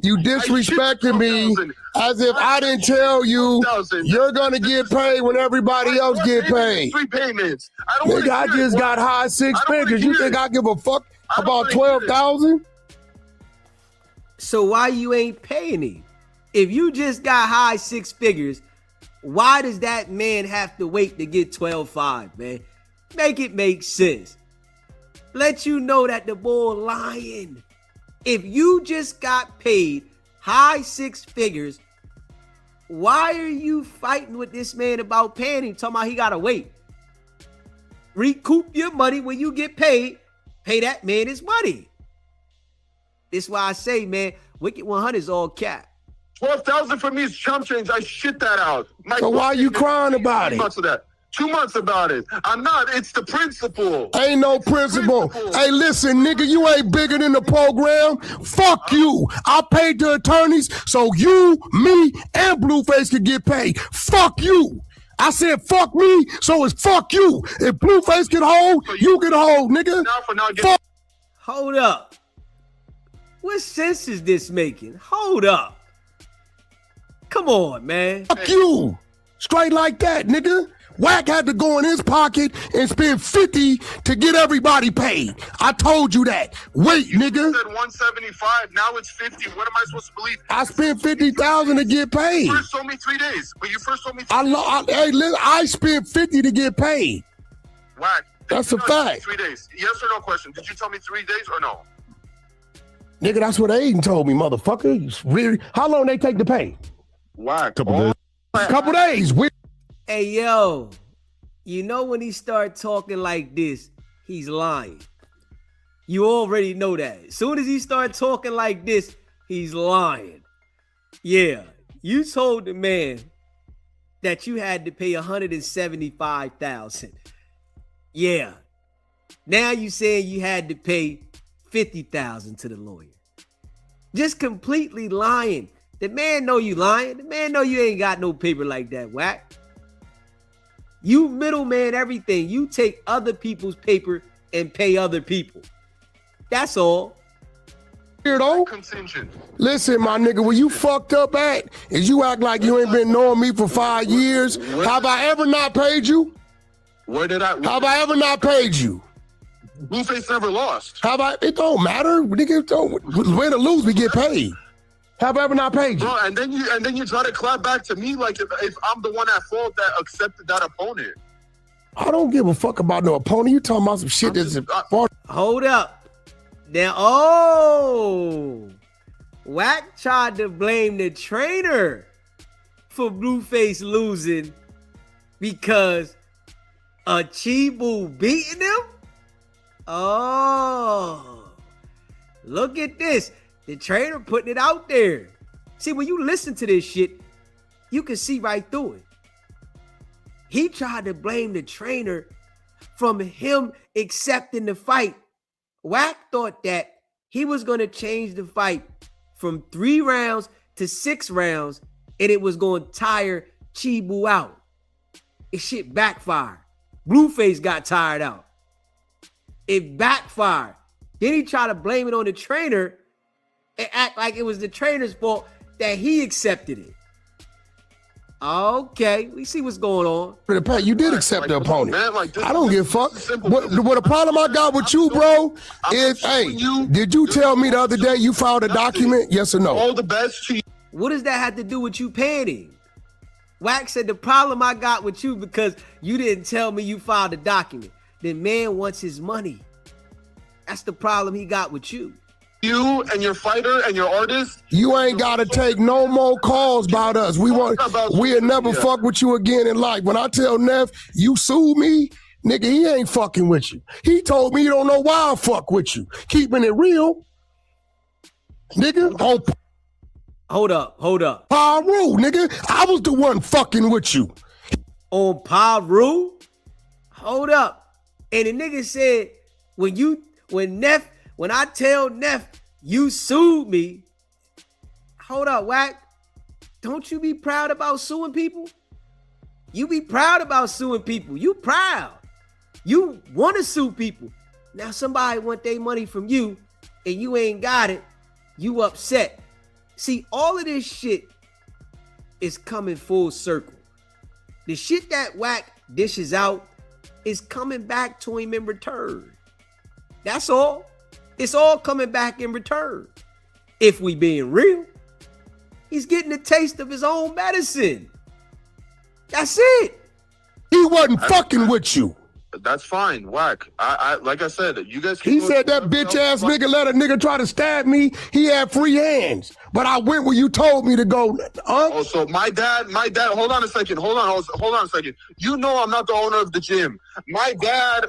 You disrespected me as if I didn't tell you you're gonna get paid when everybody else get paid. 3 payments. Nigga, I just got high 6 figures. You think I give a fuck about 12,000? So why you ain't paying him? If you just got high 6 figures, why does that man have to wait to get 12.5, man? Make it make sense. Let you know that the boy lying. If you just got paid high 6 figures, why are you fighting with this man about paying him? Talking about he gotta wait. Recoup your money when you get paid. Pay that man his money. This is why I say, man, Wicked100 is all cap. 12,000 for me is chump change. I shit that out. So why are you crying about it? 2 months of that. 2 months about it. I'm not. It's the principle. Ain't no principle. Hey, listen, nigga, you ain't bigger than the program. Fuck you. I paid the attorneys so you, me, and Blueface could get paid. Fuck you. I said fuck me, so it's fuck you. If Blueface can hold, you can hold, nigga. Fuck. Hold up. What sense is this making? Hold up. Come on, man. Fuck you. Straight like that, nigga. Wack had to go in his pocket and spend 50 to get everybody paid. I told you that. Wait, nigga. You said 175. Now it's 50. What am I supposed to believe? I spent 50,000 to get paid. You first told me 3 days, but you first told me. I spent 50 to get paid. Wack. That's a fact. 3 days. Yes or no question. Did you tell me 3 days or no? Nigga, that's what Adin told me, motherfucker. Really? How long they take to pay? Wack. Couple days. Hey, yo, you know when he start talking like this, he's lying. You already know that. As soon as he start talking like this, he's lying. Yeah, you told the man that you had to pay $175,000. Yeah. Now you saying you had to pay $50,000 to the lawyer. Just completely lying. The man know you lying. The man know you ain't got no paper like that, Wack. You middleman everything. You take other people's paper and pay other people. That's all. Weirdo. Listen, my nigga, where you fucked up at is you act like you ain't been knowing me for 5 years. Have I ever not paid you? Where did I? Have I ever not paid you? Blueface never lost. Have I? It don't matter. Nigga, don't win or lose, we get paid. Have I ever not paid you? Bro, and then you try to clap back to me like if I'm the one at fault that accepted that opponent. I don't give a fuck about no opponent. You talking about some shit that's Hold up. Now, Wack tried to blame the trainer for Blueface losing because a Chibu beating him? Oh, look at this. The trainer putting it out there. See, when you listen to this shit, you can see right through it. He tried to blame the trainer from him accepting the fight. Wack thought that he was going to change the fight from 3 rounds to 6 rounds, and it was going to tire Chibu out. It shit backfired. Blueface got tired out. It backfired. Then he tried to blame it on the trainer and act like it was the trainer's fault that he accepted it. Okay, we see what's going on. You did accept the opponent. I don't give a fuck. What the problem I got with you, bro, is, hey, did you tell me the other day you filed a document? Yes or no? All the best to you. What does that have to do with you paying him? Wack said the problem I got with you because you didn't tell me you filed a document. The man wants his money. That's the problem he got with you. You and your fighter and your artist. You ain't gotta take no more calls about us. We'll never fuck with you again in life. When I tell Neff you sue me, nigga, he ain't fucking with you. He told me he don't know why I fuck with you. Keeping it real, nigga. Hold up. Paru, nigga. I was the one fucking with you. On Paru? Hold up. And the nigga said, when I tell Neff you sued me, hold up, Wack. Don't you be proud about suing people? You be proud about suing people. You proud. You want to sue people. Now somebody want their money from you and you ain't got it. You upset. See, all of this shit is coming full circle. The shit that Wack dishes out is coming back to him in return. That's all. It's all coming back in return. If we being real, he's getting a taste of his own medicine. That's it. He wasn't fucking with you. That's fine, Wack. I like I said, you guys. He said that bitch ass nigga let a nigga try to stab me. He had free hands, but I went where you told me to go. Oh, so my dad. Hold on a second. Hold on a second. You know I'm not the owner of the gym. My dad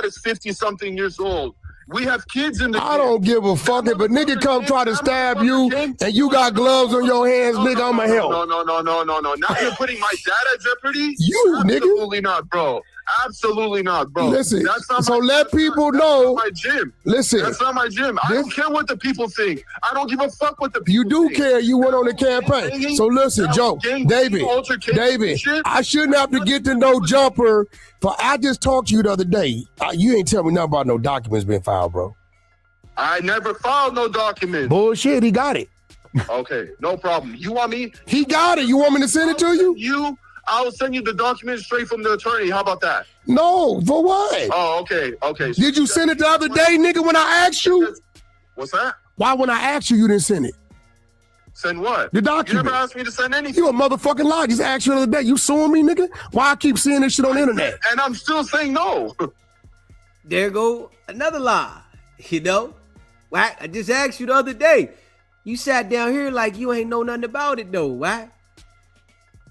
is 50-something years old. We have kids in the gym. I don't give a fuck if a nigga come try to stab you and you got gloves on your hands, nigga, I'ma help. No. Now you're putting my dad at jeopardy? Absolutely not, bro. Absolutely not, bro. Listen, that's not so my, let people know. That's not my gym. Listen. That's not my gym. I don't care what the people think. I don't give a fuck what the people You do think. care. You went on the campaign. So listen, Joe, David, I shouldn't have to get to no jumper. I just talked to you the other day. You ain't tell me nothing about no documents being filed, bro. I never filed no documents. Bullshit, he got it. Okay, no problem. You want me? He got it. You want me to send it to you? I'll send you the documents straight from the attorney. How about that? No, for what? Oh, okay. So did you send it the other day, nigga, when I asked you? What's that? Why when I asked you, you didn't send it? Send what? The document. You never asked me to send anything. You a motherfucking lie. Just asked you the other day. You suing me, nigga? Why I keep seeing this shit on the internet? And I'm still saying no. There go another lie. You know? Wack, I just asked you the other day. You sat down here like you ain't know nothing about it though, Wack.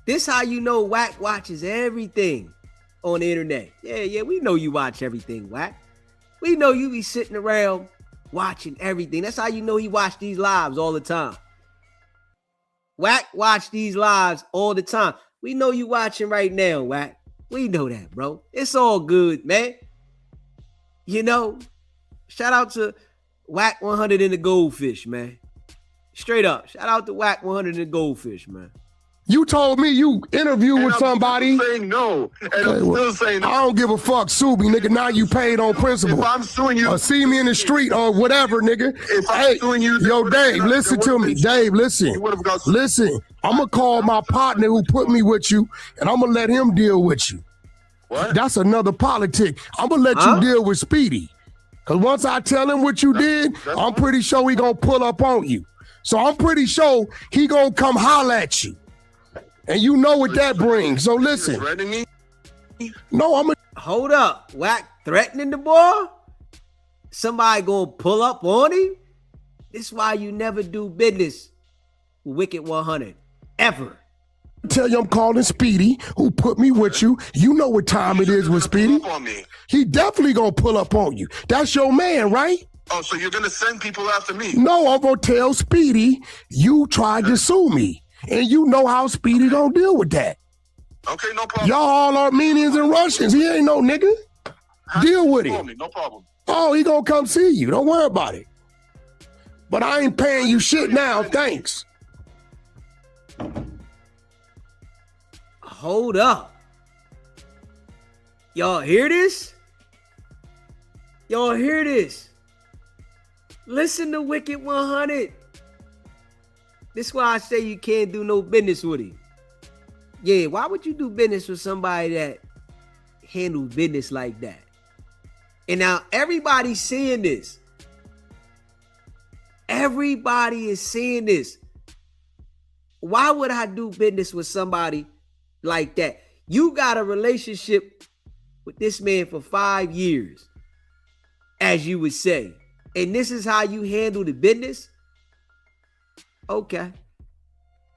This how you know Wack watches everything on the internet. Yeah, we know you watch everything, Wack. We know you be sitting around watching everything. That's how you know he watch these lives all the time. Wack watch these lives all the time. We know you watching right now, Wack. We know that, bro. It's all good, man. You know, shout out to Wack100 and the Goldfish, man. Straight up. Shout out to Wack100 and the Goldfish, man. You told me you interviewed with somebody. I'm saying no. And I'm still saying I don't give a fuck. Sue me, nigga. Now you paid on principle. If I'm suing you. Or see me in the street or whatever, nigga. If I'm suing you. Yo, Dave, listen to me. Dave, listen. Listen. I'm going to call my partner who put me with you, and I'm going to let him deal with you. What? That's another politic. I'm going to let you deal with Speedy. Because once I tell him what you did, I'm pretty sure he going to pull up on you. So I'm pretty sure he going to come holler at you. And you know what that brings. So listen. No, I'm a... Hold up. Wack threatening the boy? Somebody gonna pull up on him? This is why you never do business with Wicked100. Ever. Tell you I'm calling Speedy, who put me with you. You know what time it is with Speedy. He definitely gonna pull up on you. That's your man, right? Oh, so you're gonna send people after me? No, I'm gonna tell Speedy you tried to sue me. And you know how Speedy gonna deal with that. Okay, no problem. Y'all all Armenians and Russians. He ain't no nigga. Deal with it. No problem. Oh, he gonna come see you. Don't worry about it. But I ain't paying you shit now. Thanks. Hold up. Y'all hear this? Y'all hear this? Listen to Wicked100. This is why I say you can't do no business with him. Yeah, why would you do business with somebody that handles business like that? And now everybody's seeing this. Everybody is seeing this. Why would I do business with somebody like that? You got a relationship with this man for 5 years, as you would say. And this is how you handle the business? Okay.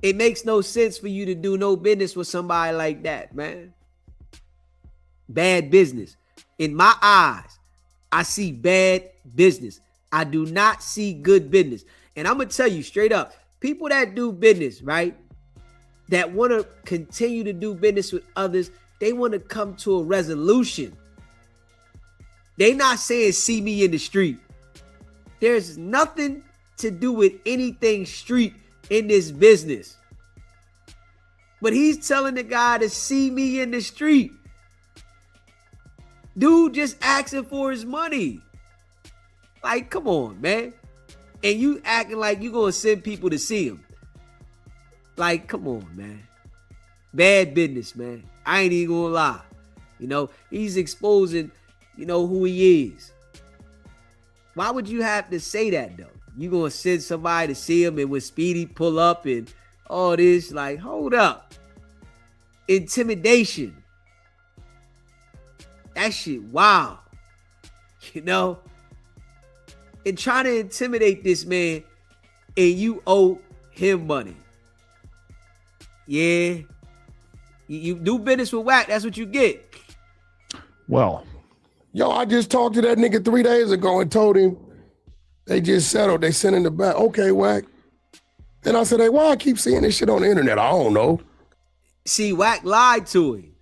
It makes no sense for you to do no business with somebody like that, man. Bad business. In my eyes, I see bad business. I do not see good business. And I'm going to tell you straight up, people that do business, right, that want to continue to do business with others, they want to come to a resolution. They not saying see me in the street. There's nothing to do with anything street in this business. But he's telling the guy to see me in the street. Dude just asking for his money. Like, come on, man. And you acting like you gonna send people to see him. Like, come on, man. Bad business, man. I ain't even gonna lie. You know, he's exposing, you know, who he is. Why would you have to say that, though? You gonna send somebody to see him and when Speedy pull up and all this, like, hold up. Intimidation. That shit, wow. You know? And trying to intimidate this man and you owe him money. Yeah. You do business with Wack, that's what you get. Well. Yo, I just talked to that nigga 3 days ago and told him they just settled. They sent in the back. Okay, Wack. Then I said, hey, why I keep seeing this shit on the internet? I don't know. See, Wack lied to him.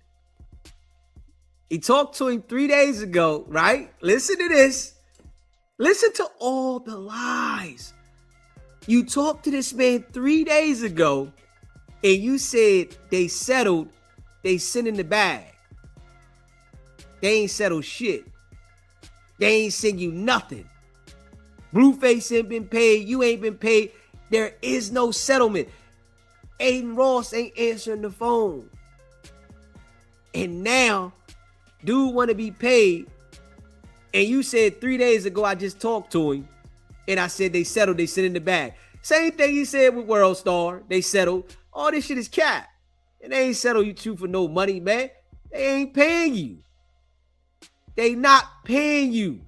He talked to him 3 days ago, right? Listen to this. Listen to all the lies. You talked to this man 3 days ago and you said they settled, they sent in the bag. They ain't settled shit. They ain't send you nothing. Blueface ain't been paid. You ain't been paid. There is no settlement. Adin Ross ain't answering the phone. And now, dude want to be paid. And you said 3 days ago, I just talked to him. And I said they settled. They sent in the bag. Same thing he said with World Star. They settled. All this shit is cap. And they ain't settled you two for no money, man. They ain't paying you. They not paying you.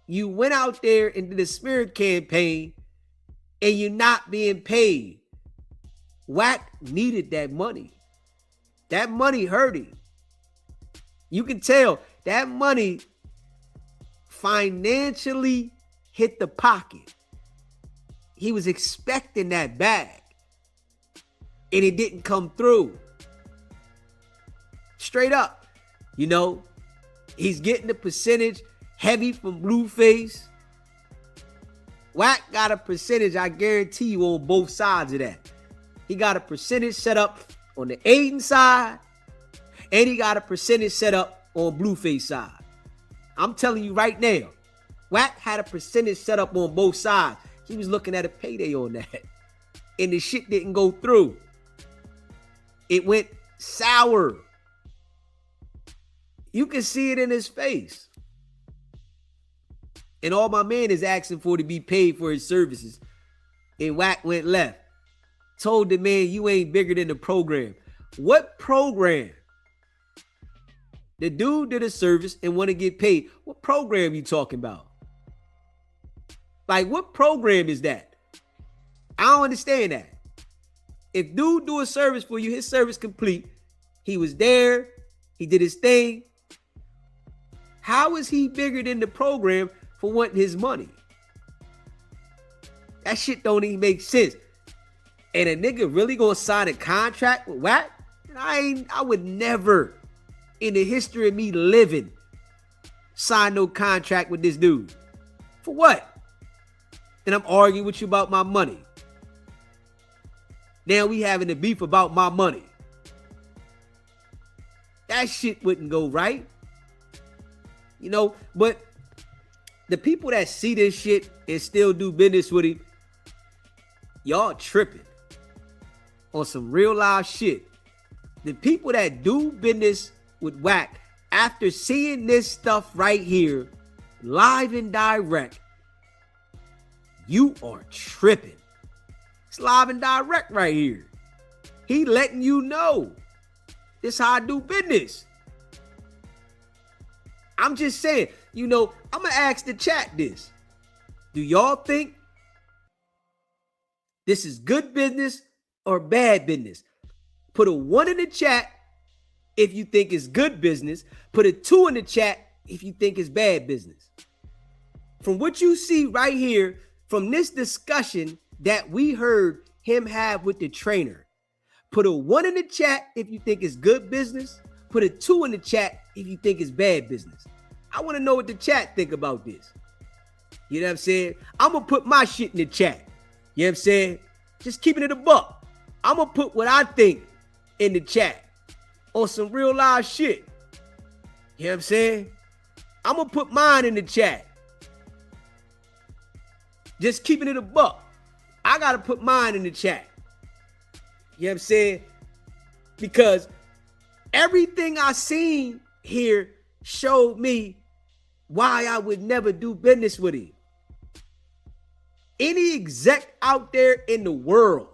You went out there and did a smear campaign and you're not being paid. Wack needed that money. That money hurt him. You can tell that money financially hit the pocket. He was expecting that bag and it didn't come through. Straight up, you know, He's getting the percentage heavy from Blueface. Wack got a percentage, I guarantee you, on both sides of that. He got a percentage set up on the Adin side, and he got a percentage set up on Blueface side. I'm telling you right now, Wack had a percentage set up on both sides. He was looking at a payday on that. And the shit didn't go through. It went sour. You can see it in his face. And all my man is asking for to be paid for his services. And Wack went left. Told the man, you ain't bigger than the program. What program? The dude did a service and want to get paid. What program you talking about? Like, what program is that? I don't understand that. If dude do a service for you, his service complete. He was there. He did his thing. How is he bigger than the program for wanting his money? That shit don't even make sense. And a nigga really gonna sign a contract with Wack? I would never, in the history of me living, sign no contract with this dude. For what? And I'm arguing with you about my money. Now we having a beef about my money. That shit wouldn't go right. You know, but the people that see this shit and still do business with him, y'all tripping on some real live shit. The people that do business with Wack, after seeing this stuff right here, live and direct, you are tripping. It's live and direct right here. He letting you know this how I do business. I'm just saying, you know, I'm going to ask the chat this. Do y'all think this is good business or bad business? Put a 1 in the chat if you think it's good business. Put a 2 in the chat if you think it's bad business. From what you see right here, from this discussion that we heard him have with the trainer, put a 1 in the chat if you think it's good business. Put a 2 in the chat if you think it's bad business. I want to know what the chat think about this. You know what I'm saying? I'm going to put my shit in the chat. You know what I'm saying? Just keeping it a buck. I'm going to put what I think in the chat on some real live shit. You know what I'm saying? I'm going to put mine in the chat. Just keeping it a buck. I got to put mine in the chat. You know what I'm saying? Because everything I seen here showed me why I would never do business with him. Any exec out there in the world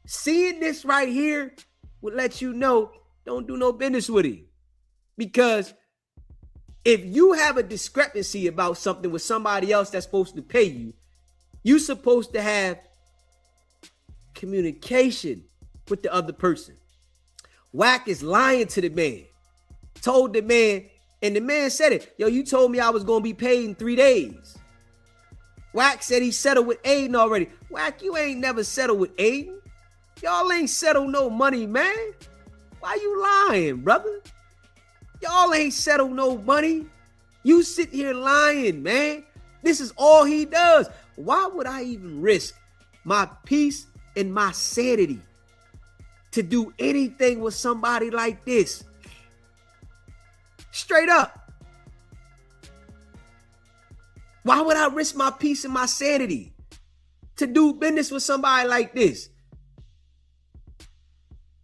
seeing this right here would let you know, don't do no business with him. Because if you have a discrepancy about something with somebody else that's supposed to pay you, you're supposed to have communication with the other person. Wack is lying to the man. Told the man, and the man said it. Yo, you told me I was going to be paid in 3 days. Wack said he settled with Adin already. Wack, you ain't never settled with Adin. Y'all ain't settled no money, man. Why you lying, brother? Y'all ain't settled no money. You sit here lying, man. This is all he does. Why would I even risk my peace and my sanity to do anything with somebody like this? Straight up. Why would I risk my peace and my sanity to do business with somebody like this?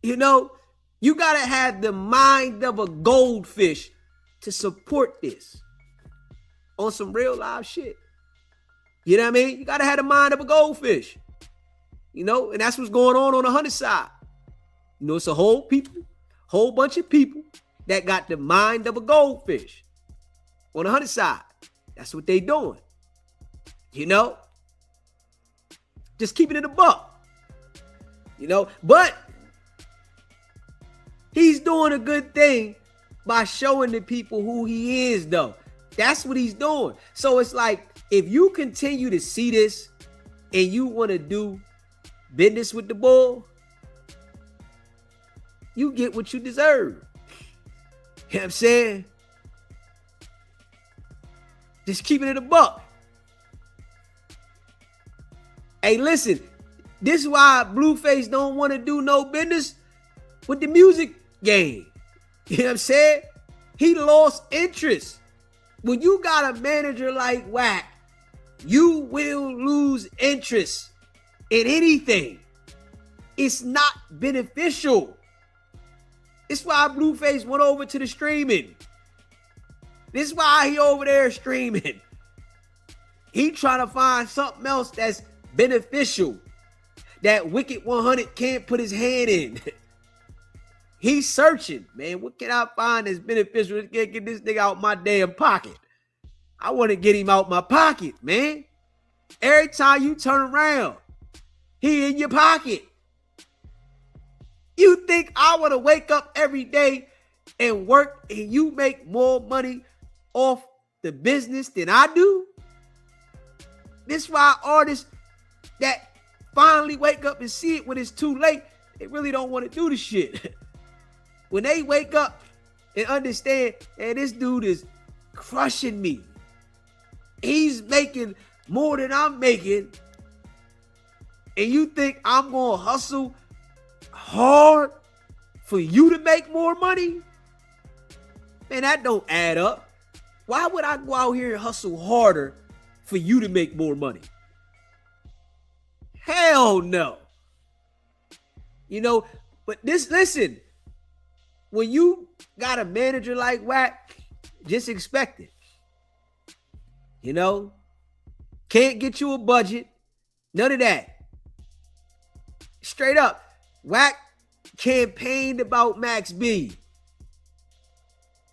You know, you got to have the mind of a goldfish to support this on some real live shit. You know what I mean? You got to have the mind of a goldfish. You know, and that's what's going on the 100 side. You know, it's a whole bunch of people that got the mind of a goldfish on the 100 side. That's what they doing. You know? Just keeping it a buck. You know? But he's doing a good thing by showing the people who he is, though. That's what he's doing. So it's like, if you continue to see this and you want to do business with the bull, you get what you deserve. You know what I'm saying? Just keeping it a buck. Hey, listen, this is why Blueface don't want to do no business with the music game. You know what I'm saying? He lost interest. When you got a manager like Wack, you will lose interest in anything. It's not beneficial. It's why Blueface went over to the streaming. This is why he over there streaming. He trying to find something else that's beneficial that Wicked100 can't put his hand in. He's searching, man. What can I find that's beneficial? Let's get this nigga out my damn pocket. I want to get him out my pocket, man. Every time you turn around, he in your pocket. You think I want to wake up every day and work and you make more money off the business than I do? This is why artists that finally wake up and see it when it's too late, they really don't want to do the shit. When they wake up and understand, and this dude is crushing me. He's making more than I'm making. And you think I'm going to hustle hard for you to make more money? Man, that don't add up. Why would I go out here and hustle harder for you to make more money? Hell no. You know, but listen, when you got a manager like Wack, just expect it. You know, can't get you a budget, none of that. Straight up, Wack campaigned about Max B.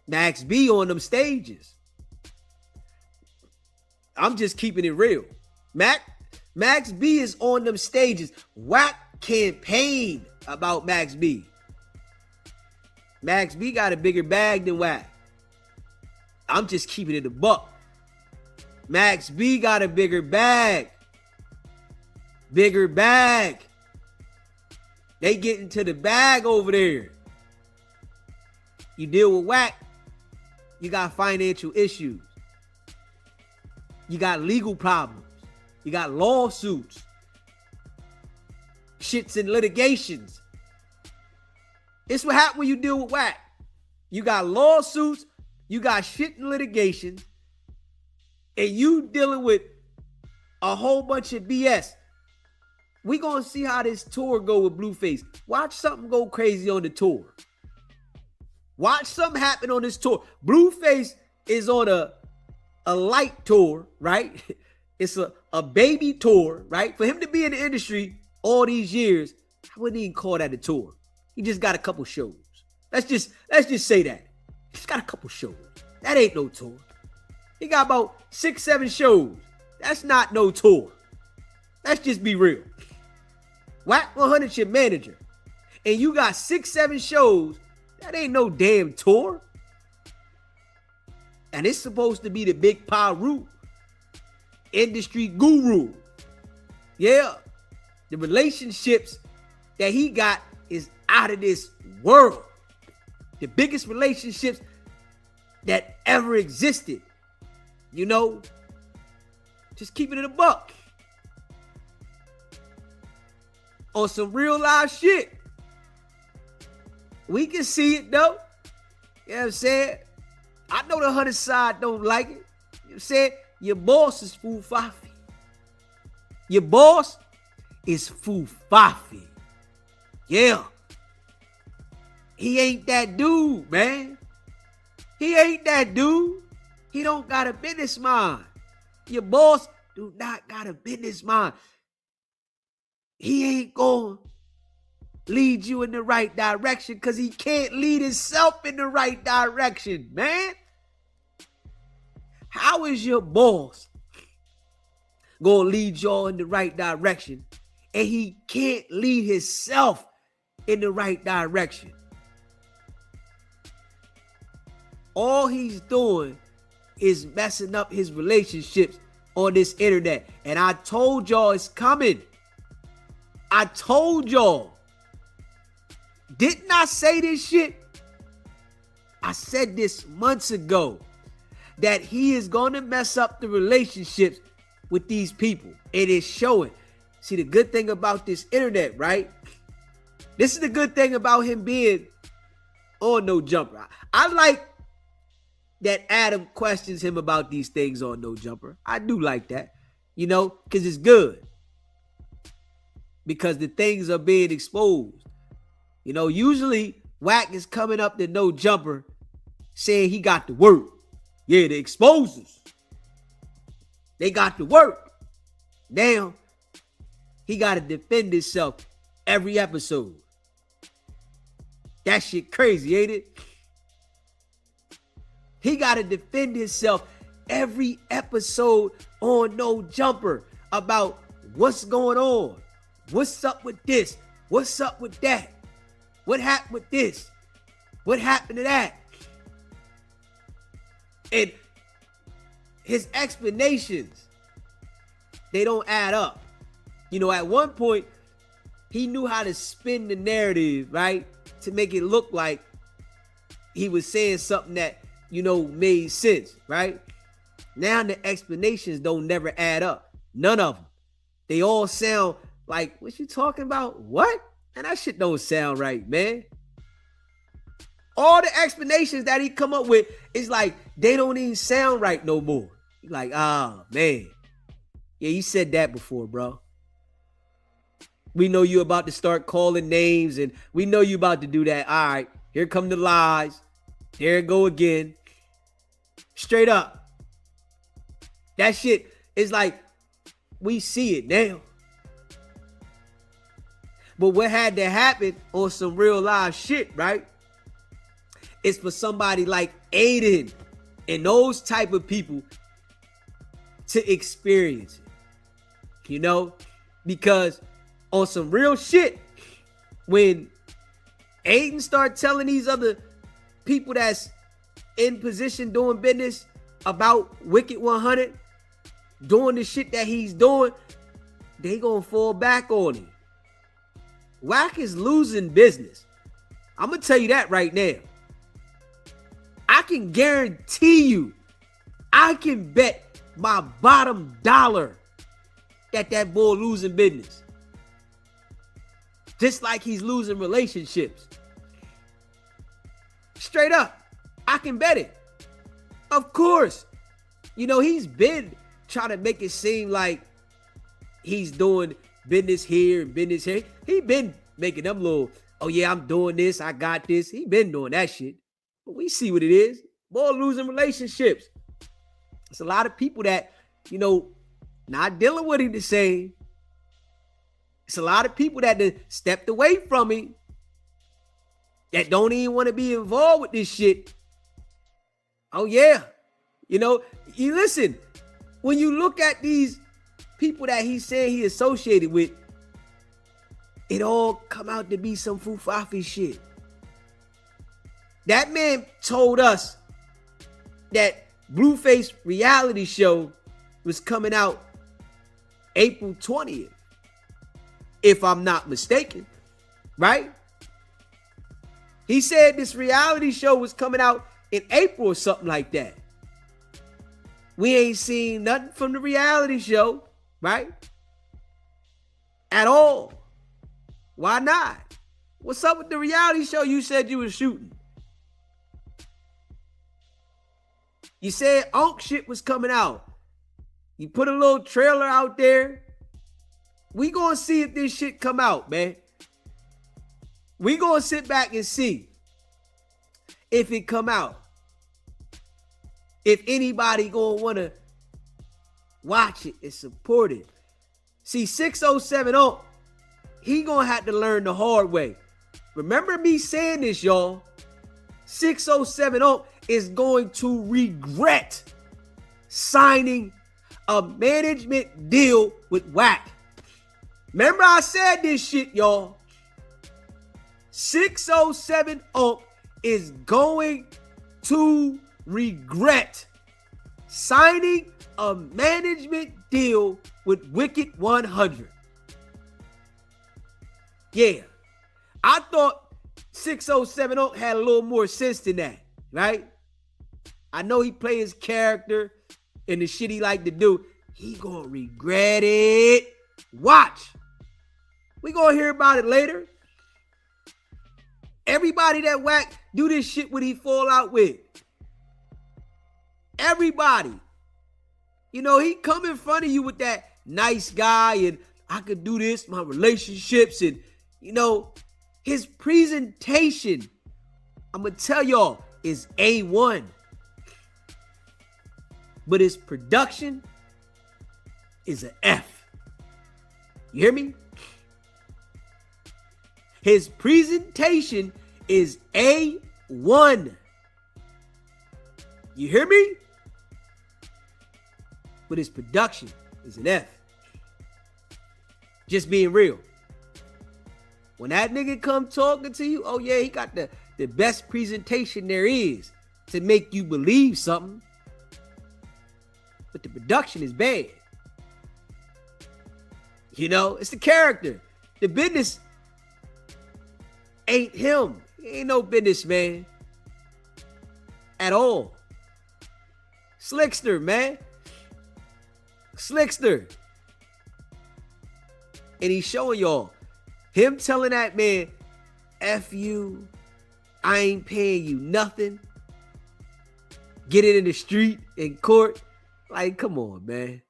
Max B on them stages. I'm just keeping it real. Max B is on them stages. Wack campaigned about Max B. Max B got a bigger bag than Wack. I'm just keeping it a buck. Max B got a bigger bag. Bigger bag. They get into the bag over there. You deal with Wack, you got financial issues. You got legal problems. You got lawsuits. Shits and litigations. It's what happens when you deal with Wack. You got lawsuits, you got shit and litigation, and you dealing with a whole bunch of BS. We gonna see how this tour go with Blueface. Watch something go crazy on the tour. Watch something happen on this tour. Blueface is on a light tour, right? It's a baby tour, right? For him to be in the industry all these years, I wouldn't even call that a tour. He just got a couple shows. Let's just say that. He's got a couple shows. That ain't no tour. He got about 6-7 shows. That's not no tour. Let's just be real. Wack100's your manager. And you got 6-7 shows. That ain't no damn tour. And it's supposed to be the big Paru. Industry guru. Yeah. The relationships that he got is out of this world. The biggest relationships that ever existed. You know, just keeping it a buck. On some real life shit. We can see it though. You know what I'm saying? I know the 100 side don't like it. You know what I'm saying? Your boss is Fufafi. Your boss is Fufafi. Yeah. He ain't that dude, man. He ain't that dude. He don't got a business mind. Your boss do not got a business mind. He ain't going to lead you in the right direction because he can't lead himself in the right direction, man. How is your boss going to lead y'all in the right direction and he can't lead himself in the right direction? All he's doing is messing up his relationships on this internet. And I told y'all it's coming. I told y'all. Didn't I say this shit? I said this months ago. that he is going to mess up the relationships with these people. It is showing. See, the good thing about this internet, right? This is the good thing about him being on No Jumper. I like that Adam questions him about these things on No Jumper. I do like that, you know, because it's good. Because the things are being exposed. You know, usually Wack is coming up to No Jumper saying he got the work. Yeah, the exposers. They got the work. Now, he got to defend himself every episode. That shit crazy, ain't it? He got to defend himself every episode on No Jumper about what's going on. What's up with this? What's up with that? What happened with this? What happened to that? And his explanations, they don't add up. You know, at one point, he knew how to spin the narrative, right? To make it look like he was saying something that, you know, made sense, right? Now the explanations don't never add up. None of them. They all sound like, what you talking about? What? And that shit don't sound right, man. All the explanations that he come up with is like, they don't even sound right no more. Like, ah, man. Yeah, you said that before, bro. We know you about to start calling names, and we know you about to do that. All right, here come the lies. There it go again. Straight up. That shit is like, we see it now. But what had to happen on some real live shit, right? It's for somebody like Adin and those type of people to experience it. You know? Because on some real shit, when Adin start telling these other people that's in position doing business about Wicked100, doing the shit that he's doing, they gonna fall back on him. Wack is losing business. I'm gonna tell you that right now. I can guarantee you, I can bet my bottom dollar that that boy losing business. Just like he's losing relationships. Straight up, I can bet it. Of course. You know, he's been trying to make it seem like he's doing business here and business here. He been making them little, oh yeah, I'm doing this, I got this. He been doing that shit. But we see what it is. Boy, losing relationships. It's a lot of people that, you know, not dealing with him the same. It's a lot of people that stepped away from him that don't even want to be involved with this shit. Oh yeah. You know, you listen, when you look at these people that he's saying he associated with, it all come out to be some foofafi shit. That man told us that Blueface reality show was coming out April 20th. If I'm not mistaken, right? He said this reality show was coming out in April or something like that. We ain't seen nothing from the reality show, right? At all. Why not? What's up with the reality show you said you were shooting? You said Unk shit was coming out. You put a little trailer out there. We gonna see if this shit come out, man. We gonna sit back and see if it come out. If anybody gonna wanna watch it and support it. See, 607 Unk, he gonna have to learn the hard way. Remember me saying this, y'all. 607 Unk is going to regret signing a management deal with Wack. Remember I said this shit, y'all. 607 Unk is going to regret signing a management deal with Wicked100. Yeah. I thought 607 Unk had a little more sense than that, right? I know he play his character and the shit he like to do. He gonna regret it. Watch. We gonna hear about it later. Everybody that Wack do this shit when he fall out with. Everybody. You know, he come in front of you with that nice guy and I could do this, my relationships, and you know, his presentation, I'm gonna tell y'all, is A1. But his production is an F. You hear me? His presentation is A1. You hear me? But his production is an F. Just being real. When that nigga come talking to you, oh yeah, he got the best presentation there is to make you believe something. But the production is bad. You know, it's the character. The business ain't him. He ain't no businessman at all. Slickster, man. Slickster. And he's showing y'all. Him telling that man, F you, I ain't paying you nothing. Get it in the street, in court. Like, come on, man.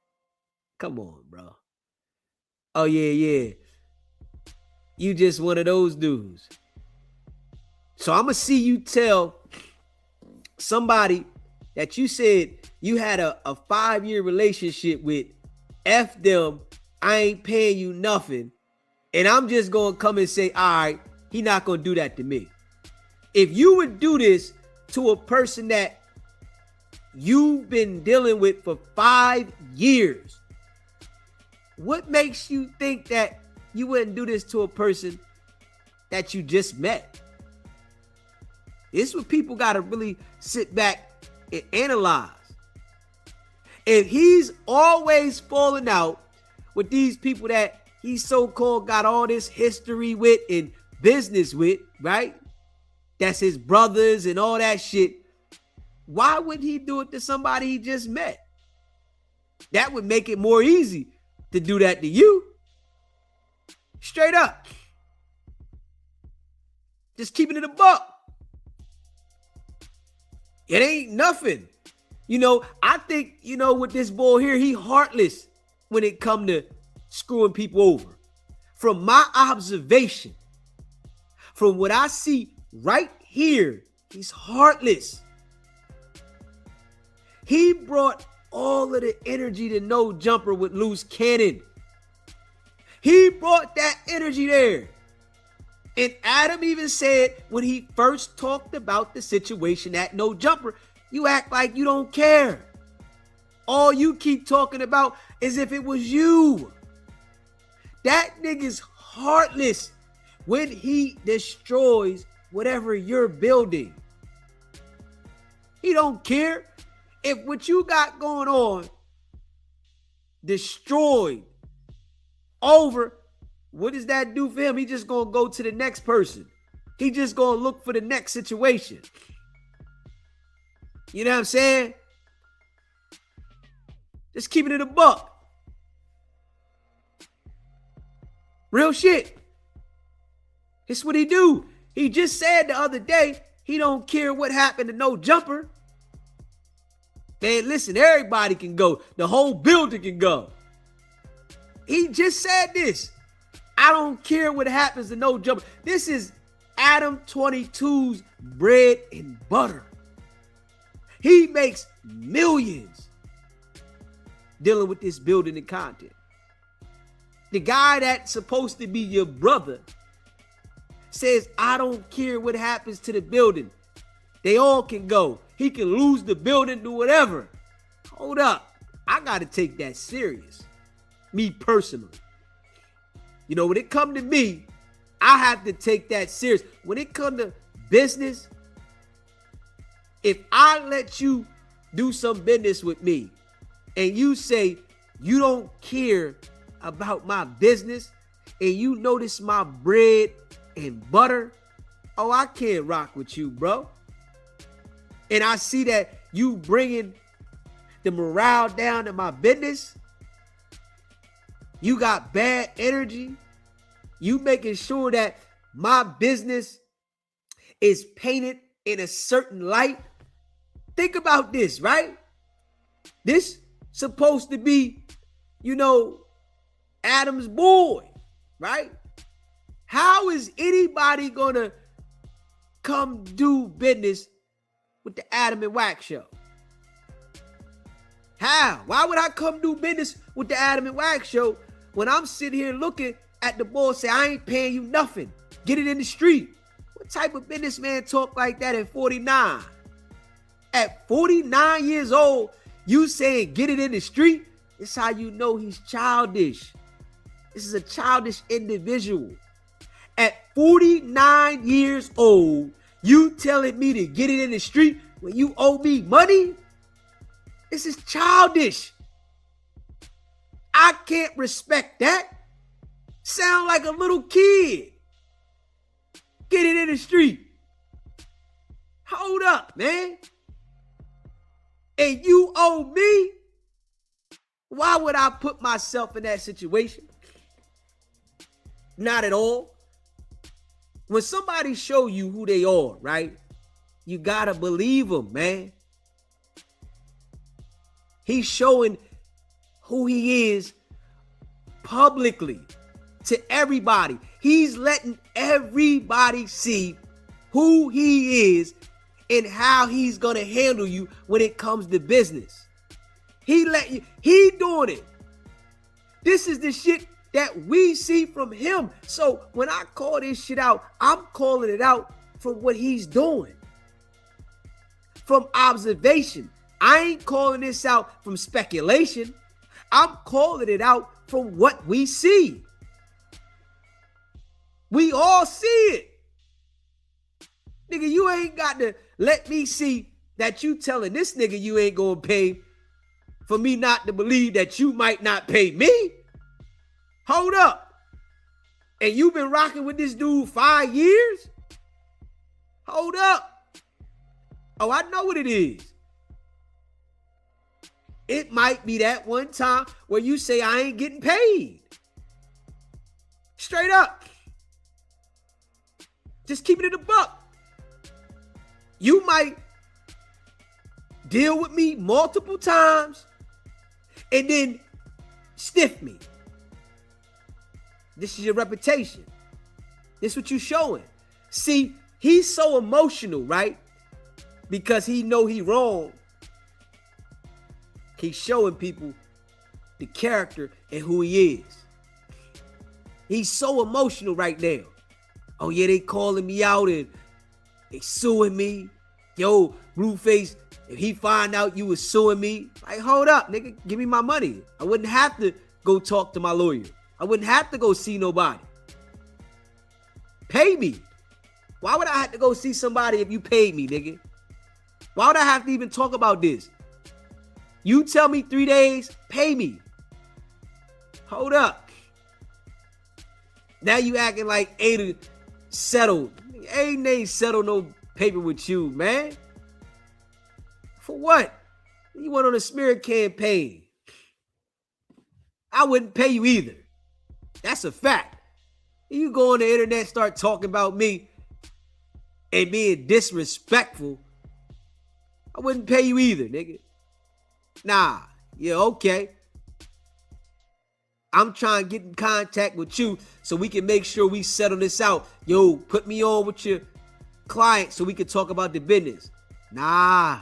Come on, bro. Oh, yeah. You just one of those dudes. So I'm going to see you tell somebody that you said you had a 5-year relationship with, F them, I ain't paying you nothing. And I'm just going to come and say, all right, he not going to do that to me. If you would do this to a person that you've been dealing with for 5 years, what makes you think that you wouldn't do this to a person that you just met? This is what people got to really sit back and analyze. If he's always falling out with these people that he so-called got all this history with and business with, right? That's his brothers and all that shit. Why would he do it to somebody he just met? That would make it more easy to do that to you. Straight up. Just keeping it a buck. It ain't nothing. You know, I think, you know, with this boy here, he heartless when it come to screwing people over. From my observation, from what I see right here, he's heartless. He brought all of the energy to No Jumper with loose cannon. He brought that energy there. And Adam even said when he first talked about the situation at No Jumper, you act like you don't care. All you keep talking about is if it was you. That nigga's heartless when he destroys whatever you're building. He don't care if what you got going on destroyed over. What does that do for him? He just gonna go to the next person. He just gonna look for the next situation. You know what I'm saying? Just keeping it a buck. Real shit. It's what he do. He just said the other day, he don't care what happened to No Jumper. Man, listen, everybody can go. The whole building can go. He just said this. I don't care what happens to No Jumper. This is Adam 22's bread and butter. He makes millions dealing with this building and content. The guy that's supposed to be your brother says, I don't care what happens to the building. They all can go. He can lose the building, do whatever. Hold up. I got to take that serious. Me personally. You know, when it come to me, I have to take that serious. When it come to business, if I let you do some business with me and you say you don't care about my business and you notice my bread and butter, oh, I can't rock with you, bro. And I see that you bringing the morale down in my business. You got bad energy. You making sure that my business is painted in a certain light. Think about this, right? This supposed to be, Adam's boy, right? How is anybody gonna come do business with the Adam and Wack show? How? Why would I come do business with the Adam and Wack show when I'm sitting here looking at the boy say, I ain't paying you nothing. Get it in the street. What type of businessman talk like that at 49? At 49 years old, you saying get it in the street? It's how you know he's childish. This is a childish individual. At 49 years old, you telling me to get it in the street when you owe me money? This is childish. I can't respect that. Sound like a little kid. Get it in the street. Hold up, man. And you owe me? Why would I put myself in that situation? Not at all. When somebody show you who they are, right? You gotta believe them, man. He's showing who he is publicly to everybody. He's letting everybody see who he is and how he's gonna handle you when it comes to business. He doing it. This is the shit that we see from him. So when I call this shit out, I'm calling it out from what he's doing. From observation. I ain't calling this out from speculation. I'm calling it out from what we see. We all see it. Nigga, you ain't got to let me see that you telling this nigga you ain't gonna pay for me not to believe that you might not pay me. Hold up. And you've been rocking with this dude 5 years? Hold up. Oh, I know what it is. It might be that one time where you say I ain't getting paid. Straight up. Just keep it in the buck. You might deal with me multiple times and then stiff me. This is your reputation. This is what you showing. See, he's so emotional, right? Because he know he wrong. He's showing people the character and who he is. He's so emotional right now. Oh yeah, they calling me out and they suing me. Yo, Blueface, if he find out you was suing me, like, hold up, nigga, give me my money. I wouldn't have to go talk to my lawyer. I wouldn't have to go see nobody. Pay me. Why would I have to go see somebody if you paid me, nigga? Why would I have to even talk about this? You tell me 3 days, pay me. Hold up. Now you acting like Adin settled. Adin ain't settled no paper with you, man. For what? You went on a smear campaign. I wouldn't pay you either. That's a fact. You go on the internet, start talking about me and being disrespectful, I wouldn't pay you either, nigga. Nah, yeah, okay. I'm trying to get in contact with you so we can make sure we settle this out. Yo, put me on with your client so we can talk about the business. Nah,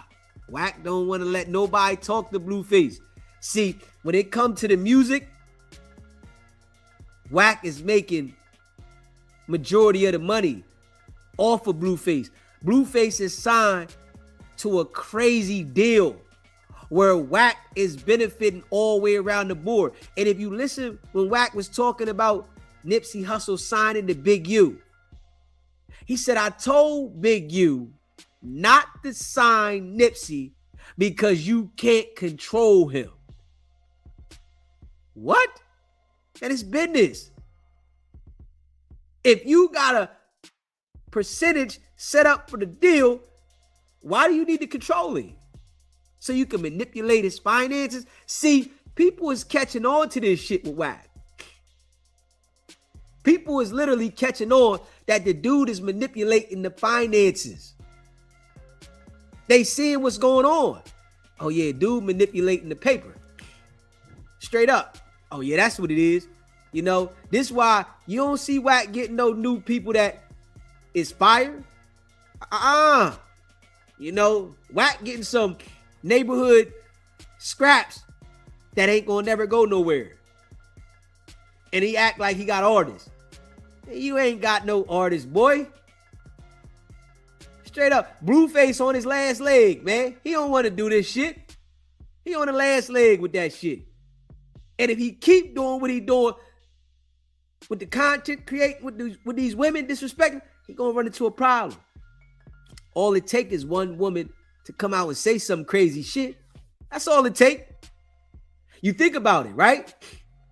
Wack don't want to let nobody talk to Blueface. See, when it comes to the music, Wack is making majority of the money off of Blueface. Blueface is signed to a crazy deal where Wack is benefiting all the way around the board. And if you listen when Wack was talking about Nipsey Hussle signing to Big U, he said, I told Big U not to sign Nipsey because you can't control him. What? That is business. If you got a percentage set up for the deal, why do you need to control him? so you can manipulate his finances. See, people is catching on to this shit with Wack. People is literally catching on that the dude is manipulating the finances. They seeing what's going on. Oh yeah, dude manipulating the paper. Straight up. Oh yeah, that's what it is. You know, this is why you don't see Wack getting no new people that is fired. You know, Wack getting some neighborhood scraps that ain't gonna never go nowhere. And he act like he got artists. You ain't got no artist, boy. Straight up, Blueface on his last leg, man. He don't want to do this shit. He on the last leg with that shit. And if he keep doing what he doing with the content create with these women disrespecting, he gonna run into a problem. All it take is one woman to come out and say some crazy shit. That's all it take. You think about it, right?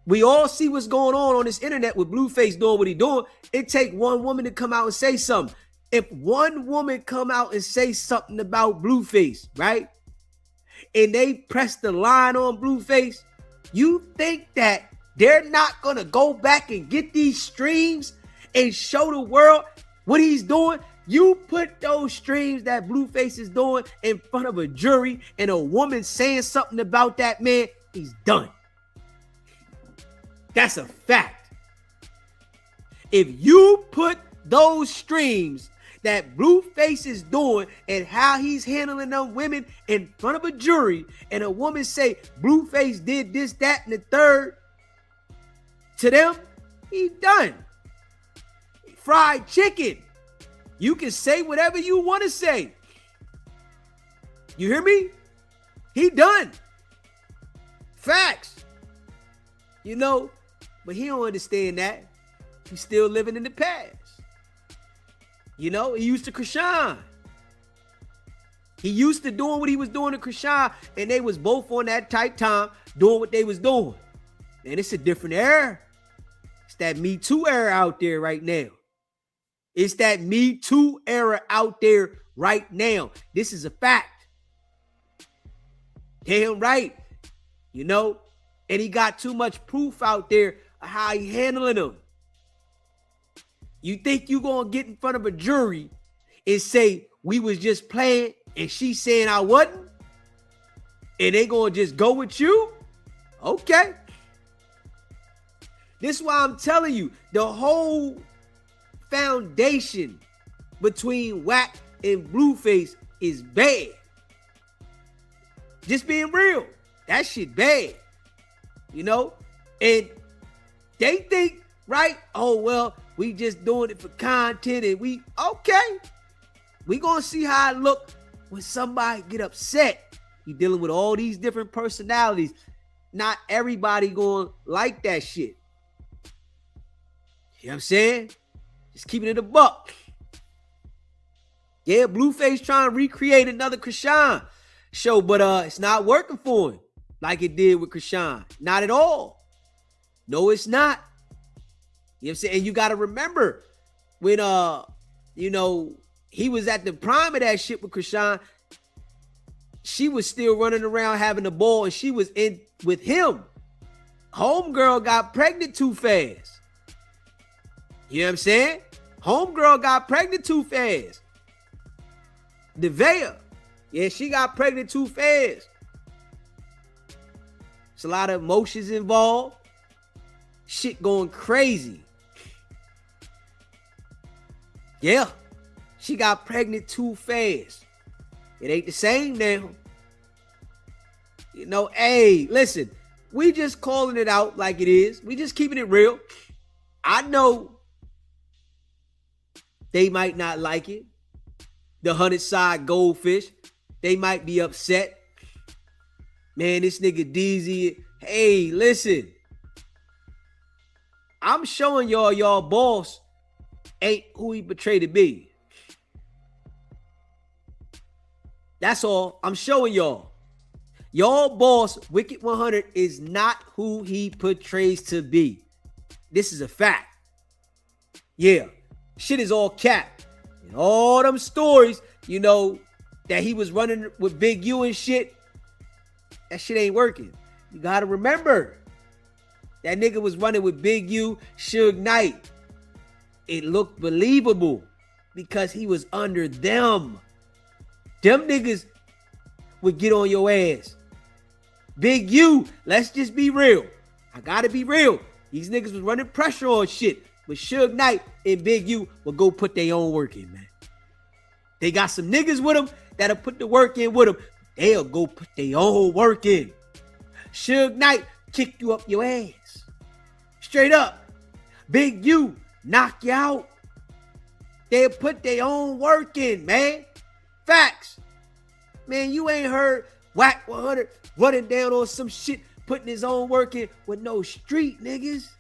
We all see what's going on this internet with Blueface doing what he doing. It take one woman to come out and say something. If one woman come out and say something about Blueface, right? And they press the line on Blueface, you think that they're not going to go back and get these streams and show the world what he's doing? You put those streams that Blueface is doing in front of a jury and a woman saying something about that man, he's done. That's a fact. If you put those streams that Blueface is doing and how he's handling them women in front of a jury and a woman say Blueface did this, that, and the third to them, he's done. Fried chicken. You can say whatever you want to say. You hear me? He done. Facts. You know, but he don't understand that. He's still living in the past. You know, he used to Krishan. He used to doing what he was doing to Krishan, and they was both on that tight time doing what they was doing. And it's a different era. It's that Me Too era out there right now. It's that Me Too era out there right now. This is a fact. Damn right. You know, and he got too much proof out there of how he handling them. You think you gonna get in front of a jury and say we was just playing and she saying I wasn't? And they gonna just go with you? Okay. This is why I'm telling you, the whole foundation between Wack and Blueface is bad. Just being real. That shit bad. You know? And they think, right? Oh, well, we just doing it for content and we, okay. We gonna see how it look when somebody get upset. You dealing with all these different personalities. Not everybody gonna like that shit. You know what I'm saying? Just keeping it a buck. Yeah, Blueface trying to recreate another Krishan show, but it's not working for him like it did with Krishan. Not at all. No, it's not. You know what I'm saying? And you got to remember when, you know, he was at the prime of that shit with Krishan, she was still running around having the ball and she was in with him. Homegirl got pregnant too fast. You know what I'm saying? Homegirl got pregnant too fast. Devea, yeah, she got pregnant too fast. There's a lot of emotions involved. Shit going crazy. Yeah, she got pregnant too fast. It ain't the same now. You know, hey, listen, we just calling it out like it is. We just keeping it real. I know they might not like it. The 100-side goldfish, they might be upset. Man, this nigga DZ. Hey, listen. I'm showing y'all boss ain't who he portrayed to be. That's all I'm showing y'all. Y'all boss, Wicked100, is not who he portrays to be. This is a fact. Yeah, shit is all cap. And all them stories, you know, that he was running with Big U and shit, That shit ain't working. You gotta remember, that nigga was running with Big U, Suge Knight. It looked believable because he was under them. Them niggas would get on your ass. Big U, let's just be real. I gotta be real. These niggas was running pressure on shit. But Suge Knight and Big U will go put their own work in, man. They got some niggas with them that'll put the work in with them. They'll go put their own work in. Suge Knight kick you up your ass. Straight up. Big U knock you out. They'll put their own work in, man. Facts. Man, you ain't heard Wack100 running down on some shit, putting his own work in with no street niggas.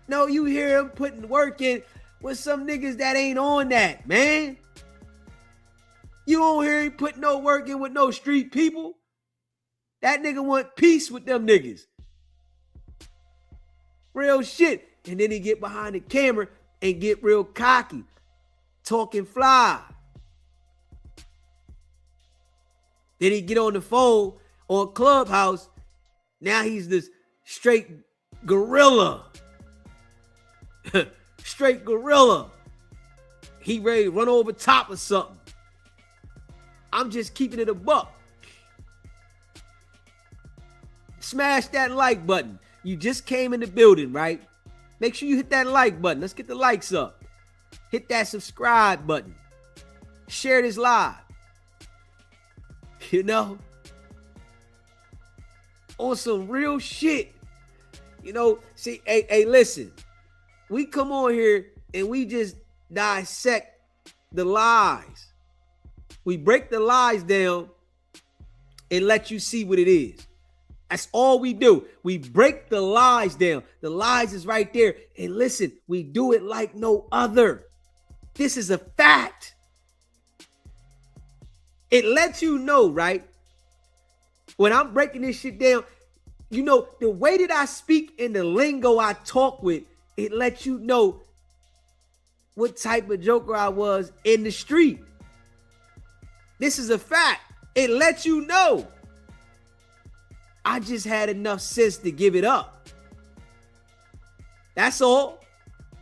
No, you hear him putting work in with some niggas that ain't on that, man. You don't hear him putting no work in with no street people. That nigga want peace with them niggas. Real shit. And then he get behind the camera and get real cocky. Talking fly. Then he get on the phone on Clubhouse. Now he's this straight gorilla. Straight gorilla. He ready to run over top of something. I'm just keeping it a buck. Smash that like button. You just came in the building, right? Make sure you hit that like button. Let's get the likes up. Hit that subscribe button. Share this live. You know? On some real shit. You know, see, hey, listen. We come on here and we just dissect the lies. We break the lies down and let you see what it is. That's all we do. We break the lies down. The lies is right there. And listen, we do it like no other. This is a fact. It lets you know, right? When I'm breaking this shit down, you know, the way that I speak and the lingo I talk with, it lets you know what type of joker I was in the street. This is a fact. It lets you know. I just had enough sense to give it up. That's all.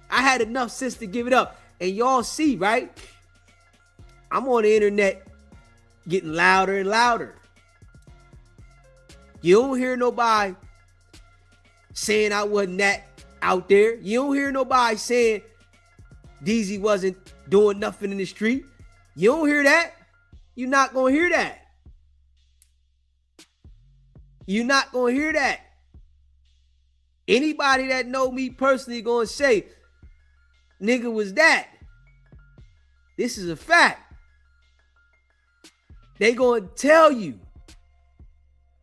I had enough sense to give it up. And y'all see, right? I'm on the internet getting louder and louder. You don't hear nobody saying I wasn't that out there. You don't hear nobody saying DZ wasn't doing nothing in the street. You don't hear that. You're not going to hear that. You're not going to hear that. Anybody that know me personally going to say, nigga was that. This is a fact. They going to tell you,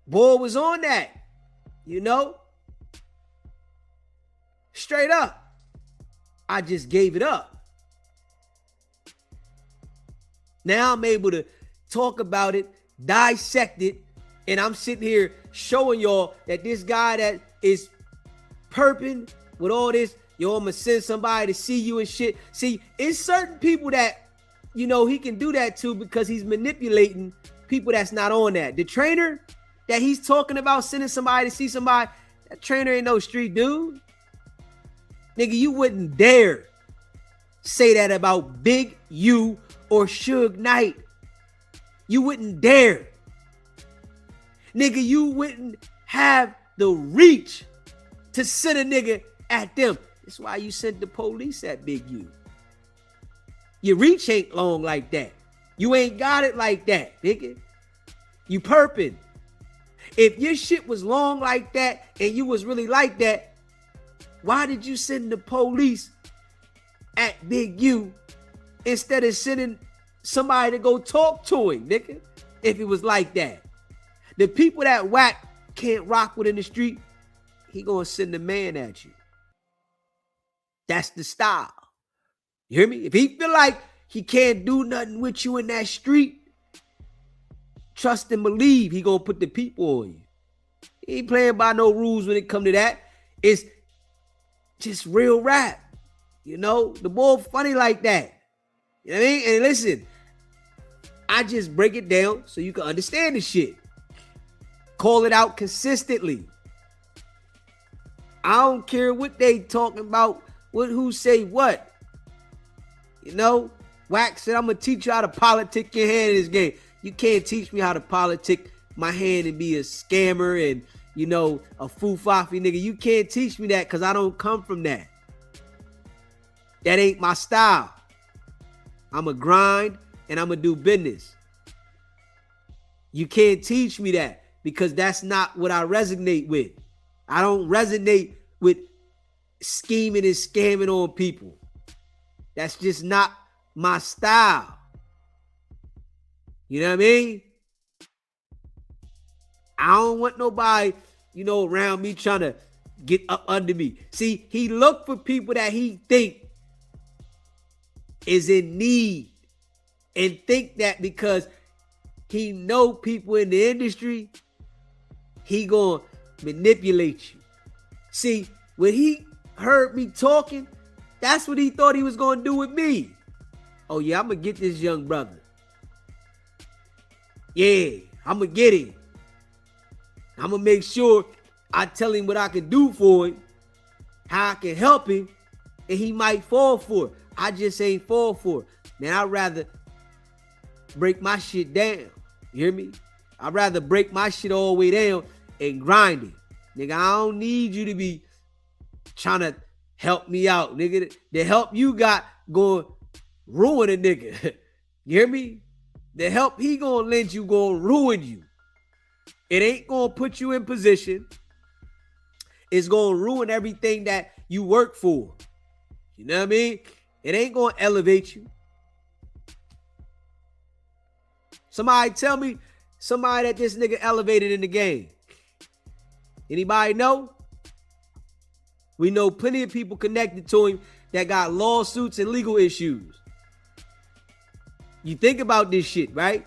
boy was on that. You know? Straight up. I just gave it up. Now I'm able to talk about it, dissect it, and I'm sitting here showing y'all that this guy that is perping with all this, yo, I'm gonna send somebody to see you and shit. See, it's certain people that, you know, he can do that to because he's manipulating people that's not on that. The trainer that he's talking about sending somebody to see somebody, that trainer ain't no street dude. Nigga, you wouldn't dare say that about Big U or Suge Knight. You wouldn't dare. Nigga, you wouldn't have the reach to send a nigga at them. That's why you sent the police at Big U. Your reach ain't long like that. You ain't got it like that, nigga. You perping. If your shit was long like that and you was really like that, why did you send the police at Big U instead of sending somebody to go talk to him, nigga? If it was like that. The people that Wack can't rock with in the street, he gonna send a man at you. That's the style. You hear me? If he feel like he can't do nothing with you in that street, trust and believe he gonna put the people on you. He ain't playing by no rules when it come to that. It's just real rap. You know, the boy funny like that. You know what I mean? And listen, I just break it down so you can understand the shit. call it out consistently. I don't care what they talking about, who say what. You know, Wack said, I'm going to teach you how to politic your hand in this game. You can't teach me how to politic my hand and be a scammer and, you know, a foo-faffy nigga. You can't teach me that because I don't come from that. That ain't my style. I'm a grind and I'm going to do business. You can't teach me that because that's not what I resonate with. I don't resonate with scheming and scamming on people. That's just not my style. You know what I mean? I don't want nobody, you know, around me trying to get up under me. See, he look for people that he think is in need and think that because he know people in the industry, he gonna manipulate you. See, when he heard me talking, that's what he thought he was gonna do with me. Oh yeah, I'm gonna get this young brother. Yeah, I'm gonna get him. I'm gonna make sure I tell him what I can do for him, how I can help him, and he might fall for it. I just ain't fall for it. Man, I'd rather break my shit down. You hear me? I'd rather break my shit all the way down and grind it. Nigga, I don't need you to be trying to help me out. Nigga, the help you got gonna ruin a nigga. You hear me? The help he gonna lend you gonna ruin you. It ain't gonna put you in position. It's gonna ruin everything that you work for. You know what I mean? It ain't gonna elevate you. Somebody tell me somebody that this nigga elevated in the game. Anybody know? We know plenty of people connected to him that got lawsuits and legal issues. You think about this shit, right?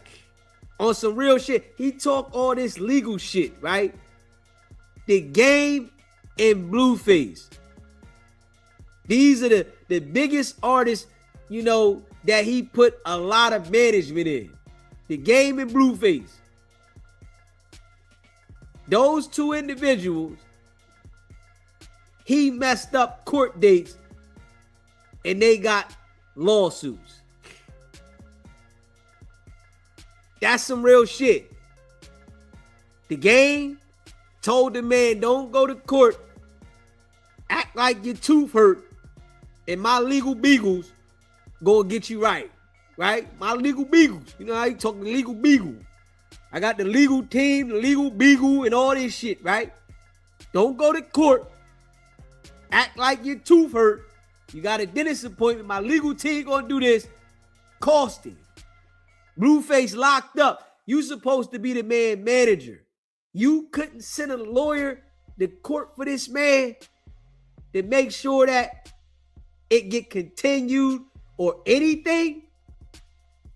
On some real shit. He talk all this legal shit, right? The Game and Blueface. These are the biggest artists, you know, that he put a lot of management in. The Game and Blueface. Those two individuals, he messed up court dates and they got lawsuits. That's some real shit. The Game told the man, don't go to court, act like your tooth hurt, and my legal beagles gonna get you right. Right? My legal beagles. You know how you talk the legal beagle. I got the legal team, the legal beagle, and all this shit, right? Don't go to court. Act like your tooth hurt. You got a dentist appointment. My legal team gonna do this. Costing. Blueface locked up. You supposed to be the man manager. You couldn't send a lawyer to court for this man to make sure that it get continued or anything.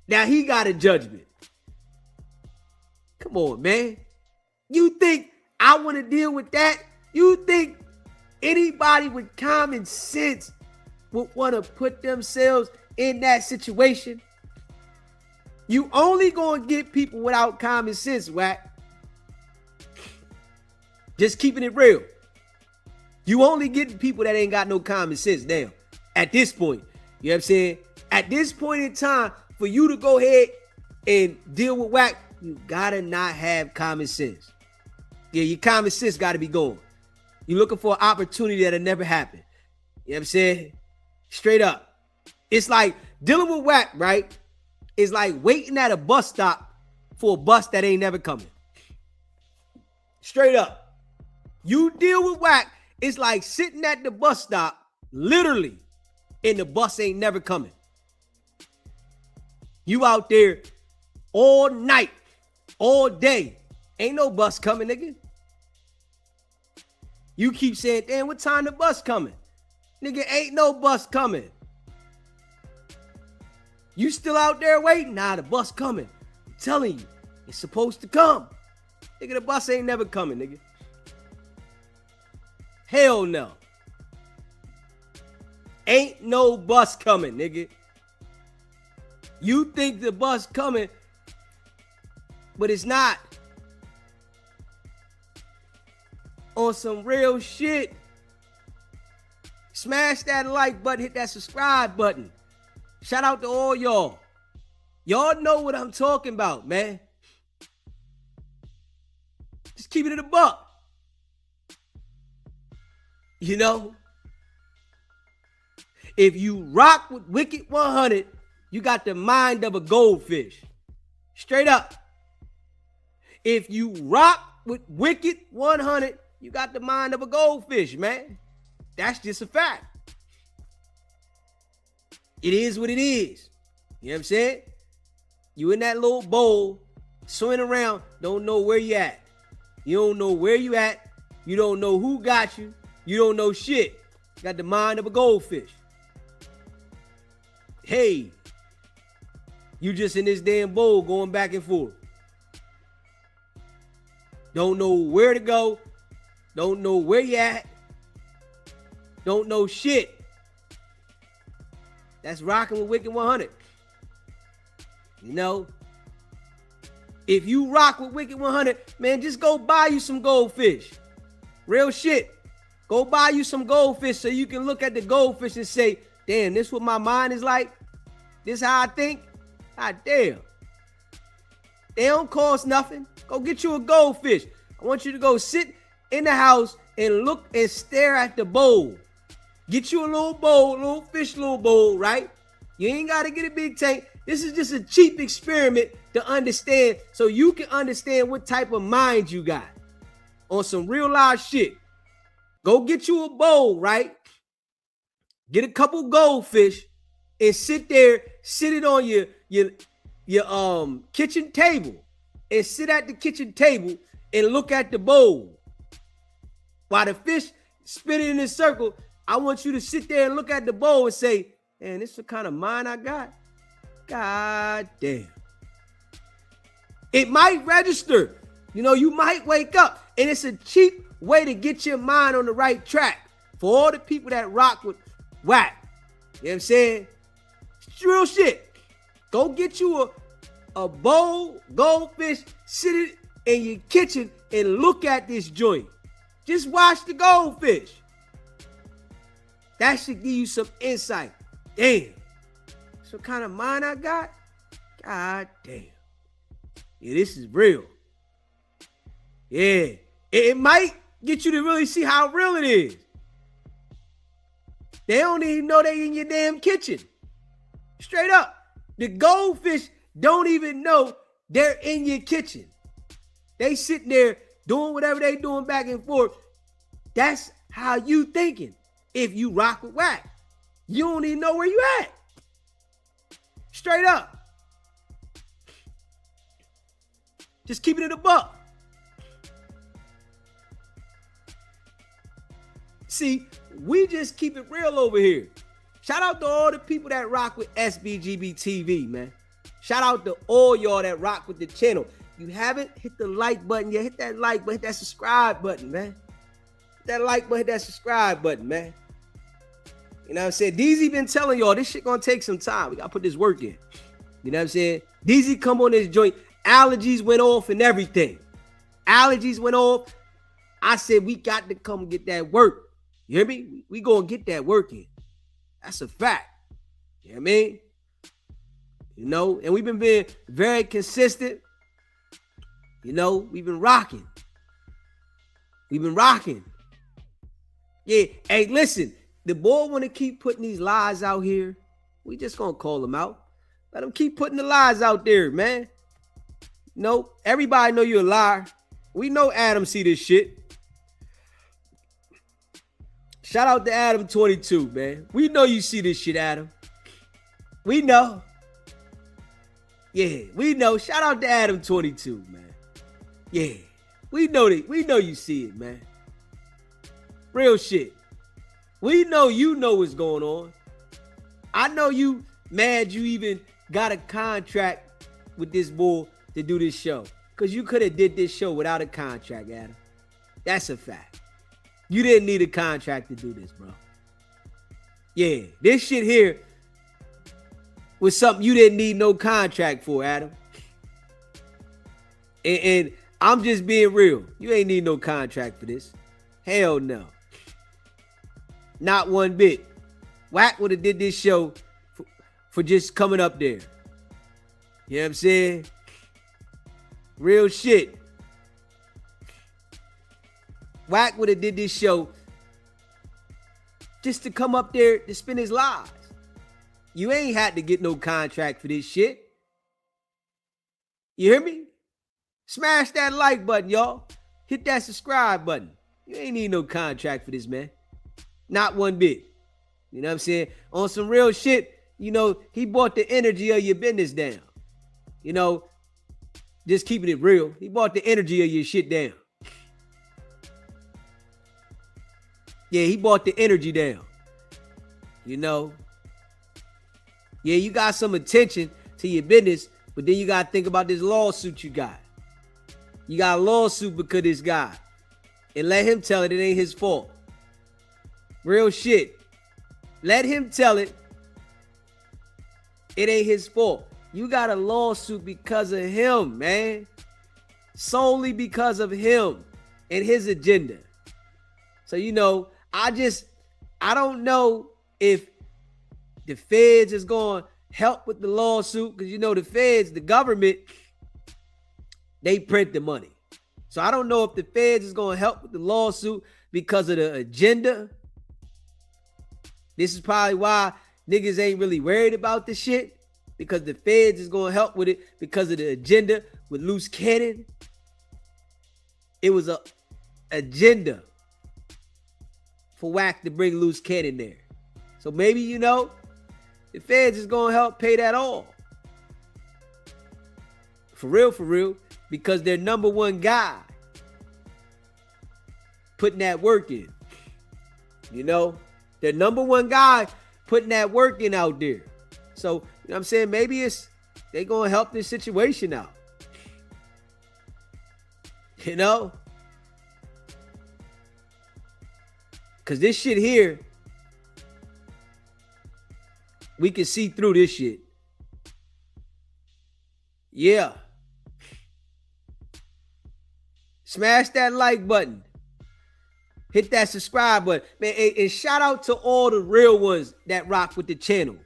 Now he got a judgment. Come on, man. You think I want to deal with that? You think anybody with common sense would want to put themselves in that situation? You only gonna get people without common sense, Wack. Just keeping it real. You only getting people that ain't got no common sense now. At this point, you know what I'm saying? At this point in time, for you to go ahead and deal with Wack, you gotta not have common sense. Yeah, your common sense gotta be going. You're looking for an opportunity that'll never happen. You know what I'm saying? Straight up. It's like dealing with Wack, right? It's like waiting at a bus stop for a bus that ain't never coming. Straight up. You deal with Wack, it's like sitting at the bus stop, literally, and the bus ain't never coming. You out there all night, all day. Ain't no bus coming, nigga. You keep saying, damn, what time the bus coming? Nigga, ain't no bus coming. You still out there waiting? Nah, the bus coming. I'm telling you, it's supposed to come. Nigga, the bus ain't never coming, nigga. Hell no. Ain't no bus coming, nigga. You think the bus coming, but it's not. on some real shit. Smash that like button, hit that subscribe button. Shout out to all y'all. Y'all know what I'm talking about, man. Just keep it in the buck. You know, if you rock with Wicked100, you got the mind of a goldfish. Straight up. If you rock with Wicked100, you got the mind of a goldfish, man. That's just a fact. It is what it is. You know what I'm saying? You in that little bowl, swimming around, don't know where you at. You don't know where you at. You don't know who got you. You don't know shit. You got the mind of a goldfish. Hey, you just in this damn bowl going back and forth. Don't know where to go. Don't know where you at. Don't know shit. That's rocking with Wicked100. You know, if you rock with Wicked100, man, just go buy you some goldfish. Real shit. Go buy you some goldfish so you can look at the goldfish and say, damn, this what my mind is like? This how I think? God damn. They don't cost nothing. Go get you a goldfish. I want you to go sit in the house and look and stare at the bowl. Get you a little bowl, little fish, little bowl, right? You ain't got to get a big tank. This is just a cheap experiment to understand so you can understand what type of mind you got on some real live shit. Go get you a bowl, right? Get a couple goldfish and sit there, sit it on your kitchen table and sit at the kitchen table and look at the bowl. While the fish spinning in a circle, I want you to sit there and look at the bowl and say, man, this is the kind of mind I got. God damn. It might register. You know, you might wake up, and it's a cheap way to get your mind on the right track for all the people that rock with Wack. You know what I'm saying? It's real shit. Go get you a bowl, goldfish, sit it in your kitchen and look at this joint. Just watch the goldfish. That should give you some insight. Damn. That's what kind of mind I got? God damn. Yeah, this is real. Yeah. It might get you to really see how real it is. They don't even know they in your damn kitchen. Straight up. The goldfish don't even know they're in your kitchen. They sitting there doing whatever they doing back and forth. That's how you thinking. If you rock with Wack, you don't even know where you at. Straight up. Just keep it in the buck. See, we just keep it real over here. Shout out to all the people that rock with SBGB TV, man. Shout out to all y'all that rock with the channel. You haven't hit the like button yet, hit that like button, hit that subscribe button, man. Hit that like button, hit that subscribe button, man. You know what I'm saying? DZ been telling y'all this shit gonna take some time. We gotta put this work in. You know what I'm saying? DZ come on this joint. Allergies went off and everything. Allergies went off. I said we got to come get that work. You hear me? We gonna get that work in. That's a fact. You know what I mean? You know, and we've been being very consistent. You know, we've been rocking. We've been rocking. Yeah. Hey, listen. The boy want to keep putting these lies out here. We just gonna call them out. Let them keep putting the lies out there, man. No, everybody know you're a liar. We know Adam see this shit. Shout out to Adam 22, man. We know you see this shit, Adam. We know. Yeah, we know. Shout out to Adam 22, man. Yeah, we know that. We know you see it, man. Real shit. We know you know what's going on. I know you mad you even got a contract with this bull to do this show. Because you could have did this show without a contract, Adam. That's a fact. You didn't need a contract to do this, bro. Yeah, this shit here was something you didn't need no contract for, Adam. And I'm just being real. You ain't need no contract for this. Hell no. Not one bit. Wack would have did this show for just coming up there. You know what I'm saying? Real shit. Wack would have did this show just to come up there to spin his lies. You ain't had to get no contract for this shit. You hear me? Smash that like button, y'all. Hit that subscribe button. You ain't need no contract for this, man. Not one bit. You know what I'm saying? On some real shit, you know, he brought the energy of your business down. You know, just keeping it real. He brought the energy of your shit down. Yeah, he brought the energy down. You know? Yeah, you got some attention to your business, but then you got to think about this lawsuit you got. You got a lawsuit because of this guy. And let him tell it ain't his fault. Real shit. Let him tell it ain't his fault. You got a lawsuit because of him, man. Solely because of him and his agenda. So, you know, I don't know if the feds is going to help with the lawsuit, because, you know, the feds, the government, they print the money. So I don't know if the feds is going to help with the lawsuit because of the agenda. This is probably why niggas ain't really worried about this shit, because the feds is going to help with it because of the agenda with loose cannon. It was a agenda for Wack to bring loose cannon there. So maybe, you know, the feds is going to help pay that all. For real, because their number one guy putting that work in. You know, their number one guy putting that work in out there. So, you know what I'm saying? Maybe they going to help this situation out. You know? Because this shit here, we can see through this shit. Yeah. Smash that like button. Hit that subscribe button. Man, and shout out to all the real ones that rock with the channel.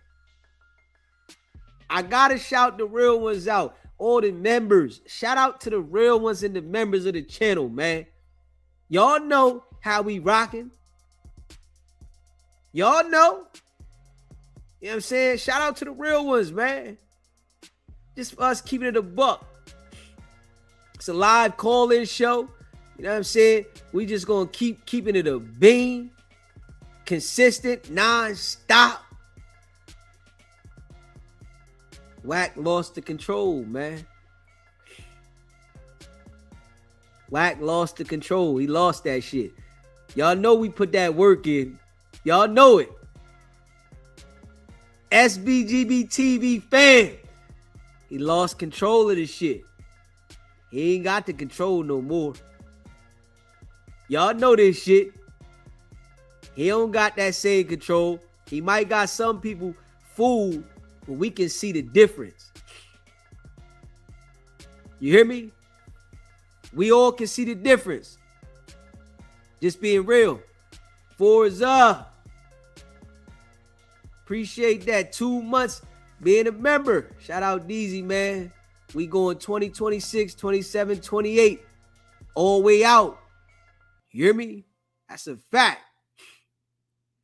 I gotta shout the real ones out. All the members. Shout out to the real ones and the members of the channel, man. Y'all know how we rocking. Y'all know. You know what I'm saying? Shout out to the real ones, man. Just for us keeping it a buck. It's a live call-in show. You know what I'm saying? We just gonna keep keeping it a beam. Consistent, non-stop. Wack lost the control, man. Wack lost the control. He lost that shit. Y'all know we put that work in. Y'all know it. SBGB TV fan. He lost control of this shit. He ain't got the control no more. Y'all know this shit. He don't got that same control. He might got some people fooled, but we can see the difference. You hear me? We all can see the difference. Just being real. Forza. Appreciate that. 2 months being a member. Shout out DZ, man. We going 2026, 27, 28. All the way out. You hear me? That's a fact.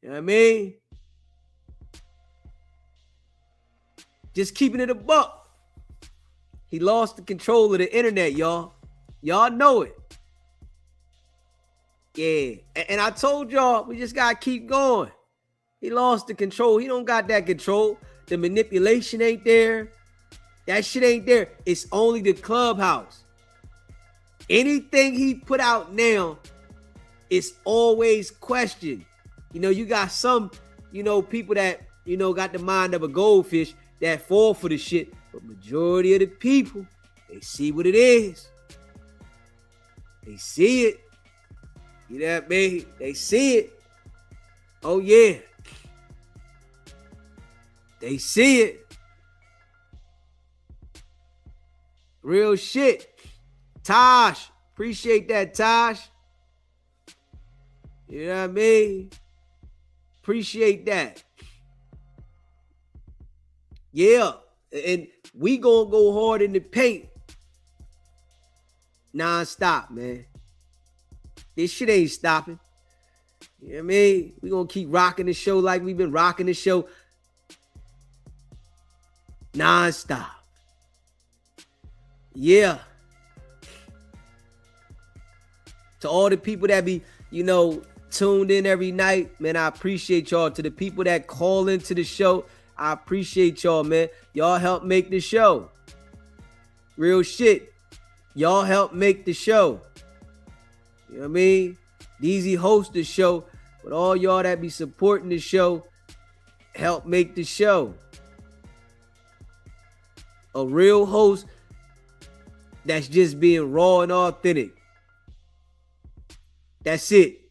You know what I mean? Just keeping it a buck. He lost the control of the internet, y'all. Y'all know it. Yeah. And I told y'all, we just got to keep going. He lost the control. He don't got that control. The manipulation ain't there. That shit ain't there. It's only the clubhouse. Anything he put out now, it's always questioned. You know, you got some, you know, people that, you know, got the mind of a goldfish that fall for the shit. But majority of the people, they see what it is. They see it. You know what I mean? They see it. Oh, yeah. They see it. Real shit. Tosh. Appreciate that, Tosh. You know what I mean? Appreciate that. Yeah. And we gonna go hard in the paint. Non-stop, man. This shit ain't stopping. You know what I mean? We gonna keep rocking the show like we've been rocking the show. Non-stop. Yeah. To all the people that be, tuned in every night, man, I appreciate y'all. To the people that call into the show, I appreciate y'all, man. Y'all help make the show. Real shit. Y'all help make the show. You know what I mean? Deezy host the show, but all y'all that be supporting the show help make the show. A real host that's just being raw and authentic. That's it.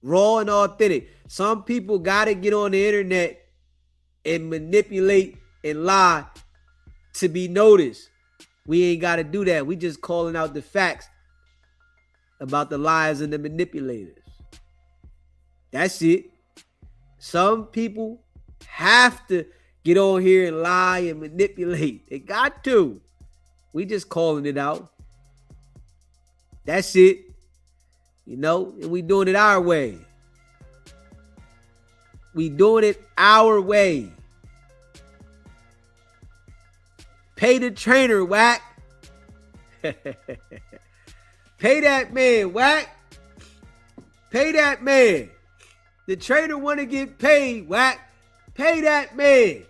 Raw and authentic. Some people got to get on the internet and manipulate and lie to be noticed. We ain't got to do that. We just calling out the facts about the liars and the manipulators. That's it. Some people have to get on here and lie and manipulate. They got to. We just calling it out. That's it. And we doing it our way. We doing it our way. Pay the trainer, Wack. Pay that man, Wack. Pay that man. The trainer want to get paid, Wack. Pay that man.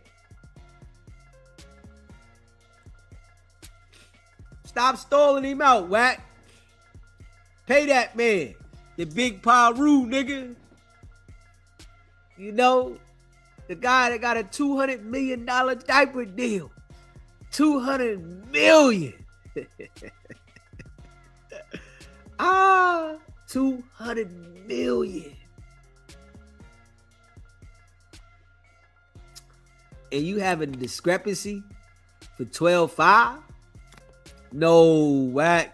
Stop stalling him out, Wack. Pay that man. The big Paru, nigga. The guy that got a $200 million diaper deal. $200 million. $200 million. And you have a discrepancy for 12.5? No, Wack.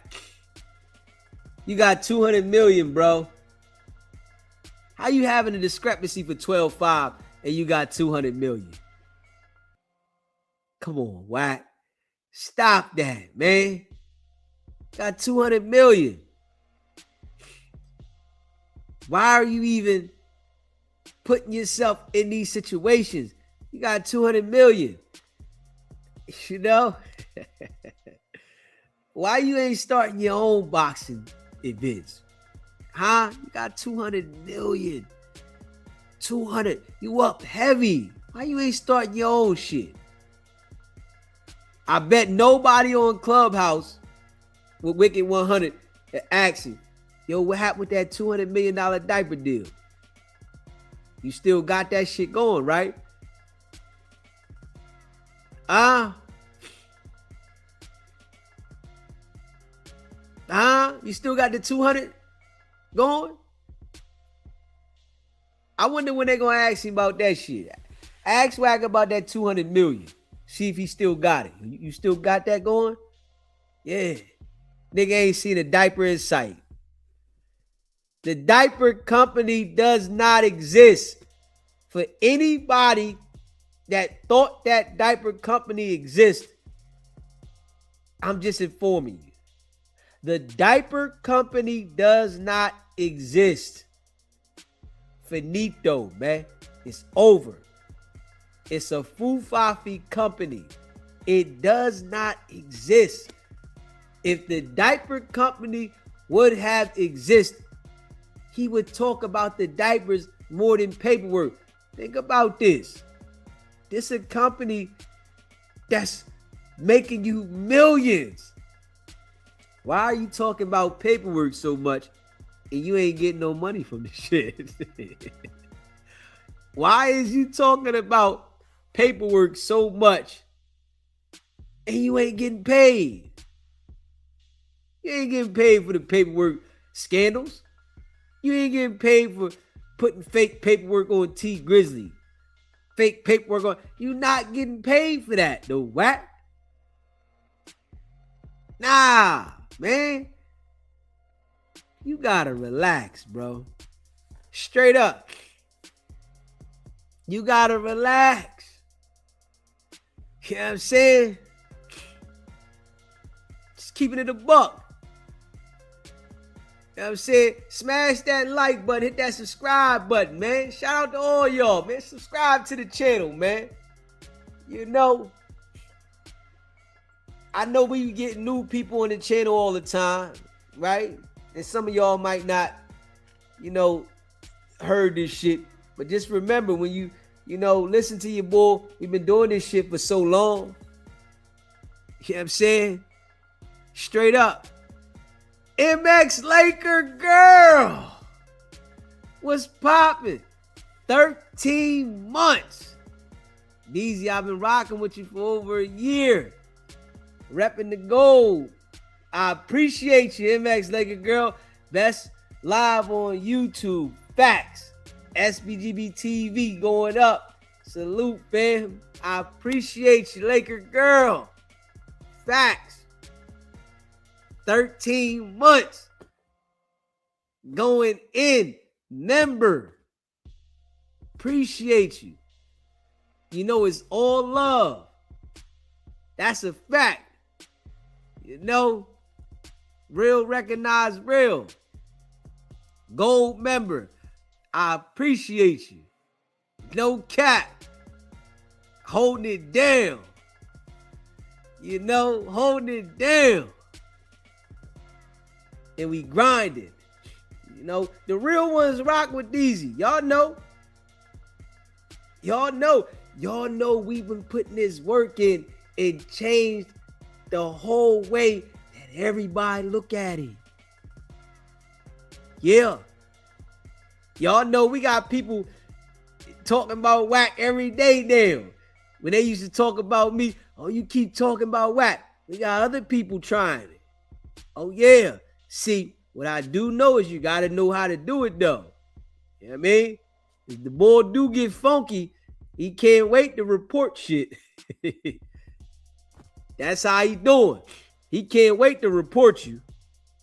You got 200 million, bro. How you having a discrepancy for 12.5 and you got 200 million? Come on, Wack. Stop that, man. Got 200 million. Why are you even putting yourself in these situations? You got 200 million. Why you ain't starting your own boxing events? Huh? You got 200 million. 200. You up heavy. Why you ain't starting your own shit? I bet nobody on Clubhouse with Wicked100 asking, yo, what happened with that $200 million diaper deal? You still got that shit going, right? You still got the 200 going? I wonder when they gonna ask him about that shit. Ask Wack about that 200 million. See if he still got it. You still got that going? Yeah. Nigga ain't seen a diaper in sight. The diaper company does not exist. For anybody that thought that diaper company exists, I'm just informing you. The diaper company does not exist. Finito, man. It's over. It's a Fufafi company. It does not exist. If the diaper company would have existed, he would talk about the diapers more than paperwork. Think about this. This is a company that's making you millions. Why are you talking about paperwork so much and you ain't getting no money from this shit? Why is you talking about paperwork so much and you ain't getting paid? You ain't getting paid for the paperwork scandals. You ain't getting paid for putting fake paperwork on T Grizzly. Fake paperwork on. You not getting paid for that, though, Wack. Nah, man. You gotta relax, bro. Straight up. You gotta relax. You know what I'm saying? Just keeping it a buck. You know what I'm saying? Smash that like button, hit that subscribe button, man. Shout out to all y'all, man. Subscribe to the channel, man. You know, I know we get new people on the channel all the time, right? And some of y'all might not, you know, heard this shit. But just remember, when you listen to your boy, we've been doing this shit for so long. You know what I'm saying? Straight up. MX Laker girl. What's popping? 13 months. Deezy, I've been rocking with you for over a year. Repping the gold. I appreciate you, MX Laker girl. Best live on YouTube. Facts. SBGB TV going up. Salute, fam. I appreciate you, Laker girl. Facts. 13 months. Going in. Member. Appreciate you. You know, it's all love. That's a fact. You know, real recognize real. Gold member. I appreciate you. No cap. Holding it down. You know, holding it down. And we grinding. You know, the real ones rock with Deezy. Y'all know. Y'all know. Y'all know we've been putting this work in and changed the whole way that everybody look at it. Yeah. Y'all know we got people talking about Wack every day now. When they used to talk about me, oh, you keep talking about Wack. We got other people trying it. Oh, yeah. See, what I do know is you got to know how to do it, though. You know what I mean? If the boy do get funky, he can't wait to report shit. That's how he doing. He can't wait to report you.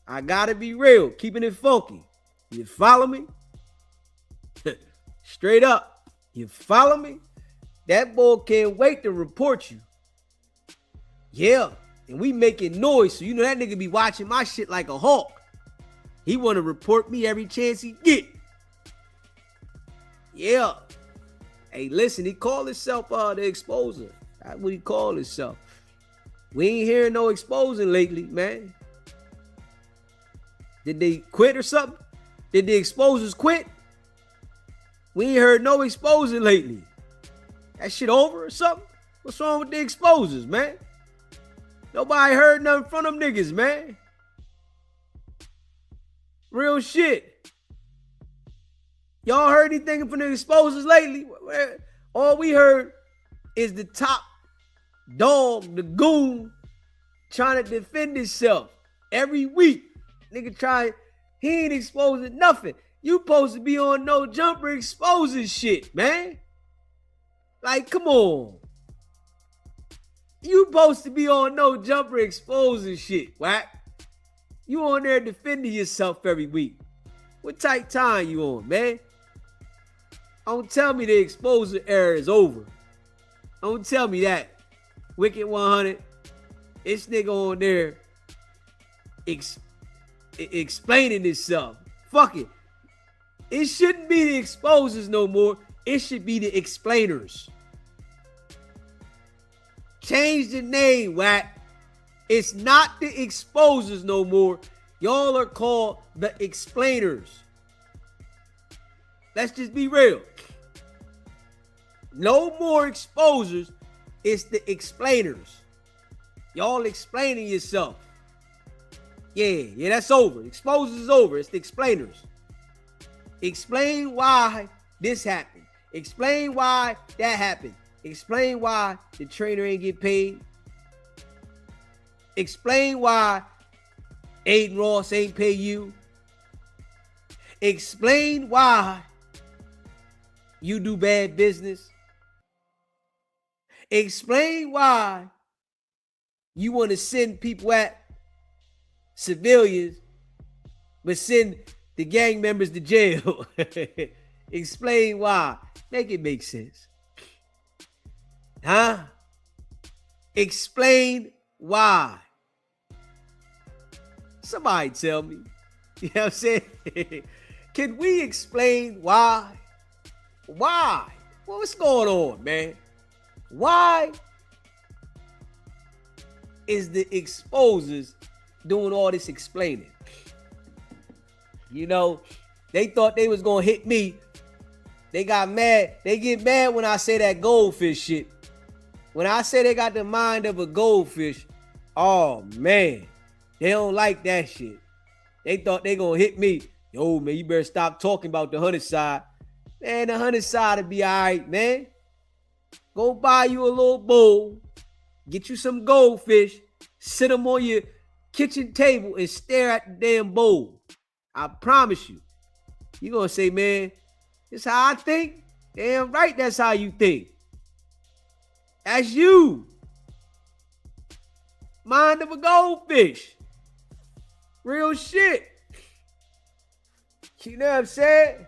I got to be real, keeping it funky. You follow me? Straight up. You follow me? That boy can't wait to report you. Yeah. And we making noise, so you know that nigga be watching my shit like a hawk. He want to report me every chance he get. Yeah. Hey, listen, he called himself the exposer. That's what he called himself. We ain't hearing no exposing lately, man. Did they quit or something? Did the exposers quit? We ain't heard no exposing lately. That shit over or something? What's wrong with the exposers, man? Nobody heard nothing from them niggas, man. Real shit. Y'all heard anything from the exposers lately? All we heard is the top dog, the goon, trying to defend himself every week. Nigga he ain't exposing nothing. You supposed to be on No Jumper exposing shit, man. Like, come on. You supposed to be on No Jumper exposing shit, Wack. You on there defending yourself every week. What type time you on, man? Don't tell me the exposure era is over. Don't tell me that. Wicked100, this nigga on there explaining himself. Fuck it. It shouldn't be the exposers no more. It should be the explainers. Change the name, Wack. It's not the exposers no more. Y'all are called the explainers. Let's just be real. No more exposers. It's the explainers. Y'all explaining yourself. Yeah, that's over. Exposers is over. It's the explainers. Explain why this happened. Explain why that happened. Explain why the trainer ain't get paid. Explain why Adin Ross ain't pay you. Explain why you do bad business. Explain why you want to send people at civilians, but send the gang members to jail. Explain why. Make it make sense. Huh? Explain why. Somebody tell me. You know what I'm saying? Can we explain why? Why? What's going on, man? Why is the exposers doing all this explaining? You know, they thought they was gonna hit me. They got mad. They get mad when I say that goldfish shit. When I say they got the mind of a goldfish, oh man, they don't like that shit. They thought they gonna hit me. Yo, man, you better stop talking about the 100 side. Man, the 100 side will be all right, man. Go buy you a little bowl, get you some goldfish, sit them on your kitchen table and stare at the damn bowl. I promise you. You gonna say, man, this how I think? Damn right, that's how you think. That's you. Mind of a goldfish. Real shit. You know what I'm saying?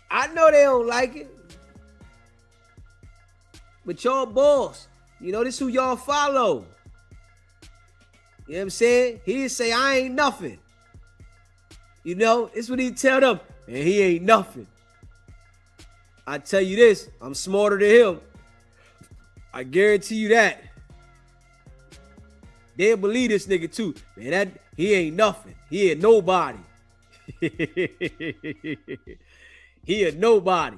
I know they don't like it. But y'all boss. You know, this who y'all follow. You know what I'm saying? He'd say, I ain't nothing. You know, it's what he tell them. Man, he ain't nothing. I tell you this, I'm smarter than him. I guarantee you that. They'll believe this nigga too. Man, that he ain't nothing. He ain't nobody. He a nobody.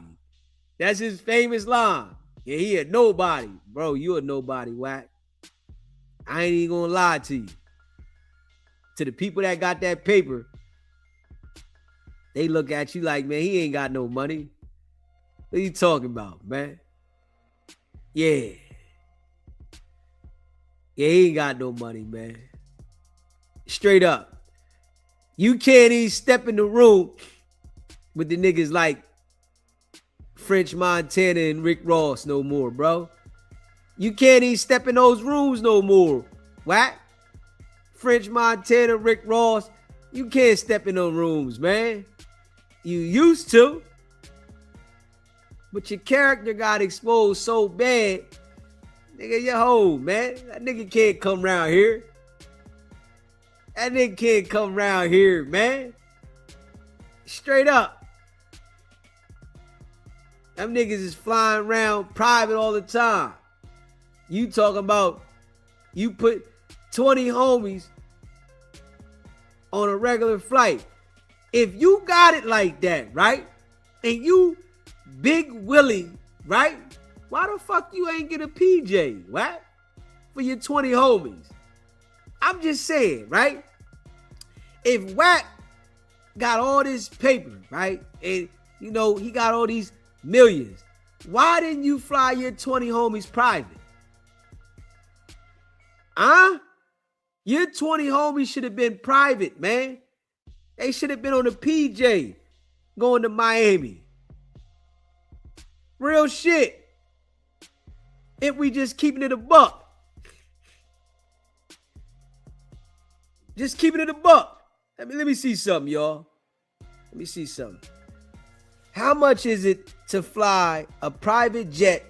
That's his famous line. Yeah, he a nobody. Bro, you a nobody, Wack. I ain't even gonna lie to you. To the people that got that paper, they look at you like, man, he ain't got no money. What are you talking about, man? Yeah. Yeah, he ain't got no money, man. Straight up. You can't even step in the room with the niggas like French Montana and Rick Ross no more, bro. You can't even step in those rooms no more. Wack? French Montana, Rick Ross, you can't step in those rooms, man. You used to. But your character got exposed so bad. Nigga, you hoe, man. That nigga can't come around here. That nigga can't come around here, man. Straight up. Them niggas is flying around private all the time. You talking about you put 20 homies on a regular flight. If you got it like that, right? And you Big Willie, right? Why the fuck you ain't get a PJ, what? For your 20 homies. I'm just saying, right? If Wack got all this paper, right? And, you know, he got all these millions. Why didn't you fly your 20 homies private? Huh? Your 20 homies should have been private, man. They should have been on a PJ going to Miami. Real shit. If we just keeping it a buck. Just keeping it a buck. Let me see something, y'all. Let me see something. How much is it to fly a private jet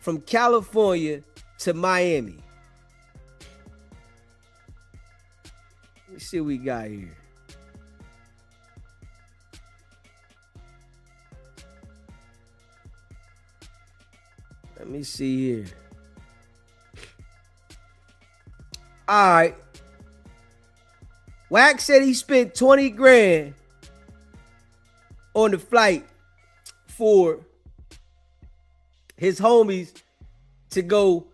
from California to Miami? Let me see what we got here. Let me see here. All right. Wack said he spent 20 grand on the flight for his homies to go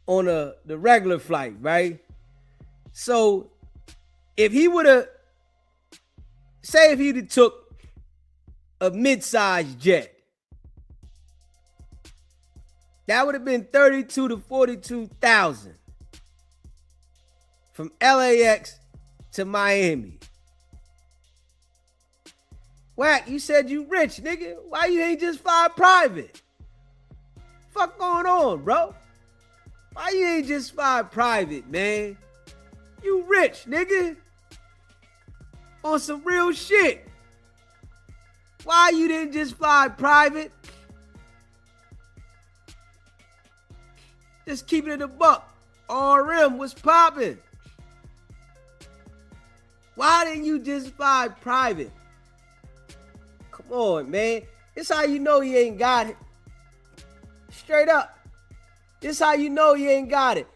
on the regular flight, right? So if he would have, say if he'd have took a mid-sized jet, that would have been 32 to 42,000 from LAX to Miami. Wack, you said you rich, nigga. Why you ain't just fly private? Fuck going on, bro? Why you ain't just fly private, man? You rich, nigga. On some real shit. Why you didn't just fly private? Just keep it in the buck. RM was popping. Why didn't you just fly private? Come on, man. This how you know you ain't got it. Straight up. This how you know you ain't got it.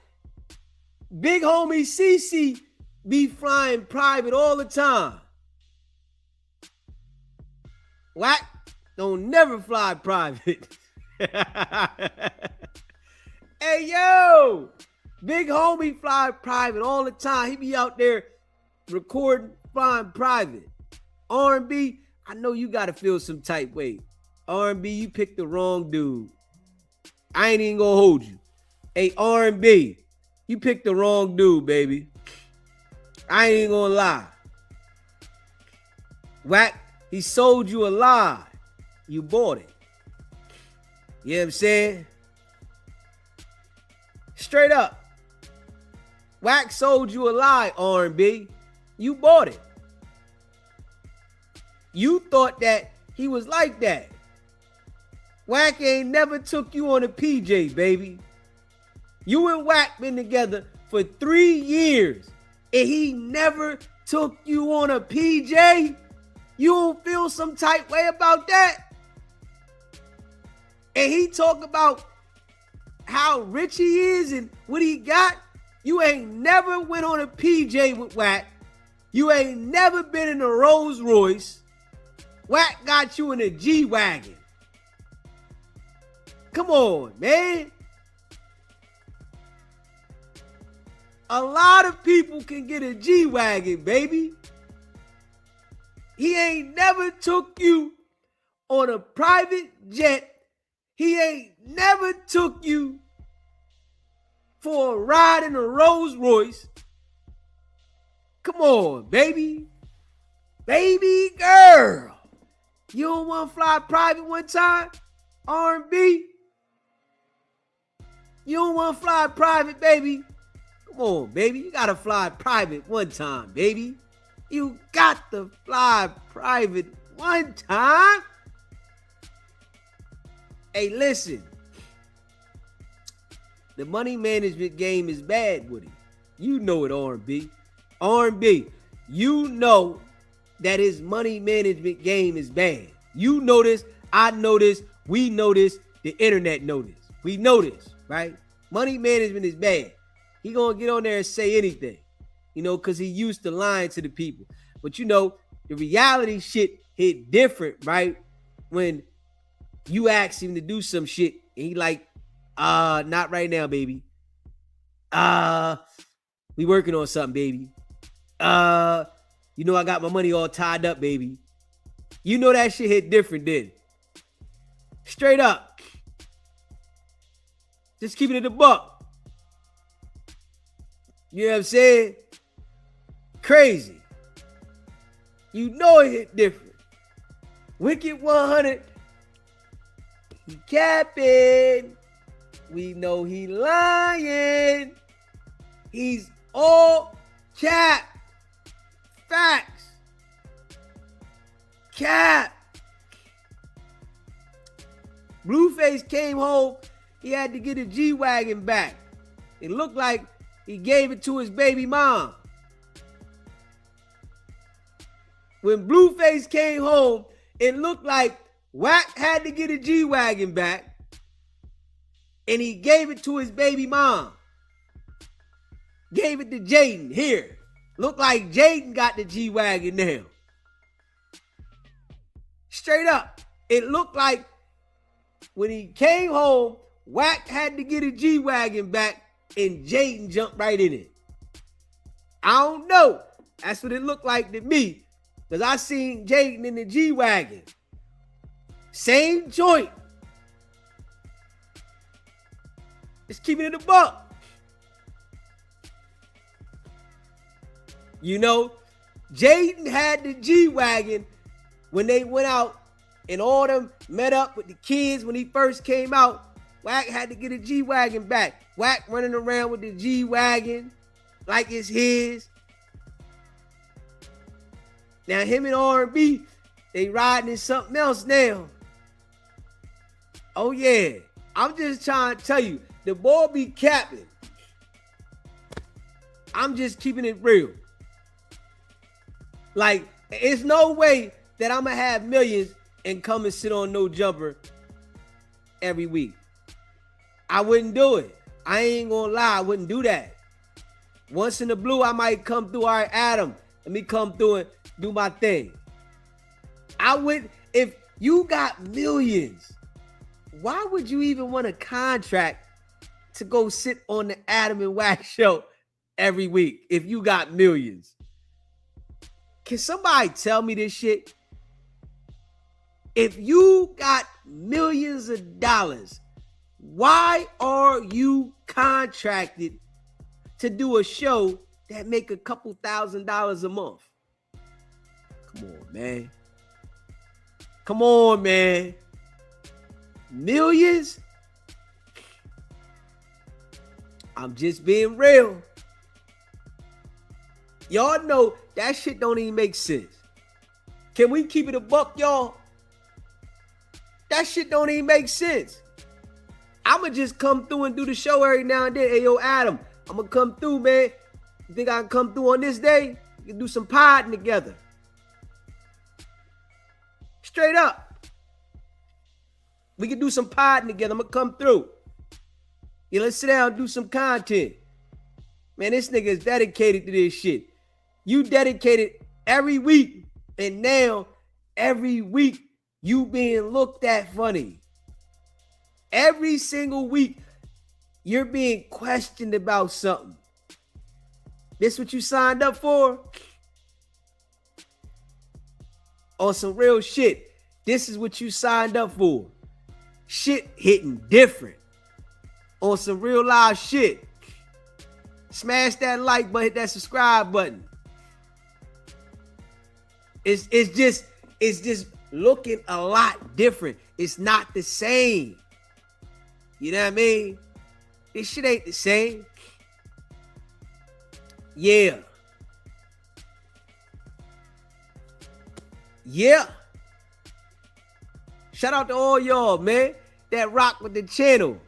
Big homie CC be flying private all the time. Wack don't never fly private. Hey, yo. Big homie fly private all the time. He be out there recording, flying private. R&B, I know you got to feel some type way. R&B, you picked the wrong dude. I ain't even gonna hold you. Hey, R&B, you picked the wrong dude, baby. I ain't even gonna lie. Wack, he sold you a lie. You bought it. You know what I'm saying? Straight up. Wack sold you a lie, R&B. You bought it. You thought that he was like that. Wack ain't never took you on a PJ, baby. You and Wack been together for 3 years, and he never took you on a PJ? You don't feel some type way about that? And he talk about how rich he is and what he got? You ain't never went on a PJ with Wack. You ain't never been in a Rolls Royce. Wack got you in a G-Wagon. Come on, man. A lot of people can get a G-Wagon, baby. He ain't never took you on a private jet. He ain't never took you for a ride in a Rolls Royce. Come on, baby. Baby girl. You don't want to fly private one time? R&B? You don't want to fly private, baby? Come on, baby. You got to fly private one time, baby. You got to fly private one time. Hey, listen. The money management game is bad with him. You know it, R&B. R&B, you know that his money management game is bad. You know this. I know this. We know this. The internet know this. We know this, right? Money management is bad. He gonna get on there and say anything, you know, because he used to lying to the people. But you know, the reality shit hit different, right? When you ask him to do some shit, and he like, not right now, baby. We working on something, baby. You know, I got my money all tied up, baby. You know that shit hit different then. Straight up. Just keeping it a buck. You know what I'm saying? Crazy. You know it hit different. Wicked100. He capping. We know he lying. He's all cap. Facts. Cap. Blueface came home. He had to get a G-Wagon back. It looked like he gave it to his baby mom. When Blueface came home, it looked like Wack had to get a G-Wagon back, and he gave it to his baby mom. Gave it to Jaden. Here. Looked like Jaden got the G-Wagon now. Straight up. It looked like when he came home, Wack had to get a G-Wagon back, and Jaden jumped right in it. I don't know. That's what it looked like to me, because I seen Jaden in the G-Wagon. Same joint. Just keeping it a buck. You know, Jaden had the G-Wagon when they went out and all them met up with the kids when he first came out. Wack had to get a G-Wagon back. Wack running around with the G-Wagon like it's his. Now him and R&B, they riding in something else now. Oh yeah. I'm just trying to tell you, the boy be capping. I'm just keeping it real. Like, it's no way that I'm going to have millions and come and sit on No Jumper every week. I wouldn't do it. I ain't going to lie. I wouldn't do that. Once in the blue, I might come through. All right, Adam, let me come through and do my thing. I would, if you got millions, why would you even want a contract to go sit on the Adam and Wack show every week if you got millions? Can somebody tell me this shit? If you got millions of dollars, why are you contracted to do a show that make a couple $1,000s a month? Come on, man. Come on, man. Millions? I'm just being real. Y'all know that shit don't even make sense. Can we keep it a buck, y'all? That shit don't even make sense. I'ma just come through and do the show every now and then. Hey, yo, Adam, I'ma come through, man. You think I can come through on this day? We can do some podding together. Straight up. We can do some podding together. I'ma come through. Yeah, let's sit down and do some content. Man, this nigga is dedicated to this shit. You dedicated every week, and now every week you being looked at funny. Every single week you're being questioned about something. This what you signed up for? On some real shit. This is what you signed up for. Shit hitting different. On some real live shit. Smash that like button, hit that subscribe button. It's just looking a lot different. It's not the same. You know what I mean? This shit ain't the same. Yeah. Yeah. Shout out to all y'all, man, that rock with the channel.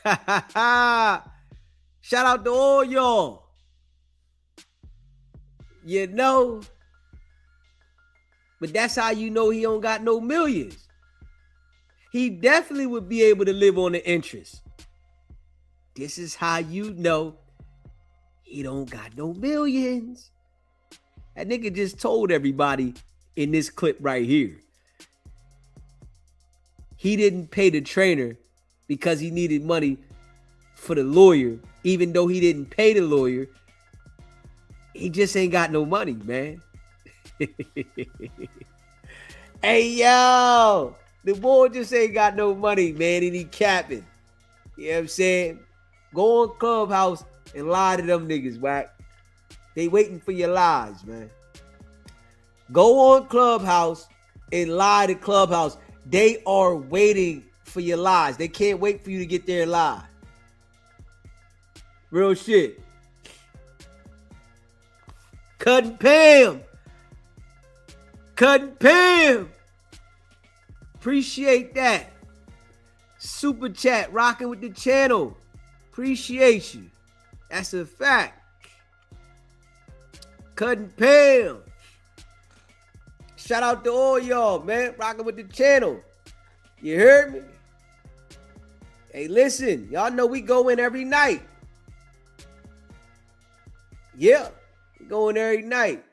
Shout out to all y'all. You know, but that's how you know he don't got no millions. He definitely would be able to live on the interest. This is how you know he don't got no millions. That nigga just told everybody in this clip right here. He didn't pay the trainer because he needed money for the lawyer, even though he didn't pay the lawyer. He just ain't got no money, man. Hey, yo, the boy just ain't got no money, man, and he capping. You know what I'm saying? Go on Clubhouse and lie to them niggas, Wack. They waiting for your lies, man. Go on Clubhouse and lie to Clubhouse. They are waiting for your lies. They can't wait for you to get there and lie. Real shit. Cut and Pam. Cut and Pam. Appreciate that. Super chat, rocking with the channel. Appreciate you. That's a fact. Cut and Pam. Shout out to all y'all, man, rocking with the channel. You heard me? Hey, listen, y'all know we go in every night. Yeah, we go in every night.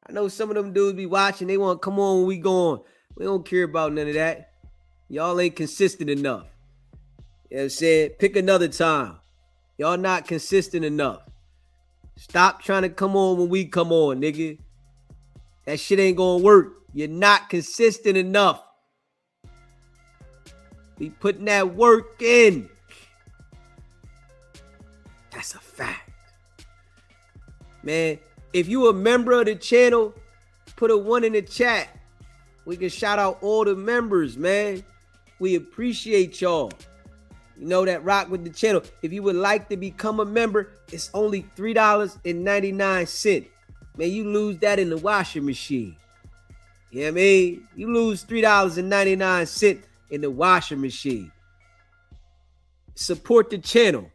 I know some of them dudes be watching. They want to come on when we go on. We don't care about none of that. Y'all ain't consistent enough. You know what I'm saying? Pick another time. Y'all not consistent enough. Stop trying to come on when we come on, nigga. That shit ain't gonna work. You're not consistent enough. We putting that work in. That's a fact. Man, if you a member of the channel, put a 1 in the chat. We can shout out all the members, man. We appreciate y'all. You know that rock with the channel. If you would like to become a member, it's only $3.99. man, you lose that in the washing machine. You know what I mean? You lose $3.99 in the washing machine. Support the channel.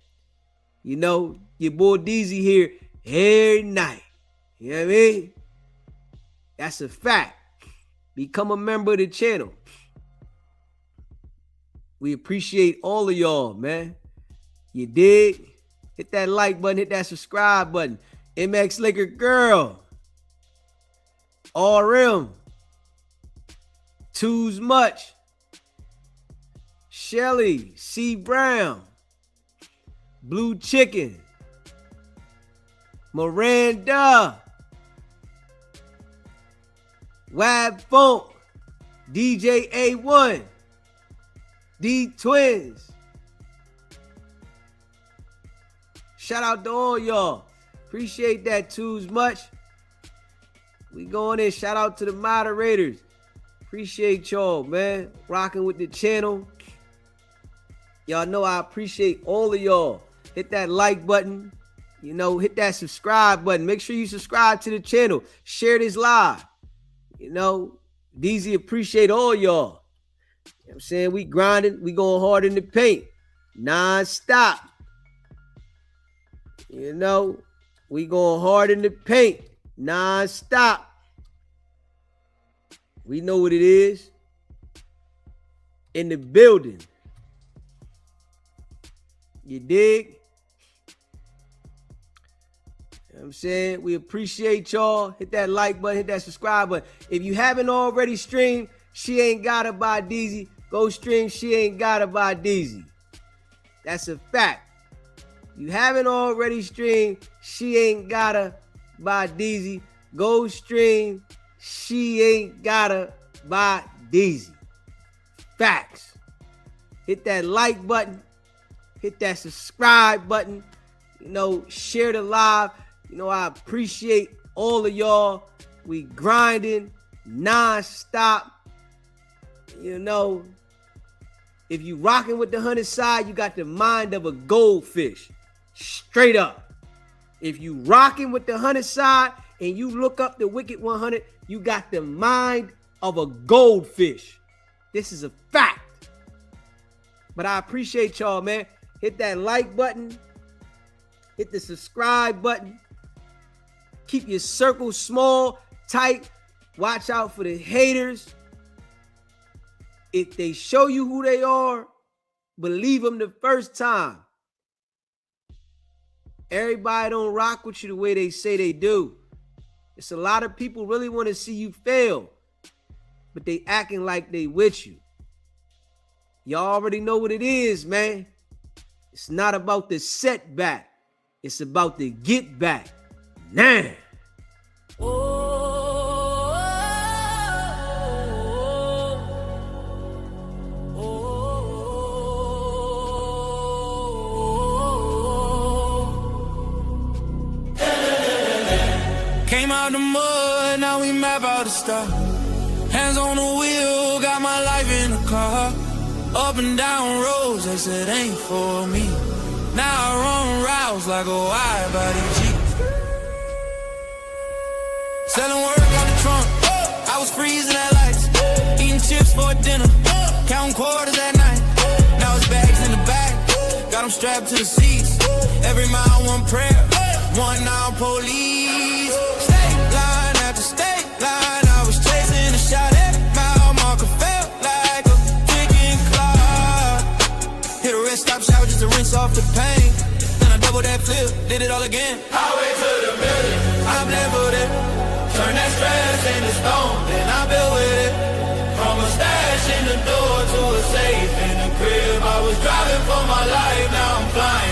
You know, your boy DZ here every night. You know what I mean? That's a fact. Become a member of the channel. We appreciate all of y'all, man. You dig? Hit that like button, hit that subscribe button. MX Laker Girl. RM. Too's Much. Shelly C. Brown. Blue Chicken. Miranda. Wab Funk. DJ A1. D Twins. Shout out to all y'all. Appreciate that Too's Much. We going in. Shout out to the moderators. Appreciate y'all, man. Rocking with the channel. Y'all know I appreciate all of y'all. Hit that like button. You know, hit that subscribe button. Make sure you subscribe to the channel. Share this live. You know, DZ appreciate all y'all. You know what I'm saying? We grinding. We going hard in the paint. Non-stop. You know, we going hard in the paint. Non-stop. We know what it is. In the building. You dig? You know what I'm saying? We appreciate y'all. Hit that like button, hit that subscribe button. If you haven't already streamed She Ain't Gotta by DZ, go stream She Ain't Gotta by DZ. That's a fact. You haven't already streamed She Ain't Gotta by DZ, go stream She Ain't Gotta by DZ. Facts. Hit that like button. Hit that subscribe button. You know, share the live. You know, I appreciate all of y'all. We grinding non-stop. You know, if you rocking with the 100 side, you got the mind of a goldfish. Straight up. If you rocking with the 100 side and you look up the Wicked 100, you got the mind of a goldfish. This is a fact. But I appreciate y'all, man. Hit that like button. Hit the subscribe button. Keep your circle small, tight. Watch out for the haters. If they show you who they are, believe them the first time. Everybody don't rock with you the way they say they do. It's a lot of people really want to see you fail, but they acting like they with you. Y'all already know what it is, man. It's not about the setback. It's about the get back. Nah. Came out the mud, now we map out the stuff. Hands on the wheel, got my life in the car. Up and down roads, they said ain't for me. Now I run routes like a wide body Jeep. Selling work on the trunk, I was freezing at lights. Eating chips for dinner, counting quarters at night. Now it's bags in the back, got them strapped to the seats. Every mile one prayer, one now police. State line after state line, I was chasing a shot at mile marker, felt like a kicking clock. Hit a rest stop shower just to rinse off the pain. Then I double that flip, did it all again. Highway to the million, I'm leveled it. Turn that stress into stone, then I built with it. From a stash in the door to a safe in the crib. I was driving for my life, now I'm flying.